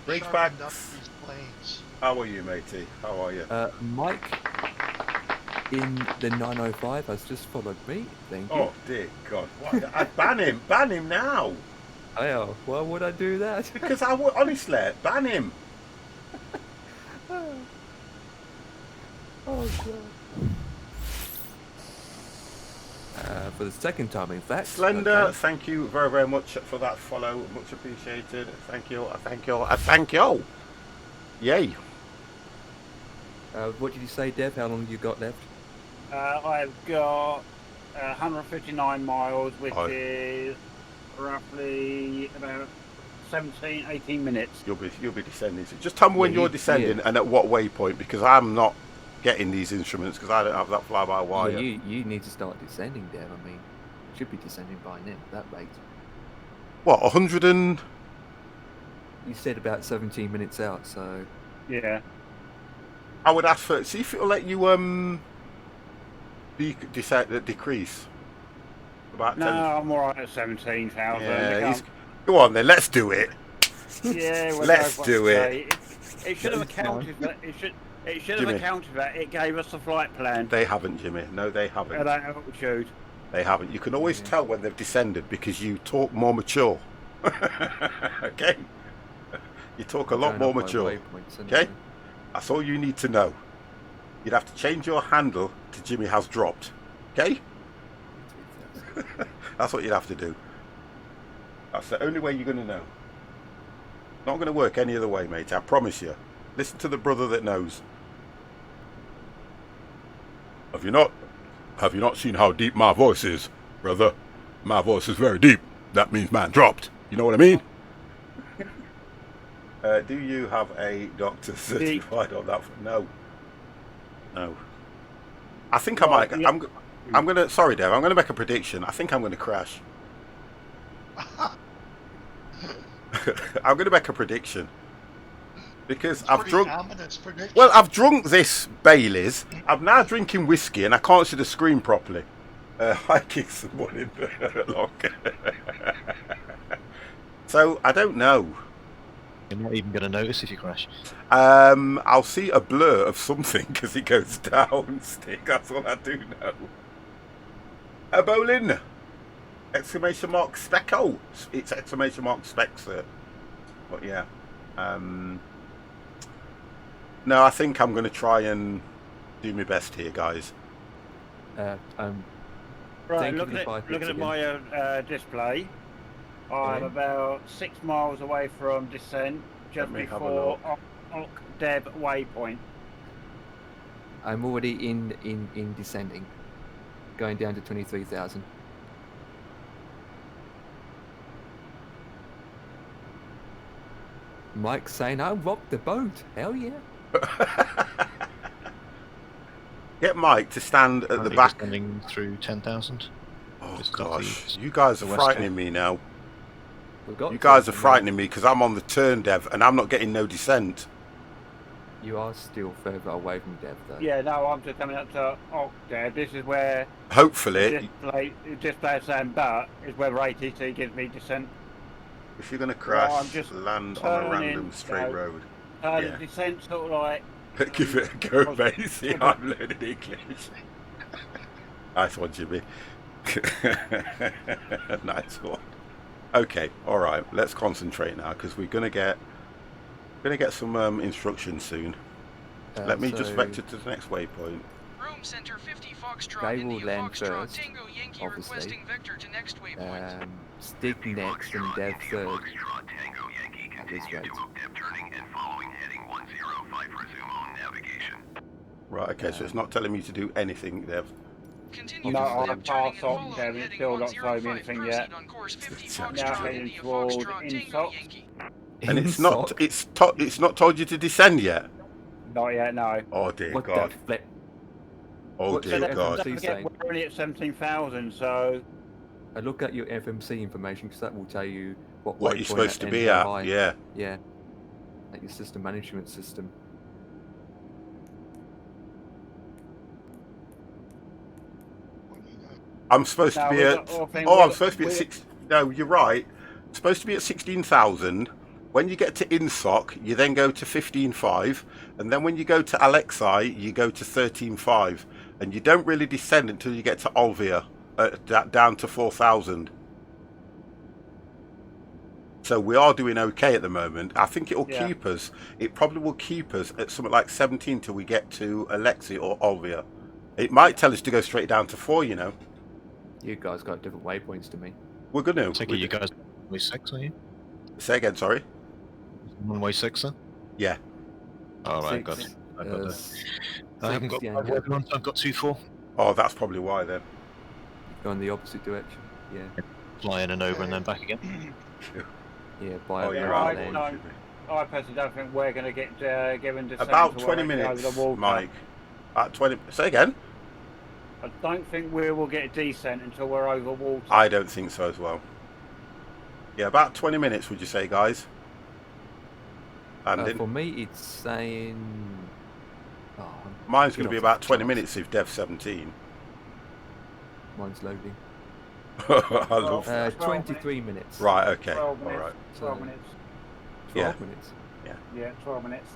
Bridge Sharpened up packs. these planes. How are you, matey? How are you? Mike in the 905 has just followed me. Thank you. Oh dear God! What? I ban him! Ban him now! Oh, why would I do that? Because I would honestly ban him. Oh god. For the second time, in fact. Slender, okay. thank you very, very much for that follow. Much appreciated. Thank you. Thank you. Thank you. Yay! What did you say, Dev? How long you got left? I've got 159 miles, which Oh. is roughly about 17, 18 minutes. You'll be descending. So just tell me when Yeah, you're descending and at what waypoint, because I'm not getting these instruments because I don't have that fly-by-wire. Well, you need to start descending, Dev. I mean, you should be descending by now at that rate. What 100 and? You said about 17 minutes out, so Yeah. I would ask for. See if it'll let you decrease. About No, 10. I'm alright at 17,000. Yeah, go on then. Let's do it. Yeah, well, Let's no, do it. It should have That's accounted for it. It should have Jimmy. accounted for that. It gave us the flight plan They haven't, Jimmy. No, they at haven't. that altitude. They haven't. You can always tell when they've descended because you talk more mature. Okay? You talk a lot going more up by mature. waypoints, Okay? anyway. That's all you need to know. You'd have to change your handle to Jimmy has dropped. Okay? That's what you'd have to do. That's the only way you're going to know. Not going to work any other way, mate. I promise you. Listen to the brother that knows. Have you not seen how deep my voice is, brother? My voice is very deep. That means man dropped. You know what I mean? Do you have a doctor certified on that? No. I think I might. Yeah. I'm gonna. Sorry, Dave. I'm gonna make a prediction. I think I'm gonna crash. I'm gonna make a prediction because I've Pretty drunk. ominous prediction. Well, I've drunk this Bailey's. I'm now drinking whiskey, and I can't see the screen properly. I kicked someone in the lock. So I don't know. You're not even going to notice if you crash. I'll see a blur of something as it goes down. Stick. That's all I do know. Bolin, Exclamation mark spec. Oh, it's exclamation mark spec, sir. But yeah. No, I think I'm going to try and do my best here, guys. Right, Thank you looking for the at 5 bits my display, I'm Yeah. about 6 miles away from descent, just Let me have a before look. Deb waypoint. I'm already in descending, going down to 23,000. Mike's saying, "I rocked the boat." Hell yeah! Get Mike to stand at the Currently back. descending through 10,000. Oh Just off gosh, the- you guys are the west frightening coast. me now. We've got You guys are something. frightening me because I'm on the turn, Dev, and I'm not getting no descent. You are still further away from Dev, though. Yeah, no, I'm just coming up to Deb. This is where Hopefully, display saying but is where ATC gives me descent. if you're going to Well, I'm crash, just land on a turning, random straight road. Yeah. Descent sort of like. Give it a go, mate. See, I'm learning English. Nice one, Jimmy. Nice one. Okay, all right. Let's concentrate now because we're gonna get some instructions soon. Let me just vector to the next waypoint. Rome Center 50 Foxtrot, They will India land Foxtrot, first, Tango Yankee obviously. requesting vector to next waypoint. Stick next and Dev third. Foxtrot Tango Yankee At this continue rate. to Deb turning and following heading 105 resume on navigation. Right. Okay. So it's not telling me to do anything, Dev. Continue No, to I'll Deb pass turning and on following Dev, it's heading still not showing me 105. anything Proceed yet. on course 50 It's now Foxtrot, heading India towards Foxtrot, Tango Insoc. Yankee. And it's not. Sock. It's not told you to descend yet. Not yet, no. Oh dear What God. the flip? Oh What's dear the God. FMC Don't forget, saying? we're only at 17,000, so I look at your FMC information because that will tell you what What you're waypoint supposed to and be how at? high. Yeah. Yeah. Like your system management system. I'm supposed No, to be we've at. got all things- Oh, I'm we've- supposed to be at we've- 6. No, you're right. I'm supposed to be at 16,000. When you get to INSOC, you then go to 15.5, and then when you go to Alexei, you go to 13.5, and you don't really descend until you get to Olvia, down to 4,000. So we are doing okay at the moment. I think it'll Yeah. keep us. It probably will keep us at something like 17 till we get to Alexei or Olvia. It might tell us to go straight down to 4. You know, You guys got different waypoints to me. we're gonna. Take it you guys one-way 6, are you? Say again. Sorry. One-way 6, then? Yeah. Oh, right, Six, got it. I've got uh, that. I haven't got six, 5 yeah. ones, I've got 2-4. Oh, that's probably why then. Go in the opposite direction. Yeah. Fly in and over and then back again. Yeah, by Oh, a you're road right, lane. no. I personally don't think we're going to get given descent About until 20 we're actually minutes, over the water. Mike. At 20. Say again. I don't think we will get descent until we're over water. I don't think so as well. Yeah, about 20 minutes, would you say, guys? And For me, it's saying. Oh, mine's get going to be off about the 20 charts. minutes if Dev 17. Mine's loading. I love that. 23 minutes. Right, okay. 12 All minutes. right. 12 minutes. 12 Yeah. minutes. Yeah, 12 minutes.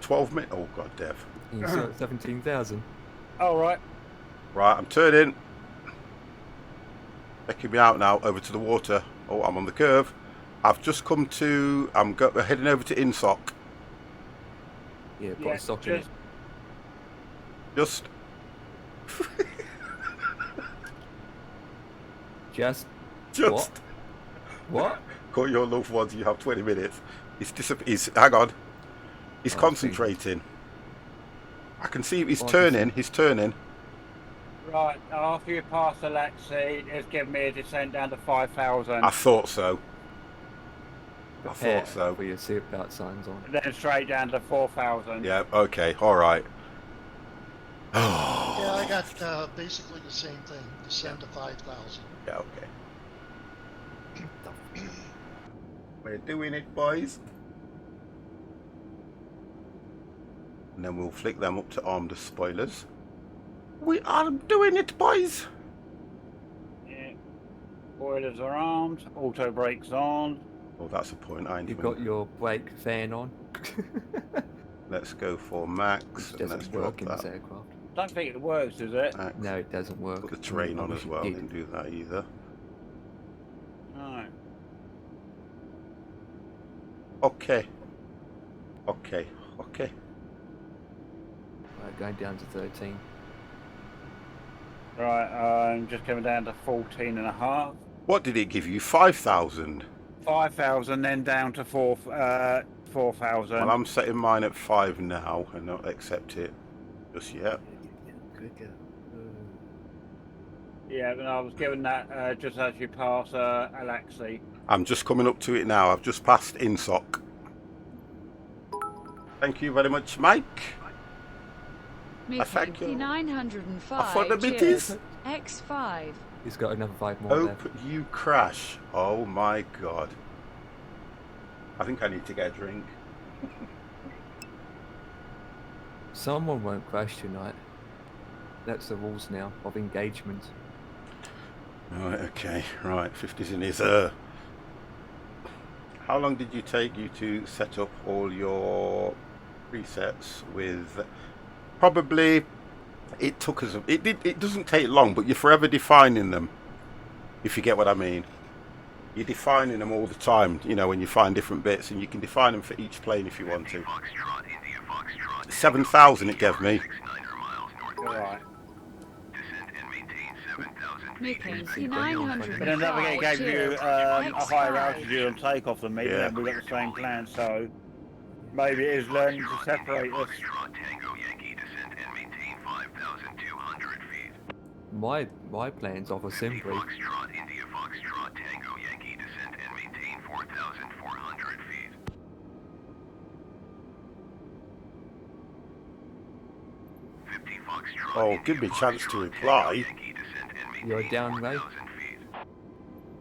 12 minutes. Oh, God, Dev. You're still at 17,000. All right. Right, I'm turning. Checking me out now, over to the water. Oh, I'm on the curve. I've just come to. I'm heading over to INSOC. Yeah, put Yeah, a sock in it. Just. Just. Just. What? Call your loved ones. You have 20 minutes. He's hang on. He's Oh, concentrating. I can see he's Oh, I can turning. He's turning. Right, after you pass Alexei, it's given me a descent down to 5,000. I thought so. I Prepare thought so. for your seatbelt signs on. Then straight down to 4,000. Yeah. Okay. All right. Oh. Yeah, I got basically the same thing, descend to 5,000. Yeah. Okay. We're doing it, boys. And then we'll flick them up to arm the spoilers. We are doing it, boys. Yeah. Boilers are armed, auto brakes on. Oh, that's a point. I ain't You've even- got your brake fan on. Let's go for max. Which And let's doesn't drop work in this that. Don't think it works, does it? Max. No, it doesn't work. Put the terrain I on wish as it well. did. Didn't do that either. Okay. Right, going down to 13. Right, I'm just coming down to 14.5. What did it give you? 5,000. 5,000, then down to 4,000. Well, I'm setting mine at 5 now and not accept it just yet. Yeah, and I was given that just as you pass Alexi. I'm just coming up to it now. I've just passed INSOC. Thank you very much, Mike. I thank you. 905. For the bitties. X5. He's got another 5 more Hope left. you crash. Oh my god. I think I need to get a drink. Someone won't crash tonight. That's the rules now of engagement. Right, okay. Right, 50's in his How long did you take you to set up all your presets with... Probably it took us... It doesn't take long, but you're forever defining them, if you get what I mean. You're defining them all the time, you know, when you find different bits, and you can define them for each plane if you want to. 7,000 it gave me. Right. Making But then Navigate gave you a higher altitude on takeoff than me, Yeah. and we've got the same plan, so maybe it is learning to separate us. My plans offer simply. Oh, give me a chance to reply. You're down, Ray?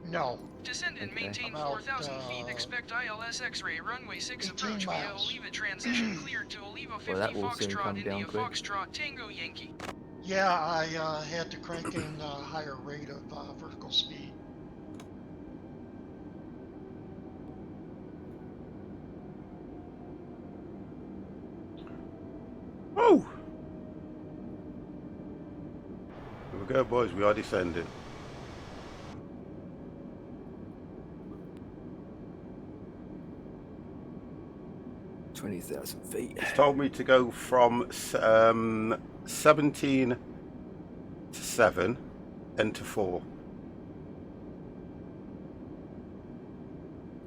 No. Descend and Okay. maintain About, 4,000 feet. Expect ILS X-ray. Runway 6 18 approach via miles. Oliva transition. Cleared to Oliva 50 Well, that will soon Foxtrot, come India down quick. Foxtrot, Tango Yankee. Yeah, I had to crank in a higher rate of vertical speed. Oh! Here we go, boys. We are descending. $20,000 feet. It's told me to go from 17 to 7 and to 4.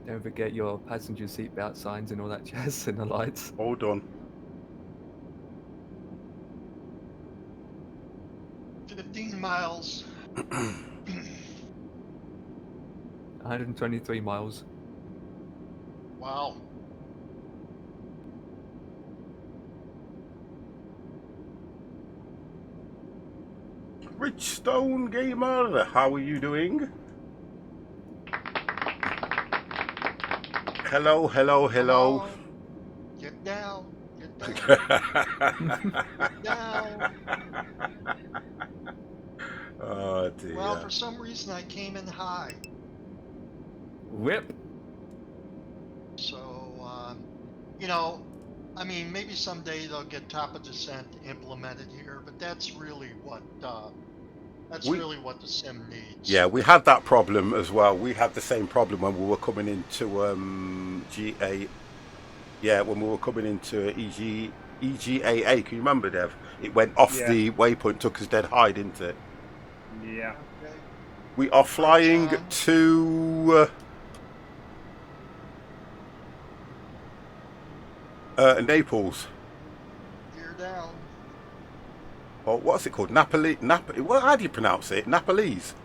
Don't forget your passenger seatbelt signs and all that jazz and the lights. All done. 15 miles. 123 miles. Wow. Rich Stone Gamer, how are you doing? Hello, hello, hello. Come on. Get down. Get down. Get down. Oh dear. Well, for some reason I came in high. Whip. So, you know, I mean, maybe someday they'll get top of descent implemented here, but that's really what really what the sim needs. Yeah, we had that problem as well. We had the same problem when we were coming into GA. Yeah, when we were coming into EGAA. Can you remember, Dev? It went off the waypoint, took us dead high, didn't it? Yeah. Okay. We are flying to Naples. Gear down. Or what's it called? Napoli? What? How do you pronounce it? Napolese.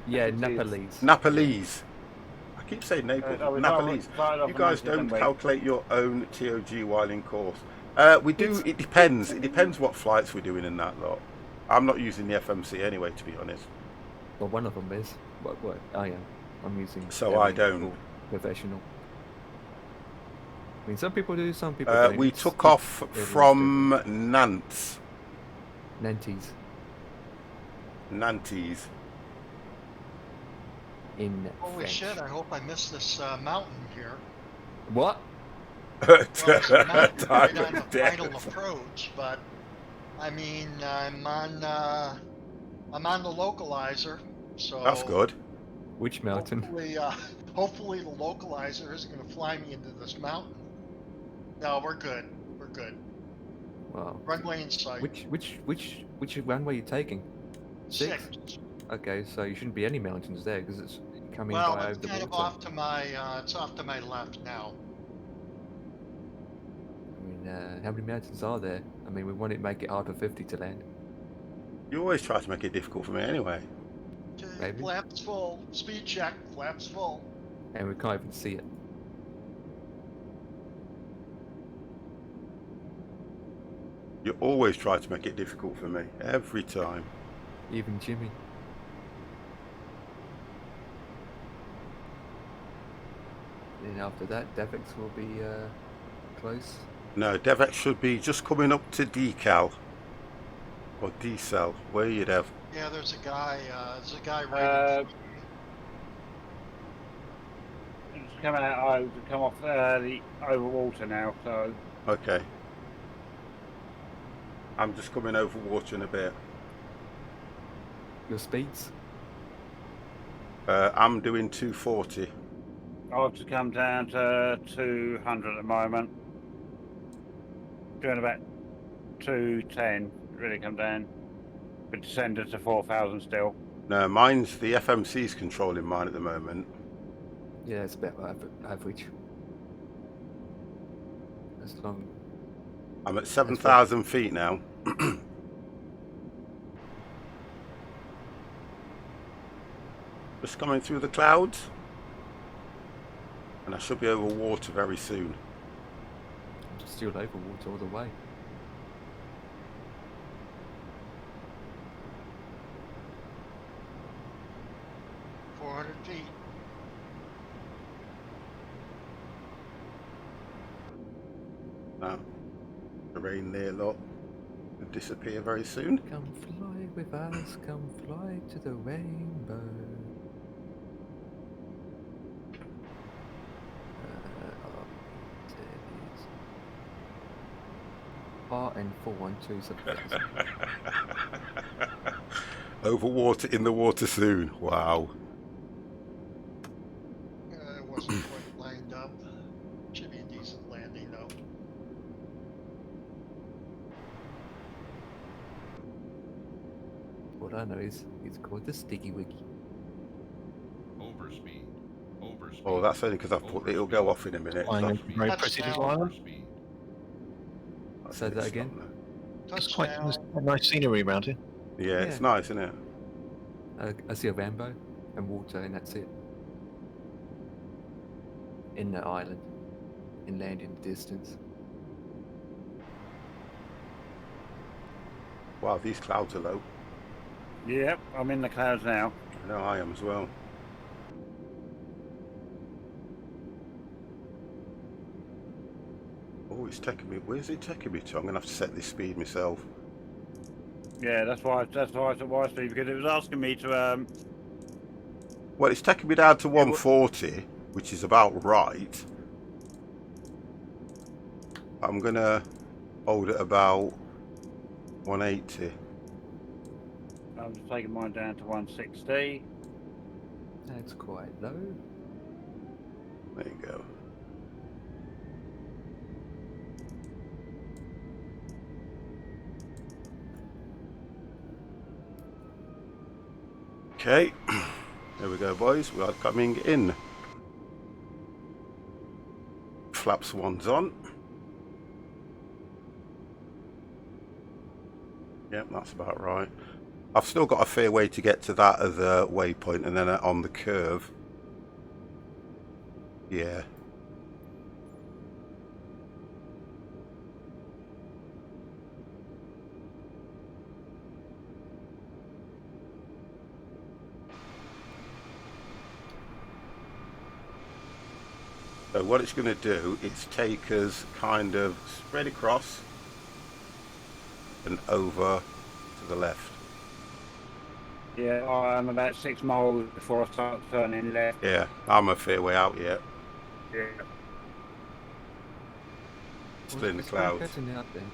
Yeah, Nepalese. Napolese. I keep saying Naples. we Napolese. started off You on guys 90, didn't don't we? calculate your own TOG while in course. We do. It depends. It depends what flights we're doing in that lot. I'm not using the FMC anyway, to be honest. Well, one of them is. What? Oh, yeah. I'm using. So I every don't. Professional. I mean, some people do, some people don't. We took off from Nantes. Nantes. Nantes. In Holy French. shit, I hope I missed this mountain here. What? Well, it's a mountain right Time on the of death. final approach, but I mean, I'm on the localizer, so That's good. Which mountain? Hopefully the localizer isn't going to fly me into this mountain. No, we're good. We're good. Wow. Runway in sight. Which runway are you taking? 6? Okay, so you shouldn't be any mountains there because it's coming Well, by it's over the kind of water. off to my, it's off to my left now. I mean, how many mountains are there? I mean, we want to make it hard for 50 to land. You always try to make it difficult for me anyway. Okay, Maybe. flaps full. Speed check. Flaps full. And we can't even see it. You always try to make it difficult for me, every time. Even Jimmy. Then after that, Devex will be close. No, Devex should be just coming up to decal. Or decel. Where you Dev? Yeah, there's a guy right It's coming out to come off the over water now, so. Okay. I'm just coming over water in a bit. Your speeds? I'm doing 240. I've just come down to 200 at the moment. Doing about 210, really come down. But descended to 4,000 still. No, mine's the FMC's controlling mine at the moment. Yeah, it's about average. As long. I'm at 7,000 feet now. Just coming through the clouds. And I should be over water very soon. I'm still over water all the way. feet. Now, the rain there, look, will disappear very soon. Come fly with us, come fly to the rainbow. And 412 Over water, in the water soon. Wow. It wasn't quite lined up. Should be a decent landing though. What I know is it's called the Sticky Wiggy. Overspeed. Overspeed. Oh, that's only because I've put it'll go off in a minute. Flying very pretty design. Say that again. It's quite nice scenery around here. Yeah, it's nice, isn't it? I see a rainbow and water, and that's it. In the island, and land in the distance. Wow, these clouds are low. Yep, I'm in the clouds now. I know I am as well. Oh, it's taking me. Where's it taking me to? I'm gonna have to set this speed myself. Yeah, that's why I took my speed, because it was asking me to Well, it's taking me down to 140, which is about right. I'm gonna hold it about 180. I'm just taking mine down to 160. That's quite low. There you go. Okay, there we go, boys. We are coming in. Flaps one's on. Yep, that's about right. I've still got a fair way to get to that other waypoint, and then on the curve. Yeah. So what it's going to do is take us kind of spread across and over to the left. Yeah, I'm about 6 miles before I start turning left. Yeah, I'm a fair way out yet. Yeah. Still in the clouds. Out then?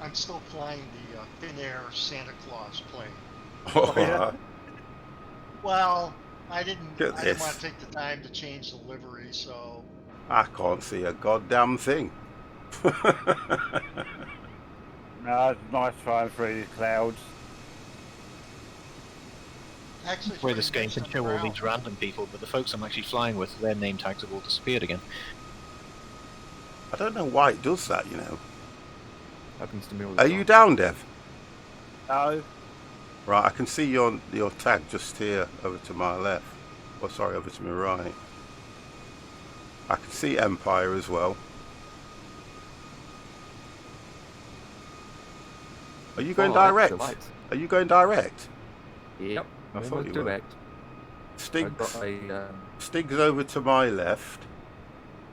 I'm still flying the thin air Santa Claus plane. Oh, yeah. Well, I didn't Look at want this. to take the time to change the livery, so I can't see a goddamn thing. No, it's nice flying through these clouds. actually it's Where pretty this game nice can on the show all ground. these random people, but the folks I'm actually flying with, their name tags have all disappeared again. I don't know why it does that, you know. Happens to me all the Are time. you down, Dev? No. Right, I can see your tag just here over to my left. Oh, sorry, over to my right. I can see Empire as well. Are you going Oh, direct? that's Are you going direct? Yep. I thought Almost you were. direct. I Stig's, got a. Stig's over to my left.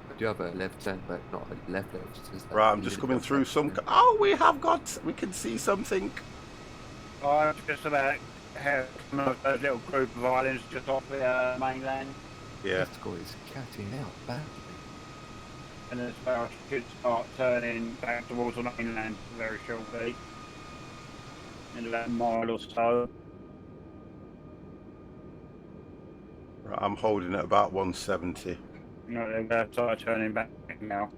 I do have a left turn, but not a left. It's just Right, a I'm just little coming bit through left some... turn. Oh, we can see something. I'm just about have some of those little group of islands just off the mainland. Yeah. This guy is cutting out badly. And then I should start turning back towards the mainland very shortly. In about a mile or so. Right, I'm holding at about 170. No, they're going to start turning back now.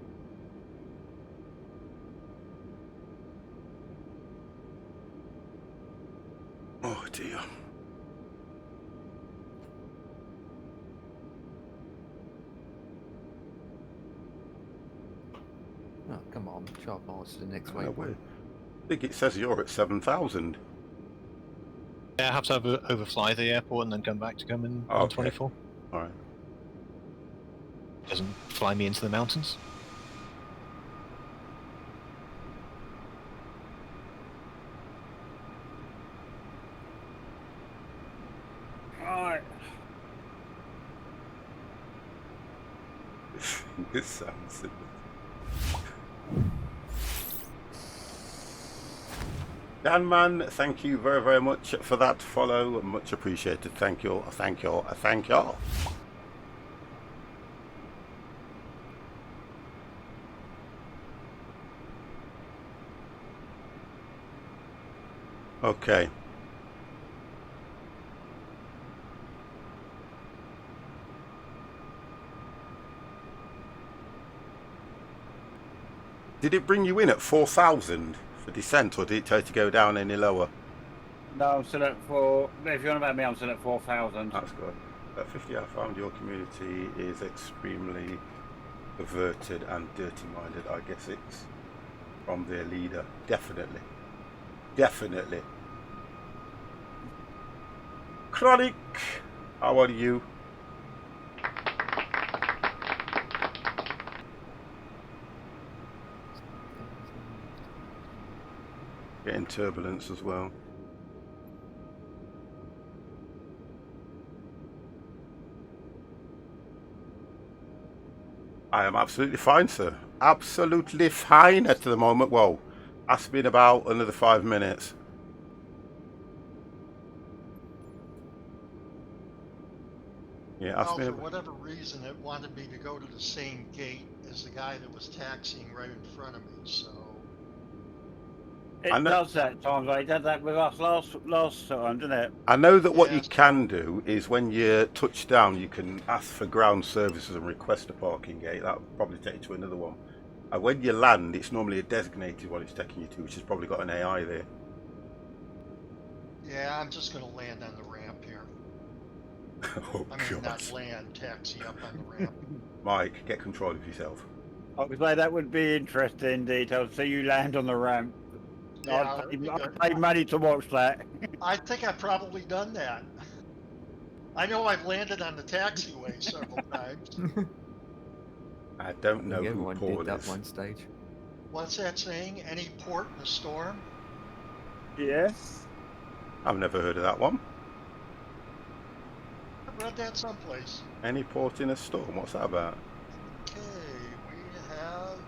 Oh dear. Oh, come on, sharp miles to the next I waypoint. think it says you're at 7,000. Yeah, I have to overfly the airport and then come back to come in Okay. 124. All right. Doesn't fly me into the mountains. Right. This sounds simple. Danman, thank you very, very much for that follow. Much appreciated. Thank you. Thank you. Thank you. Okay. Did it bring you in at 4,000 for descent, or did it tell you to go down any lower? No, I'm still at 4. If you're on about me, I'm still at 4,000. That's good. At 50, I found your community is extremely perverted and dirty-minded. I guess it's from their leader. Definitely. Definitely. Chronic, how are you? Getting turbulence as well. I am absolutely fine, sir. Absolutely fine at the moment. Well, that's been about another 5 minutes. Yeah, that's Well, been for whatever reason, it wanted me to go to the same gate as the guy that was taxiing right in front of me, so... It does that at times. It did that with us last time, didn't it? I know that what you Yes. can do is when you touch down, you can ask for ground services and request a parking gate. That'll probably take you to another one. And when you land, it's normally a designated one it's taking you to, which has probably got an AI there. Yeah, I'm just going to land on the ramp here. Oh, I mean, God. not land, taxi up on the ramp. Mike, get control of yourself. I would say that would be interesting detail to see you land on the ramp. Yeah, I'd that'd be pay, good. I'd pay money to watch that. I think I've probably done that. I know I've landed on the taxiway several times. I don't know I think who everyone Paul did that is. one stage. What's that saying? Any port in a storm? Yes. I've never heard of that one. I read that someplace. Any port in a storm? What's that about? Okay, we have...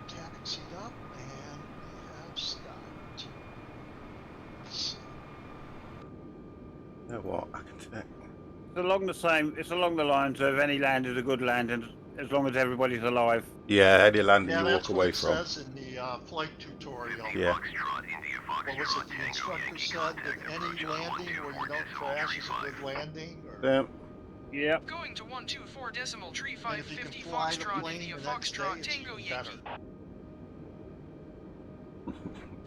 taxied up and we have stopped. Let's see. You know what? I can check. It's along the same. It's along the lines of any land is a good land as long as everybody's alive. Yeah, any landing Yeah, you that's walk what away it from. says in the flight tutorial. Yeah. What was it the instructor said? That any landing where you don't crash is a good landing? Or... Yeah. Yep. Going to 124.35 And if you can 50 fly the Foxtrot plane India the next day, Foxtrot it's Tango even Yankee.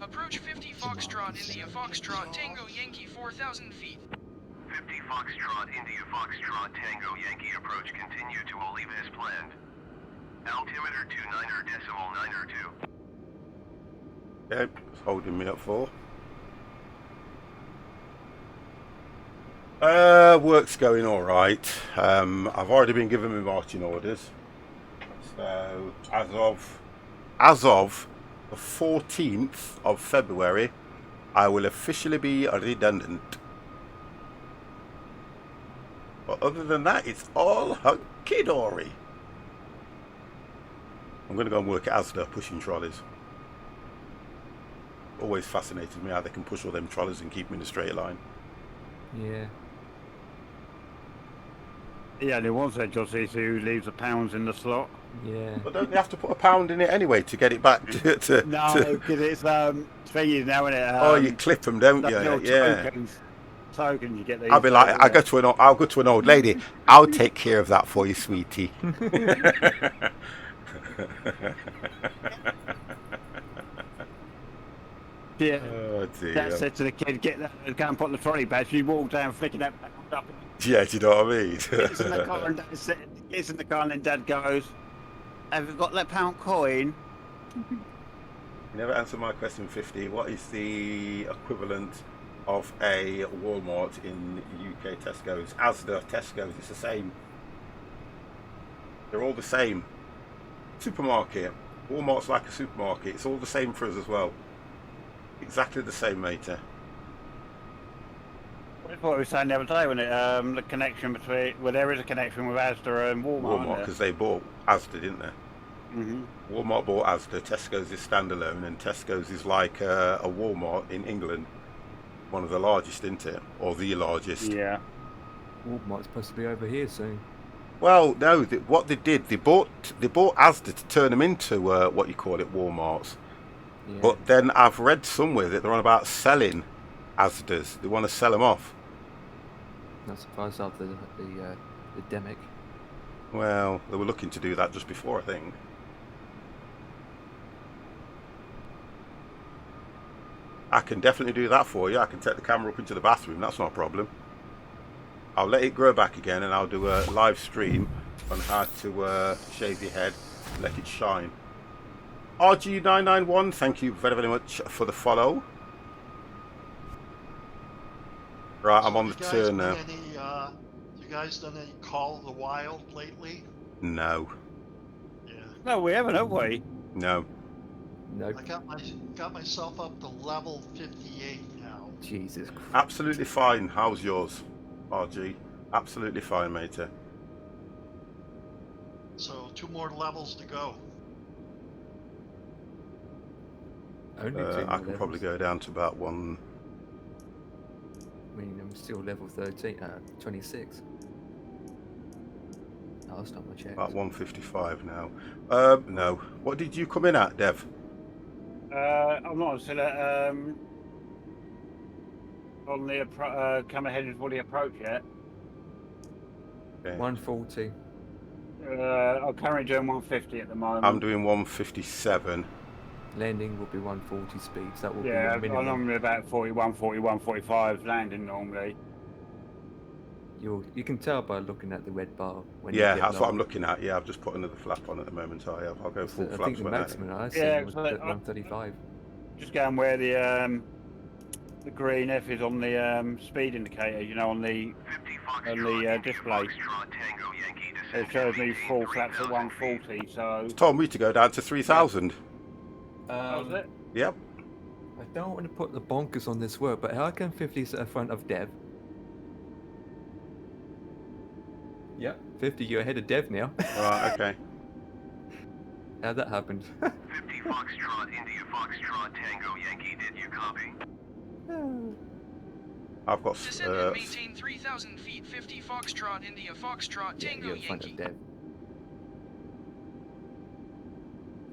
Approach 50 Foxtrot India Foxtrot Tango Yankee 4,000 feet. 50 Foxtrot India Foxtrot Tango Yankee approach continue to Oliva as planned. Altimeter 29.902. Okay, it's holding me up for. Work's going all right. I've already been given my marching orders. So as of the 14th of February, I will officially be redundant. But other than that, it's all hunky-dory. I'm going to go and work at Asda pushing trolleys. Always fascinated me how they can push all them trolleys and keep them in a straight line. Yeah. Yeah, there was that Jossie who leaves the pounds in the slot. Yeah. But don't they have to put a pound in it anyway to get it back to No, because it's thingy now, isn't it? oh, you clip them, don't you? Little Yeah. Tokens you get these. I'll be like, I'll go to an old lady. I'll take care of that for you, sweetie. Yeah. Oh dear. Dad said to the kid, "Get that, go and put the trolley back." She walked down, flicking that pound up. Yeah, do you know what I mean? Gets in the car and Dad gets in the car and then Dad goes, "Have you got that pound coin?" You never answered my question 50. What is the equivalent of a Walmart in UK Tesco's? Asda, Tesco's, it's the same. They're all the same. Supermarket. Walmart's like a supermarket. It's all the same for us as well. Exactly the same, matey. That's what we were saying the other day when it, the connection between, well, there is a connection with Asda and Walmart. Walmart, because they bought Asda, didn't they? Mm-hmm. Walmart bought Asda. Tesco's is standalone, and Tesco's is like a Walmart in England. One of the largest, isn't it? Or the largest. Yeah. Walmart's supposed to be over here soon. Well, no. What they did, they bought Asda to turn them into what you call it, Walmarts. Yeah. But then I've read somewhere that they're on about selling Asdas. They want to sell them off. Not surprised after the demic. Well, they were looking to do that just before, I think. I can definitely do that for you. I can take the camera up into the bathroom. That's not a problem. I'll let it grow back again, and I'll do a live stream on how to shave your head, let it shine. RG991, thank you very, very much for the follow. Right, I'm on the turn now. You guys done any Call of the Wild lately? No. Yeah. No, we haven't, have we? No. No. I got myself up to level 58 now. Jesus Christ. Absolutely fine. How's yours, RG? Absolutely fine, matey. So 2 more levels to go. Only 2 I more can probably levels. go down to about one. I mean, I'm still level 26. Last time I checked. About 155 now. No. What did you come in at, Dev? I'm not still at, on the come ahead for the approach yet. Okay. 140. I'm currently doing 150 at the moment. I'm doing 157. Landing will be 140 speeds. That will be Yeah, your I'm minimum. normally about 41, 41, 45 landing normally. You can tell by looking at the red bar. When Yeah, you get that's low. what I'm looking at. Yeah, I've just put another flap on at the moment. I'll go full I flaps think the when I- maximum I seen Yeah, was so at 135. Just going where the green F is on the speed indicator, you know, on the display. It shows me full flaps at 140, so... It's told me to go down to 3,000. How's it? Yep. I don't want to put the bonkers on this word, but how come 50's at the front of Dev? Yep. 50, you're ahead of Dev now. Right, okay. How that happened? 50 Foxtrot, India Foxtrot, Tango Yankee, did you copy? I've got... Descend and maintain 3,000 feet. 50 Foxtrot, India Foxtrot, Yeah, Tango you're in front of Yankee. Dev.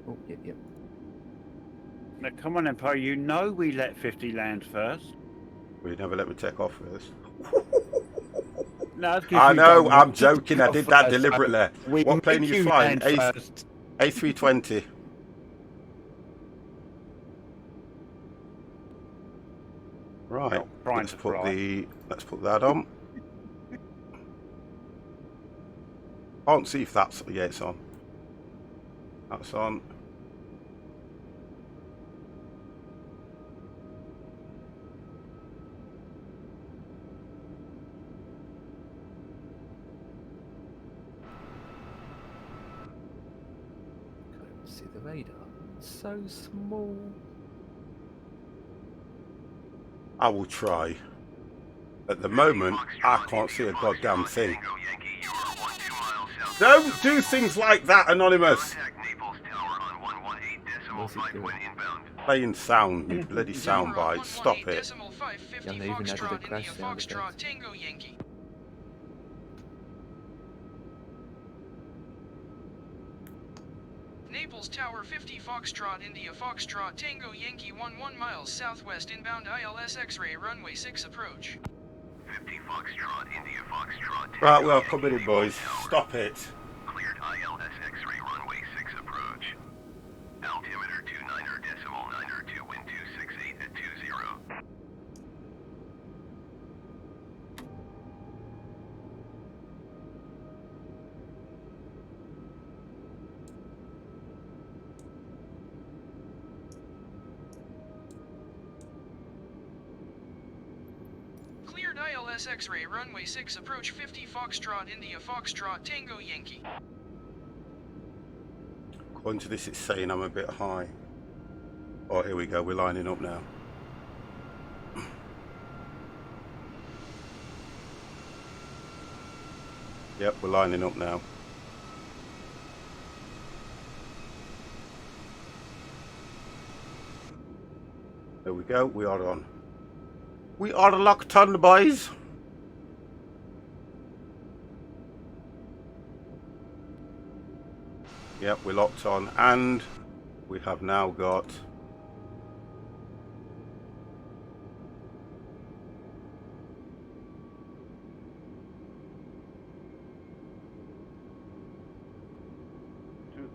Oh, yep. Now, come on, Empire. You know we let 50 land first. Well, you never let me take off first. No, that's 'cause I you know, don't I'm want to joking. I go did that first, so deliberately. we What plane are make you you flying? land first. A320. Right. Not trying Let's to put fly. let's put that on. Can't see if that's it's on. That's on. Can't see the radar. It's so small. I will try. At the moment, I can't see a goddamn thing. Don't do things like that, Anonymous. What's it doing? Playing sound, me bloody sound bites. Stop it. Yeah, they even added a crash sound effect. Tango Yankee. Naples Tower 50 Foxtrot India Foxtrot Tango Yankee 11 miles southwest inbound ILS X-ray runway 6 approach. 50 Foxtrot India Foxtrot. Right, well, come in, boys. Stop it. Cleared ILS X-ray runway 6 approach. Altimeter 29.9 wind 268 at 20. Cleared ILS X-ray runway 6 approach 50 Foxtrot India Foxtrot Tango Yankee. According to this, it's saying I'm a bit high. Oh, here we go. We're lining up now. Yep, we're lining up now. There we go. We are on. We are locked on, boys. Yep, we're locked on, and we have now got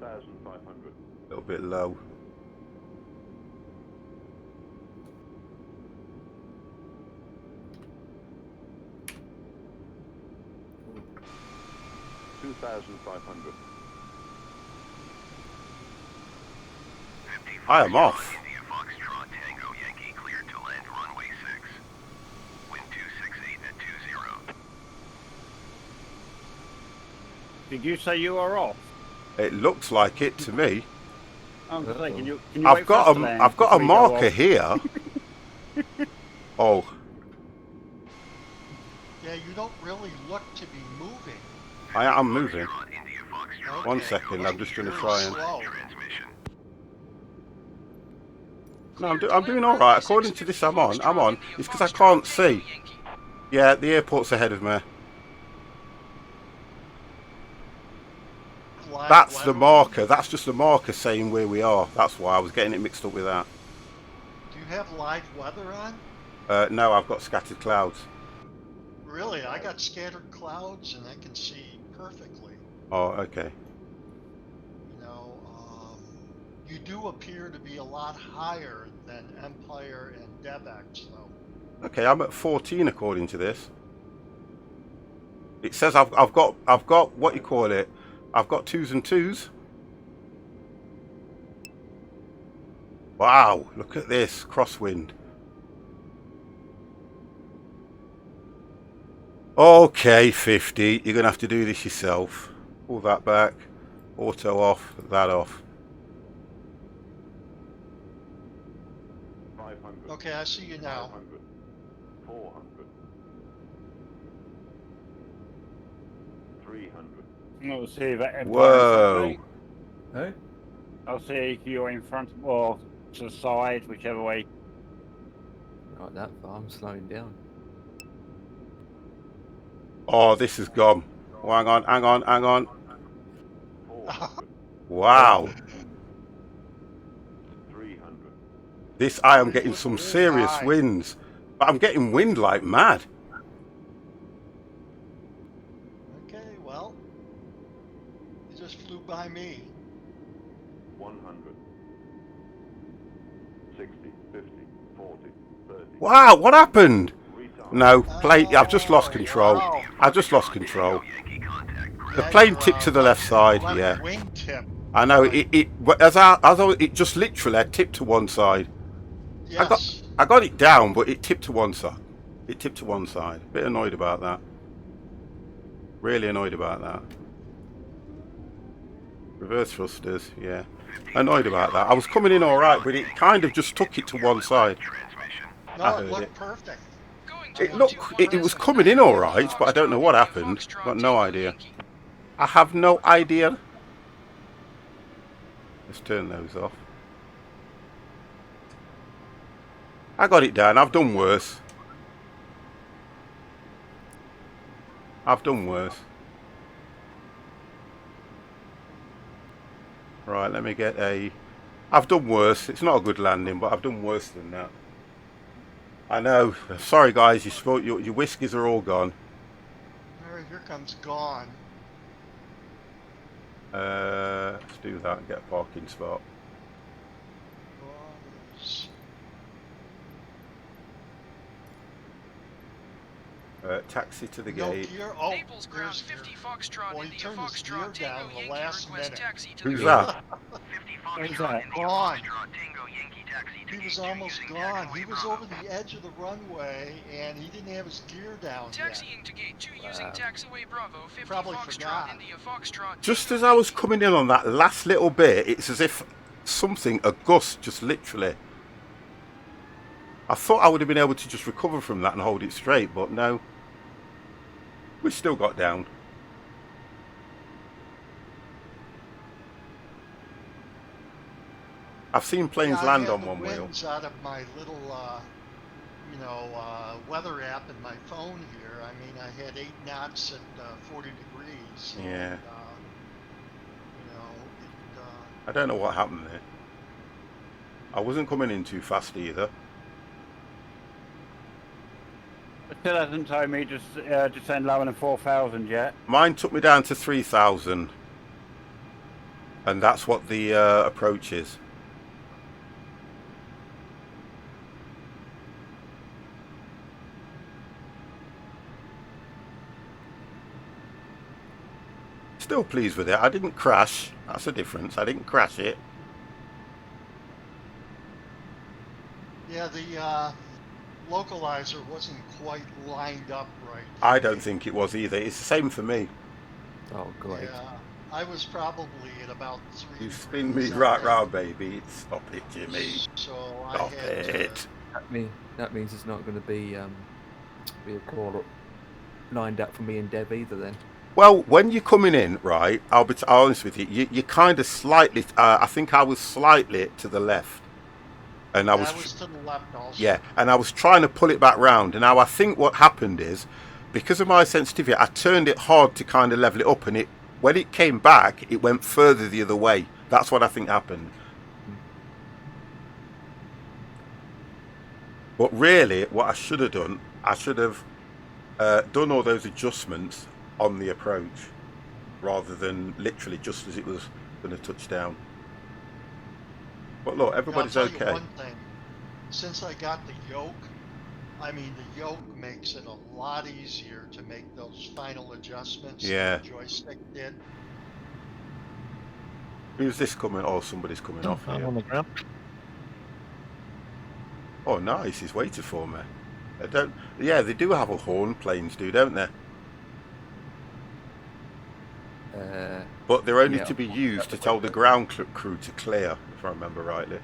a little bit low. I am off. India Foxtrot Tango Yankee cleared to land runway 6. Wind 268 at 20. Did you say you are off? It looks like it to me. I'm just saying, can you wait I've for us got to land I've got a before you go marker off? here. Oh, Yeah, you don't really look to be moving. I am moving. India Foxtrot. Okay. One second, I'm just going to try and. Slow. Transmission. No, I'm doing all right. According to this, I'm on. It's because I can't see. Yeah, the airport's ahead of me. Live That's the weather. marker. That's just the marker saying where we are. That's why I was getting it mixed up with that. Do you have live weather on? No, I've got scattered clouds. Really? I got scattered clouds and I can see perfectly. Oh, okay. You know, you do appear to be a lot higher than Empire and DevX, though. Okay, I'm at 14 according to this. It says I've got what you call it. I've got 2s and 2s. Wow, look at this crosswind. Okay, 50. You're gonna have to do this yourself. Pull that back. Auto off. That off. 500. Okay, I see you now. 500. 400. 300. I'll see if that Empire Whoa. is Hey? I'll see if you're in front or to the side, whichever way. Not that far, I'm slowing down. Oh, this is gone. Oh, hang on. 400. Wow. I am getting some serious winds. But I'm getting wind like mad. Okay, well, you just flew by me. 100, 60, 50, 40, 30. Wow, what happened? No, plane. I've just lost control. Wow. I just lost control. The Yeah, plane you're, tipped to the left side. left Yeah, wing tip. I know. It just literally tipped to one side. Yes. I got it down, but it tipped to one side. It tipped to one side. Bit annoyed about that. Really annoyed about that. Reverse thrusters, yeah. Annoyed about that. I was coming in all right, but it kind of just took it to one side. No, it looked perfect. It was coming in all right, but I don't know what happened. Got no idea. I have no idea. Let's turn those off. I got it down. I've done worse. I've done worse. Right, let me get a... I've done worse. It's not a good landing, but I've done worse than that. I know. Sorry, guys. Your whiskies are all gone. Alright, here comes gone. Let's do that and get a parking spot. Gone is... Taxi to the No gate. gear. Oh, Naples ground there's 50 gear. Foxtrot, Well, he India turned his Foxtrot, gear down Tango, the Yankee, last request minute. taxi to Who's the that? Who's that? Gone. He was almost gone. He was over the edge of the runway, and he didn't have his gear down yet. Taxiing to gate 2 using taxiway Bravo, 50 Probably Foxtrot, forgot. India Foxtrot. Just Tango, as I was Yankee. coming in on that last little bit, it's as if something, a gust, just literally. I thought I would have been able to just recover from that and hold it straight, but no. We still got down. I've seen planes Yeah, land I on had one the wheel. winds out of my little, weather app in my phone here. I mean, I had 8 knots at 40 degrees. Yeah. And, I don't know what happened there. I wasn't coming in too fast either. It still hasn't told me just descend lower than 4,000 yet. Mine took me down to 3,000. And that's what the approach is. Still pleased with it. I didn't crash. That's the difference. I didn't crash it. yeah, the localizer wasn't quite lined up right. I don't think it was either. It's the same for me. Oh, great. Yeah, I was probably at about 3 You spin me degrees right ahead. round, baby. Stop it, Jimmy. So I Stop had it. That means it's not going to be, what do you call it, lined up for me and Deb either then. Well, when you're coming in, right, I'll be honest with you, you kind of slightly, I think I was slightly to the left. And I was to the left also. yeah, and I was trying to pull it back round. And now I think what happened is, because of my sensitivity, I turned it hard to kind of level it up. And when it came back, it went further the other way. That's what I think happened. But really, what I should have done, I should have done all those adjustments on the approach, rather than literally just as it was going to touch down. But look, everybody's I'll tell okay. You one thing. Since I got the yoke, I mean, the yoke makes it a lot easier to make those final adjustments Yeah. that the joystick did. Who's this coming? Oh, somebody's coming off I'm here. on the ground. Oh, nice. He's waited for me. They don't. Yeah, they do have a horn. Planes do, don't they? But they're only Yeah. to be used to tell the ground crew to clear, if I remember rightly.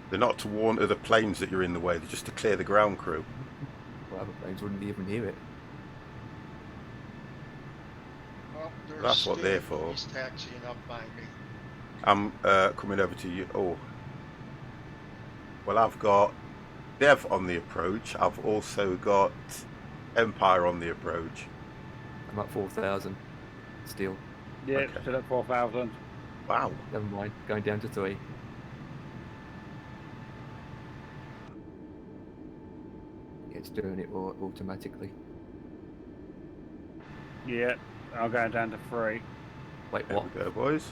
They're not to warn other planes that you're in the way. They're just to clear the ground crew. Well, other planes wouldn't even hear it. Well, there's That's what they're Steve. for. He's taxiing up by me. I'm coming over to you. Oh. Well, I've got Dev on the approach. I've also got Empire on the approach. I'm at 4,000 still. Yeah, Okay. still at 4,000. Wow. Never mind, going down to 3. it's doing it automatically. Yeah, I'm going down to 3. Wait, There what? we go, boys.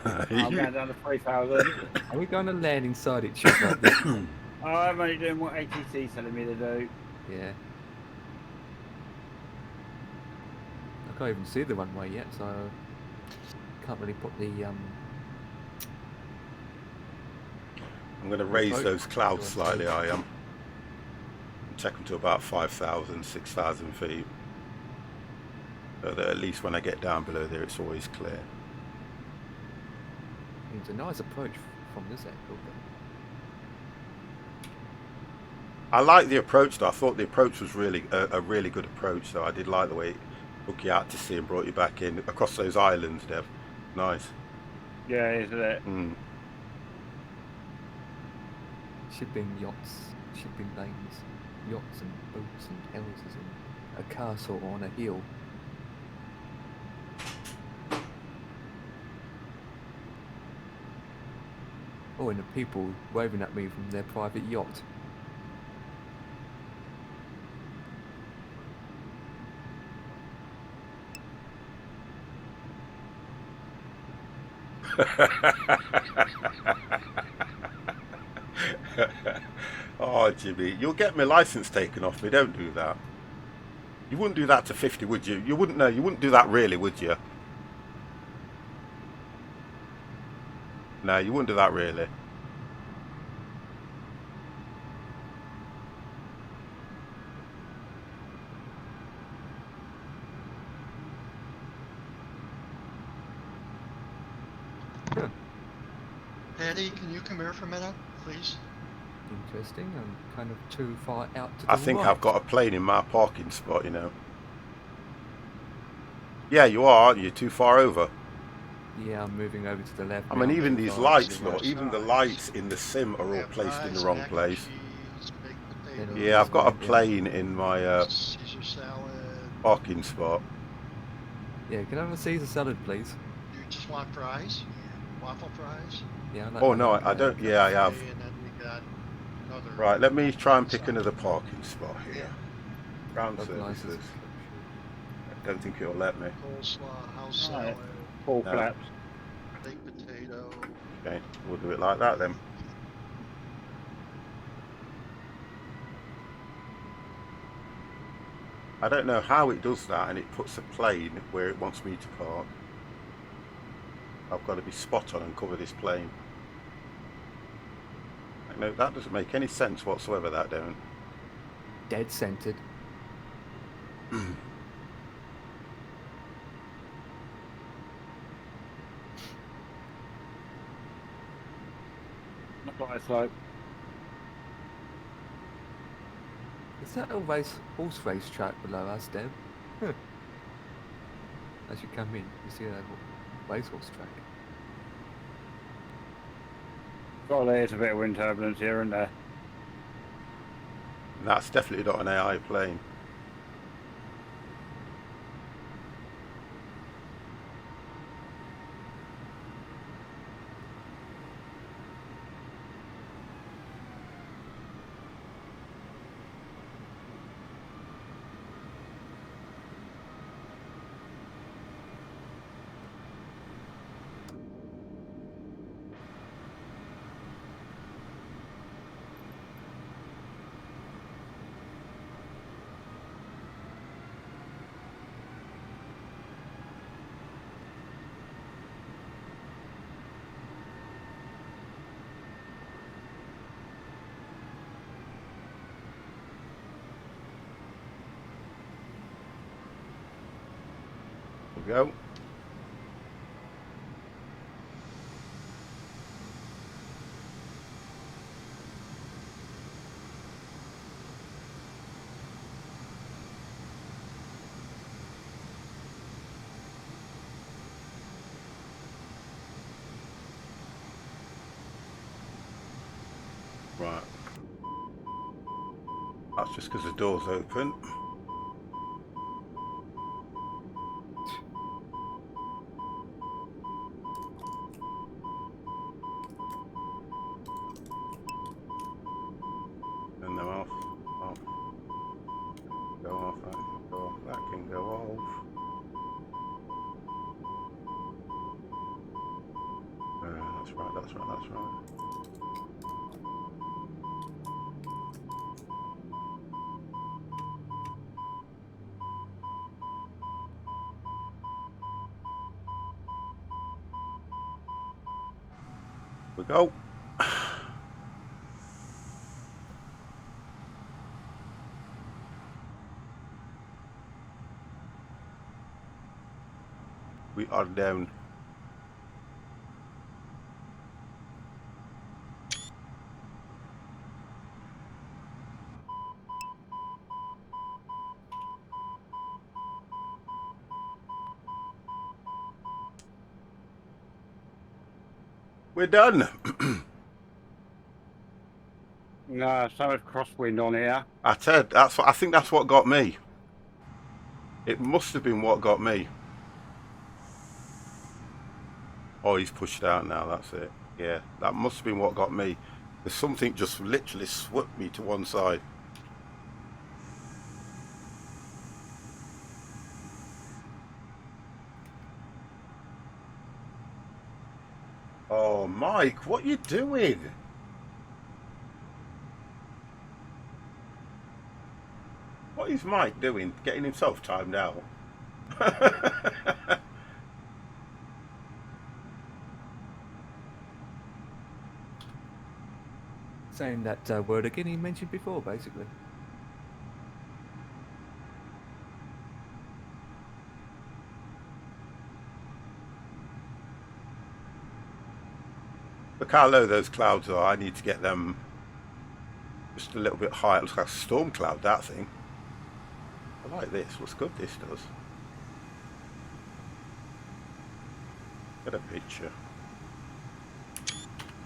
I'm going down to 3,000. Are we going to land inside each other like this? I'm only doing what ATC's telling me to do. Yeah. I can't even see the runway yet, so can't really put the I'm going to raise boat those clouds going slightly, through. I am. Take them to about 5,000, 6,000 feet. So that at least when I get down below there, it's always clear. It's a nice approach from this angle. I like the approach though. I thought the approach was really a really good approach. So I did like the way it took you out to sea and brought you back in across those islands, Dev. Nice. Yeah, isn't it? Mm. Shipping yachts, shipping lanes, yachts and boats and houses and a castle on a hill. Oh, and the people waving at me from their private yacht. Oh, Jimmy, you'll get my license taken off me. Don't do that. You wouldn't do that to 50, would you? You wouldn't. No, you wouldn't do that, really, would you? No, you wouldn't do that, really. Eddie, can you come here for a minute, please? Interesting. I'm kind of too far out to the I think right. I've got a plane in my parking spot, you know. Yeah, you are, aren't you? Too far over. Yeah, I'm moving over to the left. I now. mean, even Too these far to lights, the look, right. even the lights in the sim are We all have placed in the rice, wrong mac and place. cheese, baked Then potatoes, Yeah, I've got a Yeah. plane in my Caesar salad. parking spot. Yeah, can I have a Caesar salad, please? You just want fries? Waffle fries? Yeah. I like Oh my no, young I don't. man. Yeah, I have. Okay, and then we got another. Right, let me try and pick side. another parking spot here. Ground Dog license. services. I don't think it'll let me. Coleslaw, house Alright. salad, Full No. flaps. baked potato. Okay, we'll do it like that then. I don't know how it does that, and it puts a plane where it wants me to park. I've got to be spot on and cover this plane. No, that doesn't make any sense whatsoever, that don't. Dead centered. Not quite slow. Is that a horse race track below us, Deb? As you come in, you see that racehorse track. Got there's a bit of wind turbulence here and there. That's definitely not an AI plane. There we go. Right. That's just because the door's open. And they're off. Oh. can go off. That's right, that's right, that's right. We go. We are down. We're done. No, so much crosswind on here. I said that's what I think. That's what got me. It must have been what got me. Oh, he's pushed out now. That's it. Yeah, that must have been what got me. There's something just literally swept me to one side. Oh, Mike, what you doing? What is Mike doing? Getting himself timed out? Saying that word again he mentioned before, basically. Look how low those clouds are. I need to get them just a little bit higher. It looks like a storm cloud, that thing. I like this. Looks good, this does. Get a picture.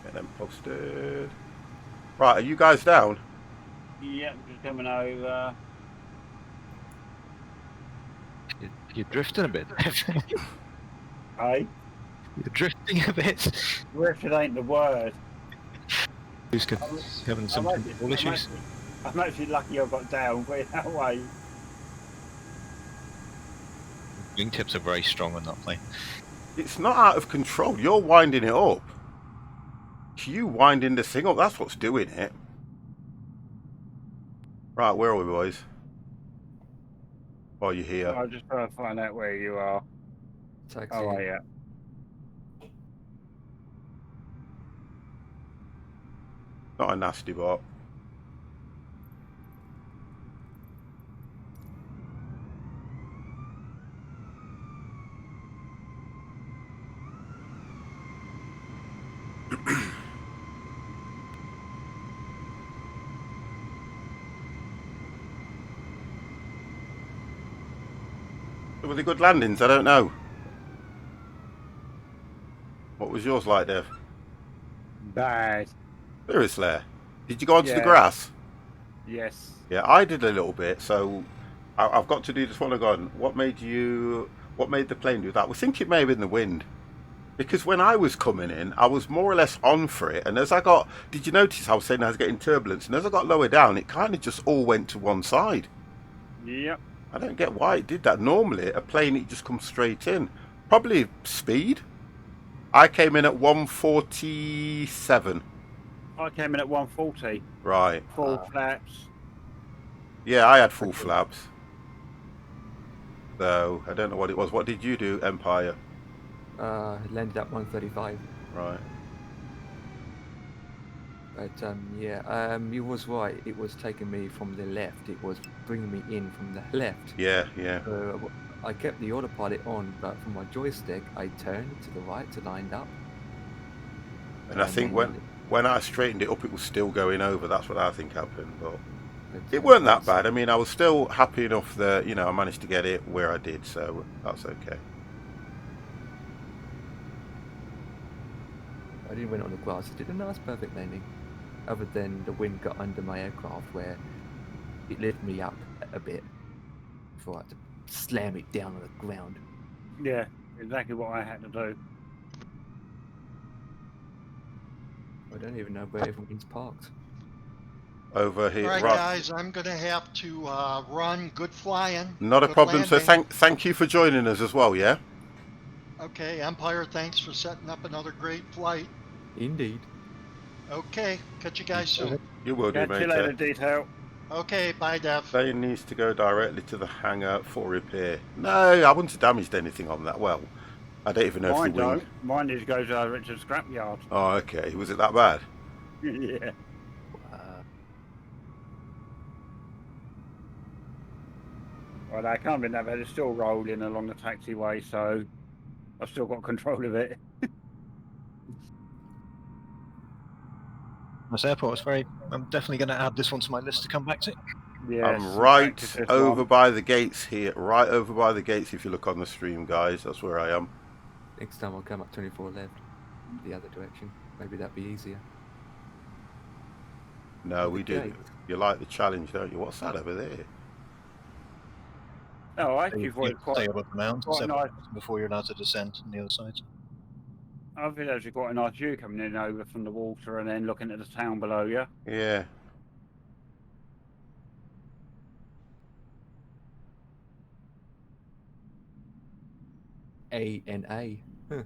Get them posted. Right, are you guys down? Yep, just coming over. You're drifting a bit. Hey, You're drifting a bit. drifted ain't the word. Who's having some control issues? I'm actually lucky I got down, put it that way. Wingtips are very strong on that plane. It's not out of control. You're winding it up. It's you winding the thing up. That's what's doing it. Right, where are we, boys? Oh, you're here. I'll just try to find out where you are. Taxi. Oh, yeah. Not a nasty bot. Were they good landings? I don't know. What was yours like, Dev? Bad. Seriously? Did you go onto the Yeah. grass? Yes. Yeah, I did a little bit. So I've got to do this one again. What made the plane do that? We think it may have been the wind. Because when I was coming in, I was more or less on for it. And as I got, did you notice I was saying I was getting turbulence? And as I got lower down, it kind of just all went to one side. Yep. I don't get why it did that. Normally, a plane, it just comes straight in. Probably speed. I came in at 147. I came in at 140. Right. Full flaps. Yeah, I had full flaps. So, I don't know what it was. What did you do, Empire? Landed at 135. Right. But yeah, you was right. It was taking me from the left. It was bringing me in from the left. Yeah, yeah. I kept the autopilot on, but from my joystick, I turned to the right to line up. And I think when I straightened it up, it was still going over. That's what I think happened. But it weren't that bad. I mean, I was still happy enough that, you know, I managed to get it where I did. So that's okay. I didn't win on the grass. I did a nice perfect landing. Other than the wind got under my aircraft where it lifted me up a bit before I had to slam it down on the ground. Yeah, exactly what I had to do. I don't even know where everyone's parked. over here. All right, Right. guys, I'm going to have to run. Good flying. Not a Good problem. So landing. thank you for joining us as well. Yeah. Okay, Empire, thanks for setting up another great flight. Indeed. Okay, catch you guys soon. You will do, Catch you mate. later, Detail. Okay, bye, Dev. Plane needs to go directly to the hangar for repair. No, I wouldn't have damaged anything on that. Well, I don't even know Mine if the wing. don't. Mine needs to go to Richard's scrapyard. Oh, okay. Was it that bad? Yeah. Well, I can't be that bad. It's still rolling along the taxiway, so I've still got control of it. This airport is very. I'm definitely going to add this one to my list to come back to. Yes, I'm right practice this over one. by the gates here. Right over by the gates. If you look on the stream, guys, that's where I am. Next time I'll come up 24 left, the other direction. Maybe that'd be easier. No, we do. gate. You like the challenge, don't you? What's that over there? No, I actually thought You it was quite, stay above the mountain quite several nice. times before you're allowed to descend on the other side. I think it's actually quite a nice view coming in over from the water and then looking at the town below you. Yeah. A and A. Huh.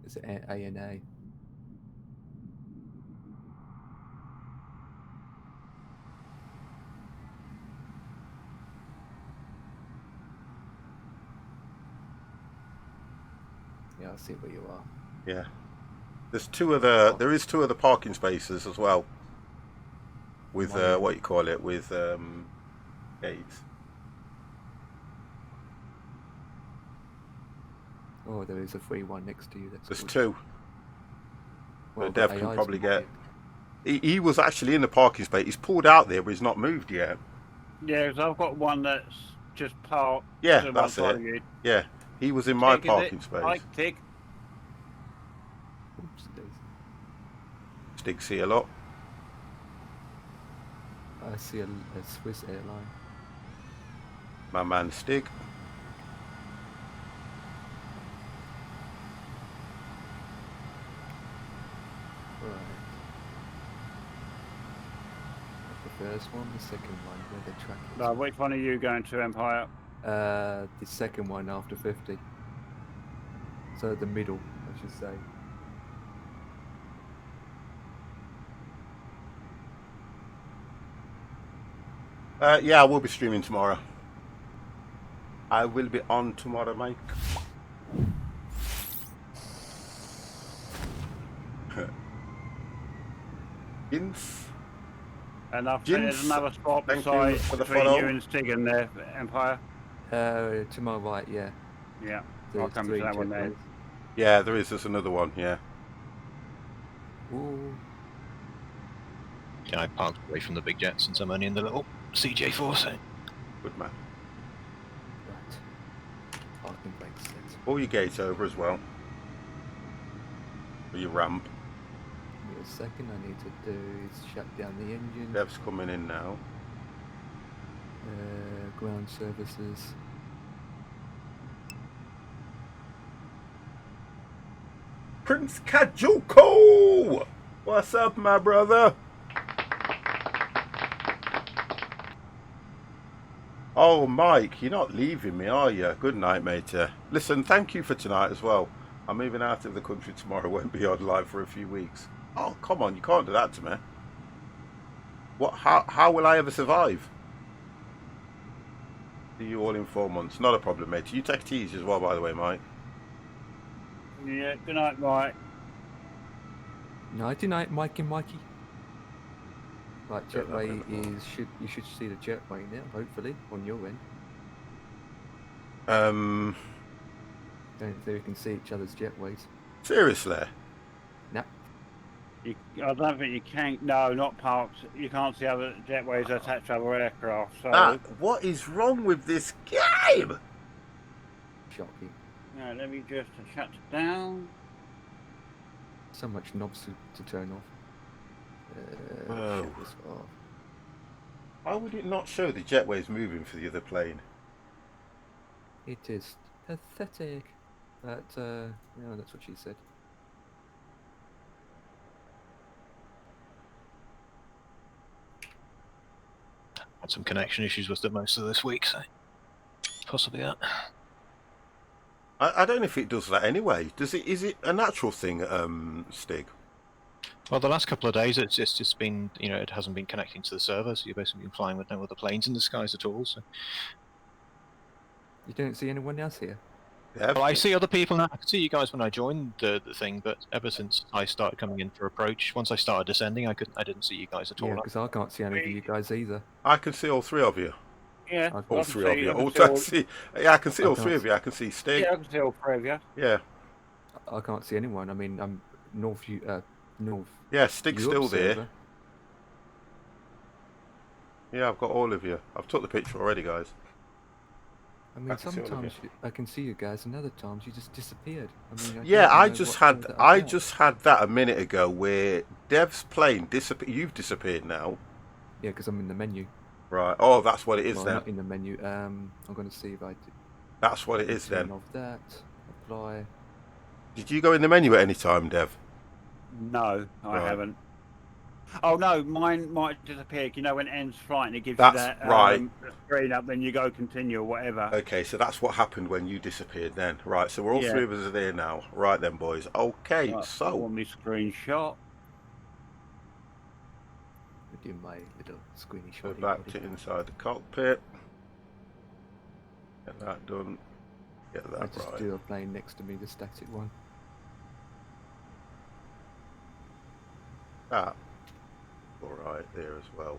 Is it A and A? Yeah, I see where you are. Yeah. There's two other. There is two other parking spaces as well. With what you call it? With gates. Oh, there is a free one next to you. That's There's good. two. Well, Dev the can AI's probably not get. He was actually in the parking space. He's pulled out there, but he's not moved yet. Yeah, because I've got one that's just parked. Yeah, to that's one side it. of you. Yeah, he was in my Tick, is parking it? space. Like, tick. Oops, daisy. Stig's here a lot. I see a Swiss airline. My man Stig. Right. The first one, the second one, where the track is. No, which one are you going to, Empire? The second one after 50. So the middle, I should say. Yeah, I will be streaming tomorrow. I will be on tomorrow, Mike. Inf. And I think there's Jinx, another spot thank you beside for the between follow. you and Stig and there, Empire. To my right, yeah. Yeah, There's I'll come to 3 that one then. jetways. Yeah, there is. There's another one. Yeah. Ooh. Yeah, I parked away from the big jet since I'm only in the little CJ4, so. Good man. Right. Parking brakes set. Pull your gate over as well. For your ramp. Give me a second, I need to do is shut down the engine. Dev's coming in now. Ground services. Prince Kajuko! What's up, my brother? Oh, Mike, you're not leaving me, are you? Good night, mate. Listen, thank you for tonight as well. I'm moving out of the country tomorrow. Won't be online for a few weeks. Oh, come on, you can't do that to me. What? How will I ever survive? See you all in 4 months. Not a problem, mate. You take it easy as well, by the way, Mike. Yeah, good night, Mike. Nighty night, Mikey Mikey. Right, Don't know jetway anymore. is you should see the jetway now, hopefully, on your end. Um, Don't think we can see each other's jetways. seriously? Nah. I don't think you can. No, not parked. You can't see other jetways attached to other aircraft. So, What is wrong with this game? Shocking. no, let me just shut it down. So much knobs to turn off. Oh. Shut this off. Why would it not show the jetways moving for the other plane? It is pathetic. But, yeah, that's what she said. Had some connection issues with it most of this week, so possibly that. I don't know if it does that anyway. Does it? Is it a natural thing, Stig? Well, the last couple of days, it's just been, it hasn't been connecting to the server, so you've basically been flying with no other planes in the skies at all. So. You don't see anyone else here? Yeah. Well, I see other people now. I could see you guys when I joined the thing, but ever since I started coming in for approach, once I started descending, I didn't see you guys at all. Yeah, because I can't see any of you guys either. I can see all three of you. Yeah, All three of you. Yeah, I can see all three of you. I can see Stig. Yeah, I can see all three of you. Yeah. I can't see anyone. I mean, I'm North. Yeah, Stig's Europe still there. server. Yeah, I've got all of you. I've took the picture already, guys. I mean, I can see all of sometimes I can see you guys, and other times you just disappeared. I mean, Yeah, don't I know just what had that I about. just had that a minute ago where Dev's plane disappeared. You've disappeared now. Yeah, because I'm in the menu. Right. Oh, that's what it is Well, then. not in the menu. I'm going to see if I did. That's what it is Turn then. off that. Apply. Did you go in the menu at any time, Dev? No, I Right. haven't. Oh no, mine might disappear. You know when it ends flight and it gives That's you that right. screen up, then you go continue or whatever. Okay, so that's what happened when you disappeared then. Right, so we're all Yeah. three of us are there now. Right then, boys. Okay, Right, I so want me screenshot. Do my little squeamy go shot. back to inside the cockpit. Get that done. Get I that just right. do a plane next to me, the static one. That. Alright, there as well.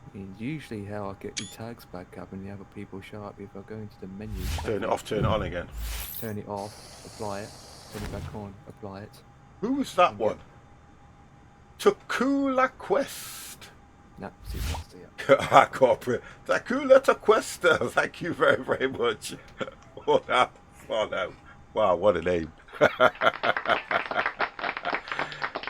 I mean, usually how I get the tags back up and the other people show up if I go into the menu. Turn it off, turn it on again. Turn it off, apply it, turn it back on, apply it. Who was that one? Takula Quest. No, see, that's it. Corporate. Takula Questa. Thank you very, very much. Oh, no. Wow, what a name.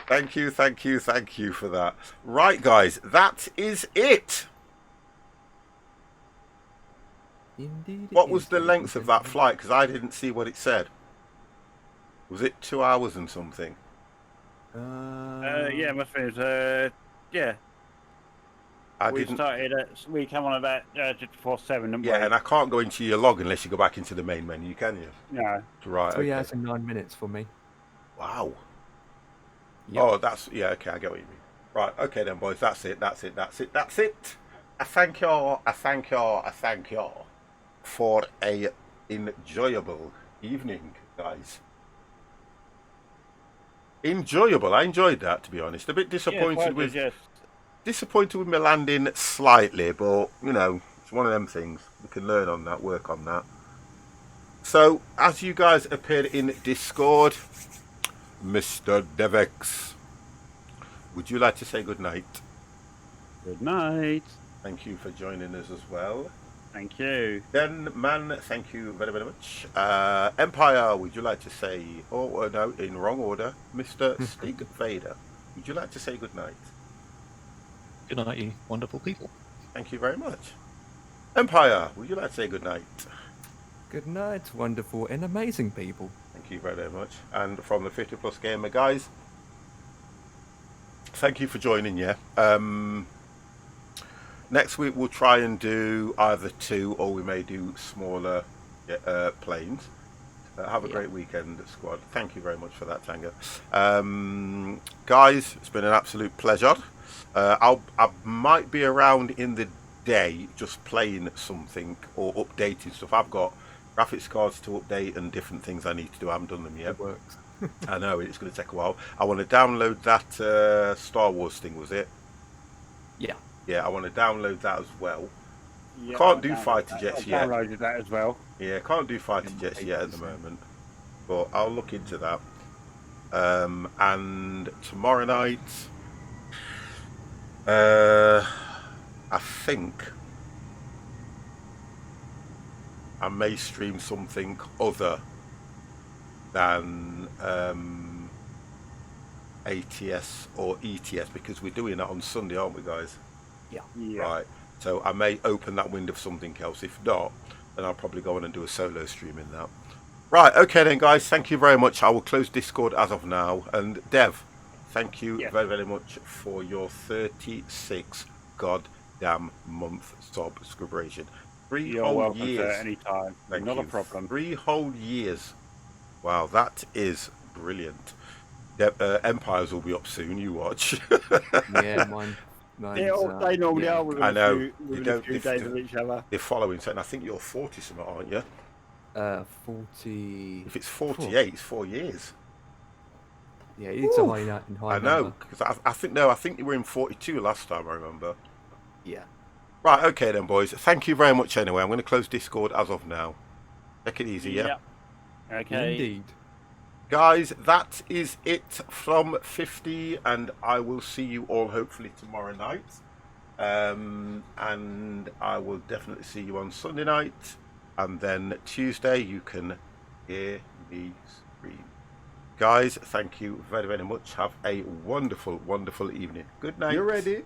Thank you for that. Right, guys, that is it. Indeed. What was the length of that flight? Because I didn't see what it said. Was it 2 hours and something? Yeah, must be. Yeah. We come on about just before 7, didn't we? Yeah, and I can't go into your log unless you go back into the main menu, can you? No. Right. 3 Okay. hours and 9 minutes for me. Wow. Yep. Oh, yeah. Okay, I get what you mean. Right. Okay, then, boys. That's it. I thank y'all for a enjoyable evening, guys. Enjoyable. I enjoyed that, to be honest. A bit disappointed disappointed with my landing slightly, but it's one of them things. We can learn on that, work on that. So, as you guys appeared in Discord, Mr. Devex, would you like to say good night? Good night. Thank you for joining us as well. Thank you. Then, man, thank you very, very much. Empire, would you like to say, no, in wrong order, Mr. Stig Vader, would you like to say good night? Good night, you wonderful people. Thank you very much. Empire, would you like to say good night? Good night, wonderful and amazing people. Thank you very, very much. And from the 50 Plus Gamer, guys, thank you for joining, yeah. Next week we'll try and do either 2 or we may do smaller planes. Have a great weekend, squad. Thank you very much for that, Tango. Guys, it's been an absolute pleasure. I might be around in the day just playing something or updating stuff. I've got graphics cards to update and different things I need to do. I haven't done them yet. It works. I know, it's going to take a while. I want to download that Star Wars thing, was it? Yeah. Yeah, I want to download that as well. Yeah, Can't do fighter jets yet. I downloaded that as well. Yeah, can't do fighter jets yet at the moment. But I'll look into that. And tomorrow night, I think I may stream something other than ATS or ETS because we're doing that on Sunday, aren't we, guys? Yeah. Right. So I may open that window of something else. If not, then I'll probably go on and do a solo stream in that. Right. Okay then, guys. Thank you very much. I will close Discord as of now. And Dev, thank you very, very much for your 36 God damn month subscription. 3 You're whole welcome, years. sir, anytime. Thank Not you. a problem. 3 whole years. Wow, that is brilliant. Empires will be up soon. You watch. Yeah, mine. They normally are within I know. a few days of each other. They're following, and I think you're 40 something, aren't you? 40. If it's 48, it's 4 years. Yeah, it's a high number. I know, because I think you were in 42 last time. I remember. Yeah. Right. Okay then, boys. Thank you very much. Anyway, I'm going to close Discord as of now. Take it easy, yeah. Okay. Indeed. Guys, that is it from 50, and I will see you all hopefully tomorrow night. And I will definitely see you on Sunday night, and then Tuesday you can hear me scream. Guys, thank you very, very much. Have a wonderful, wonderful evening. Good night. You're ready.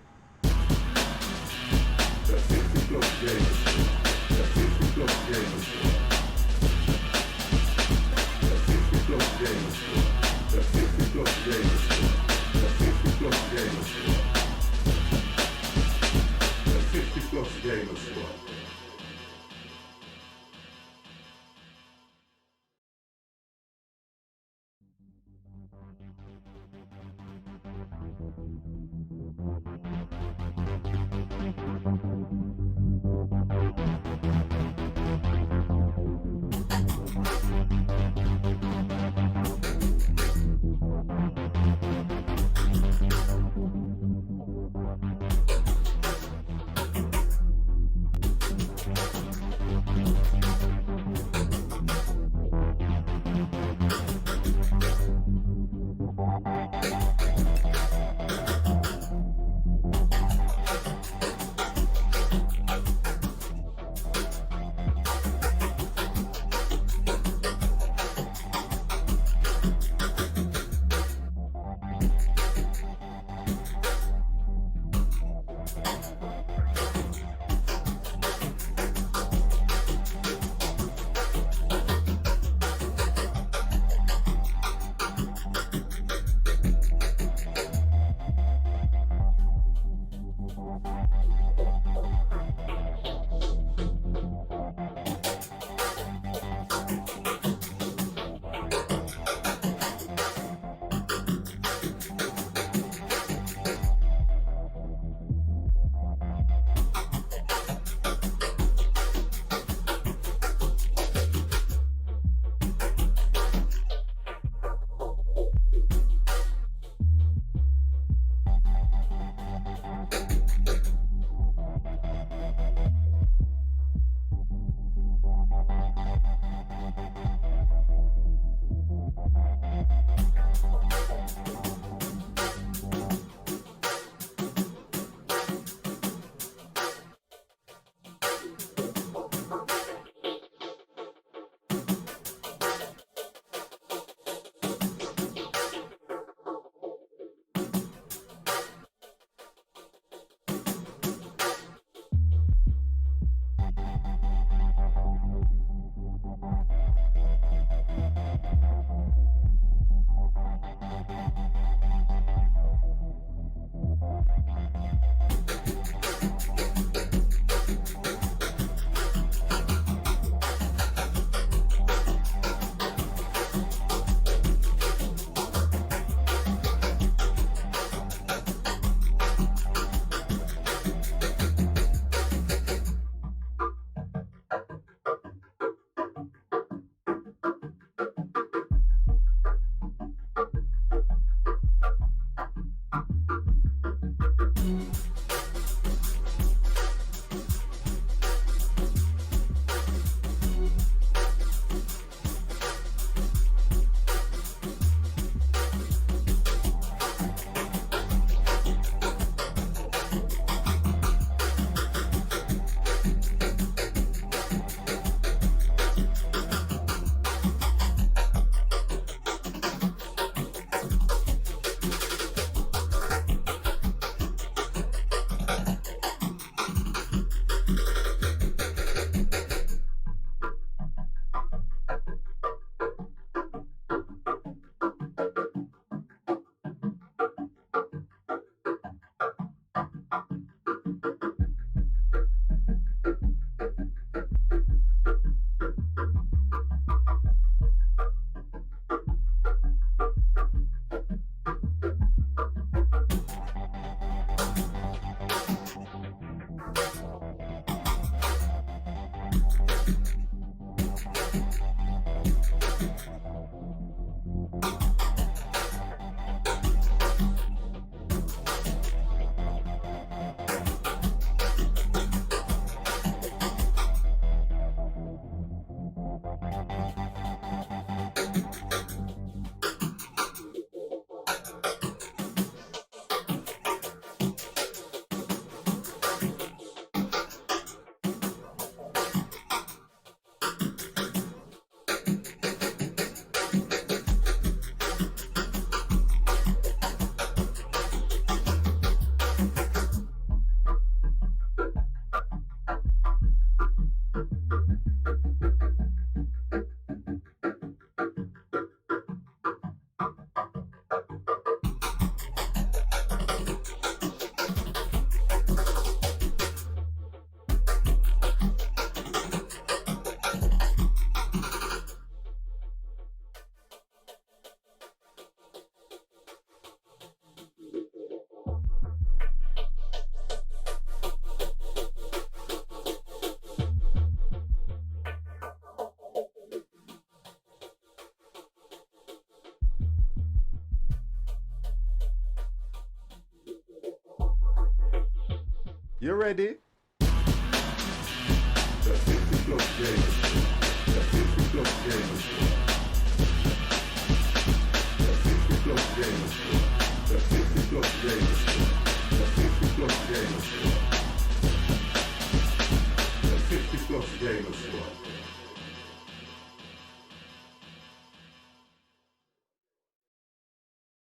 You ready?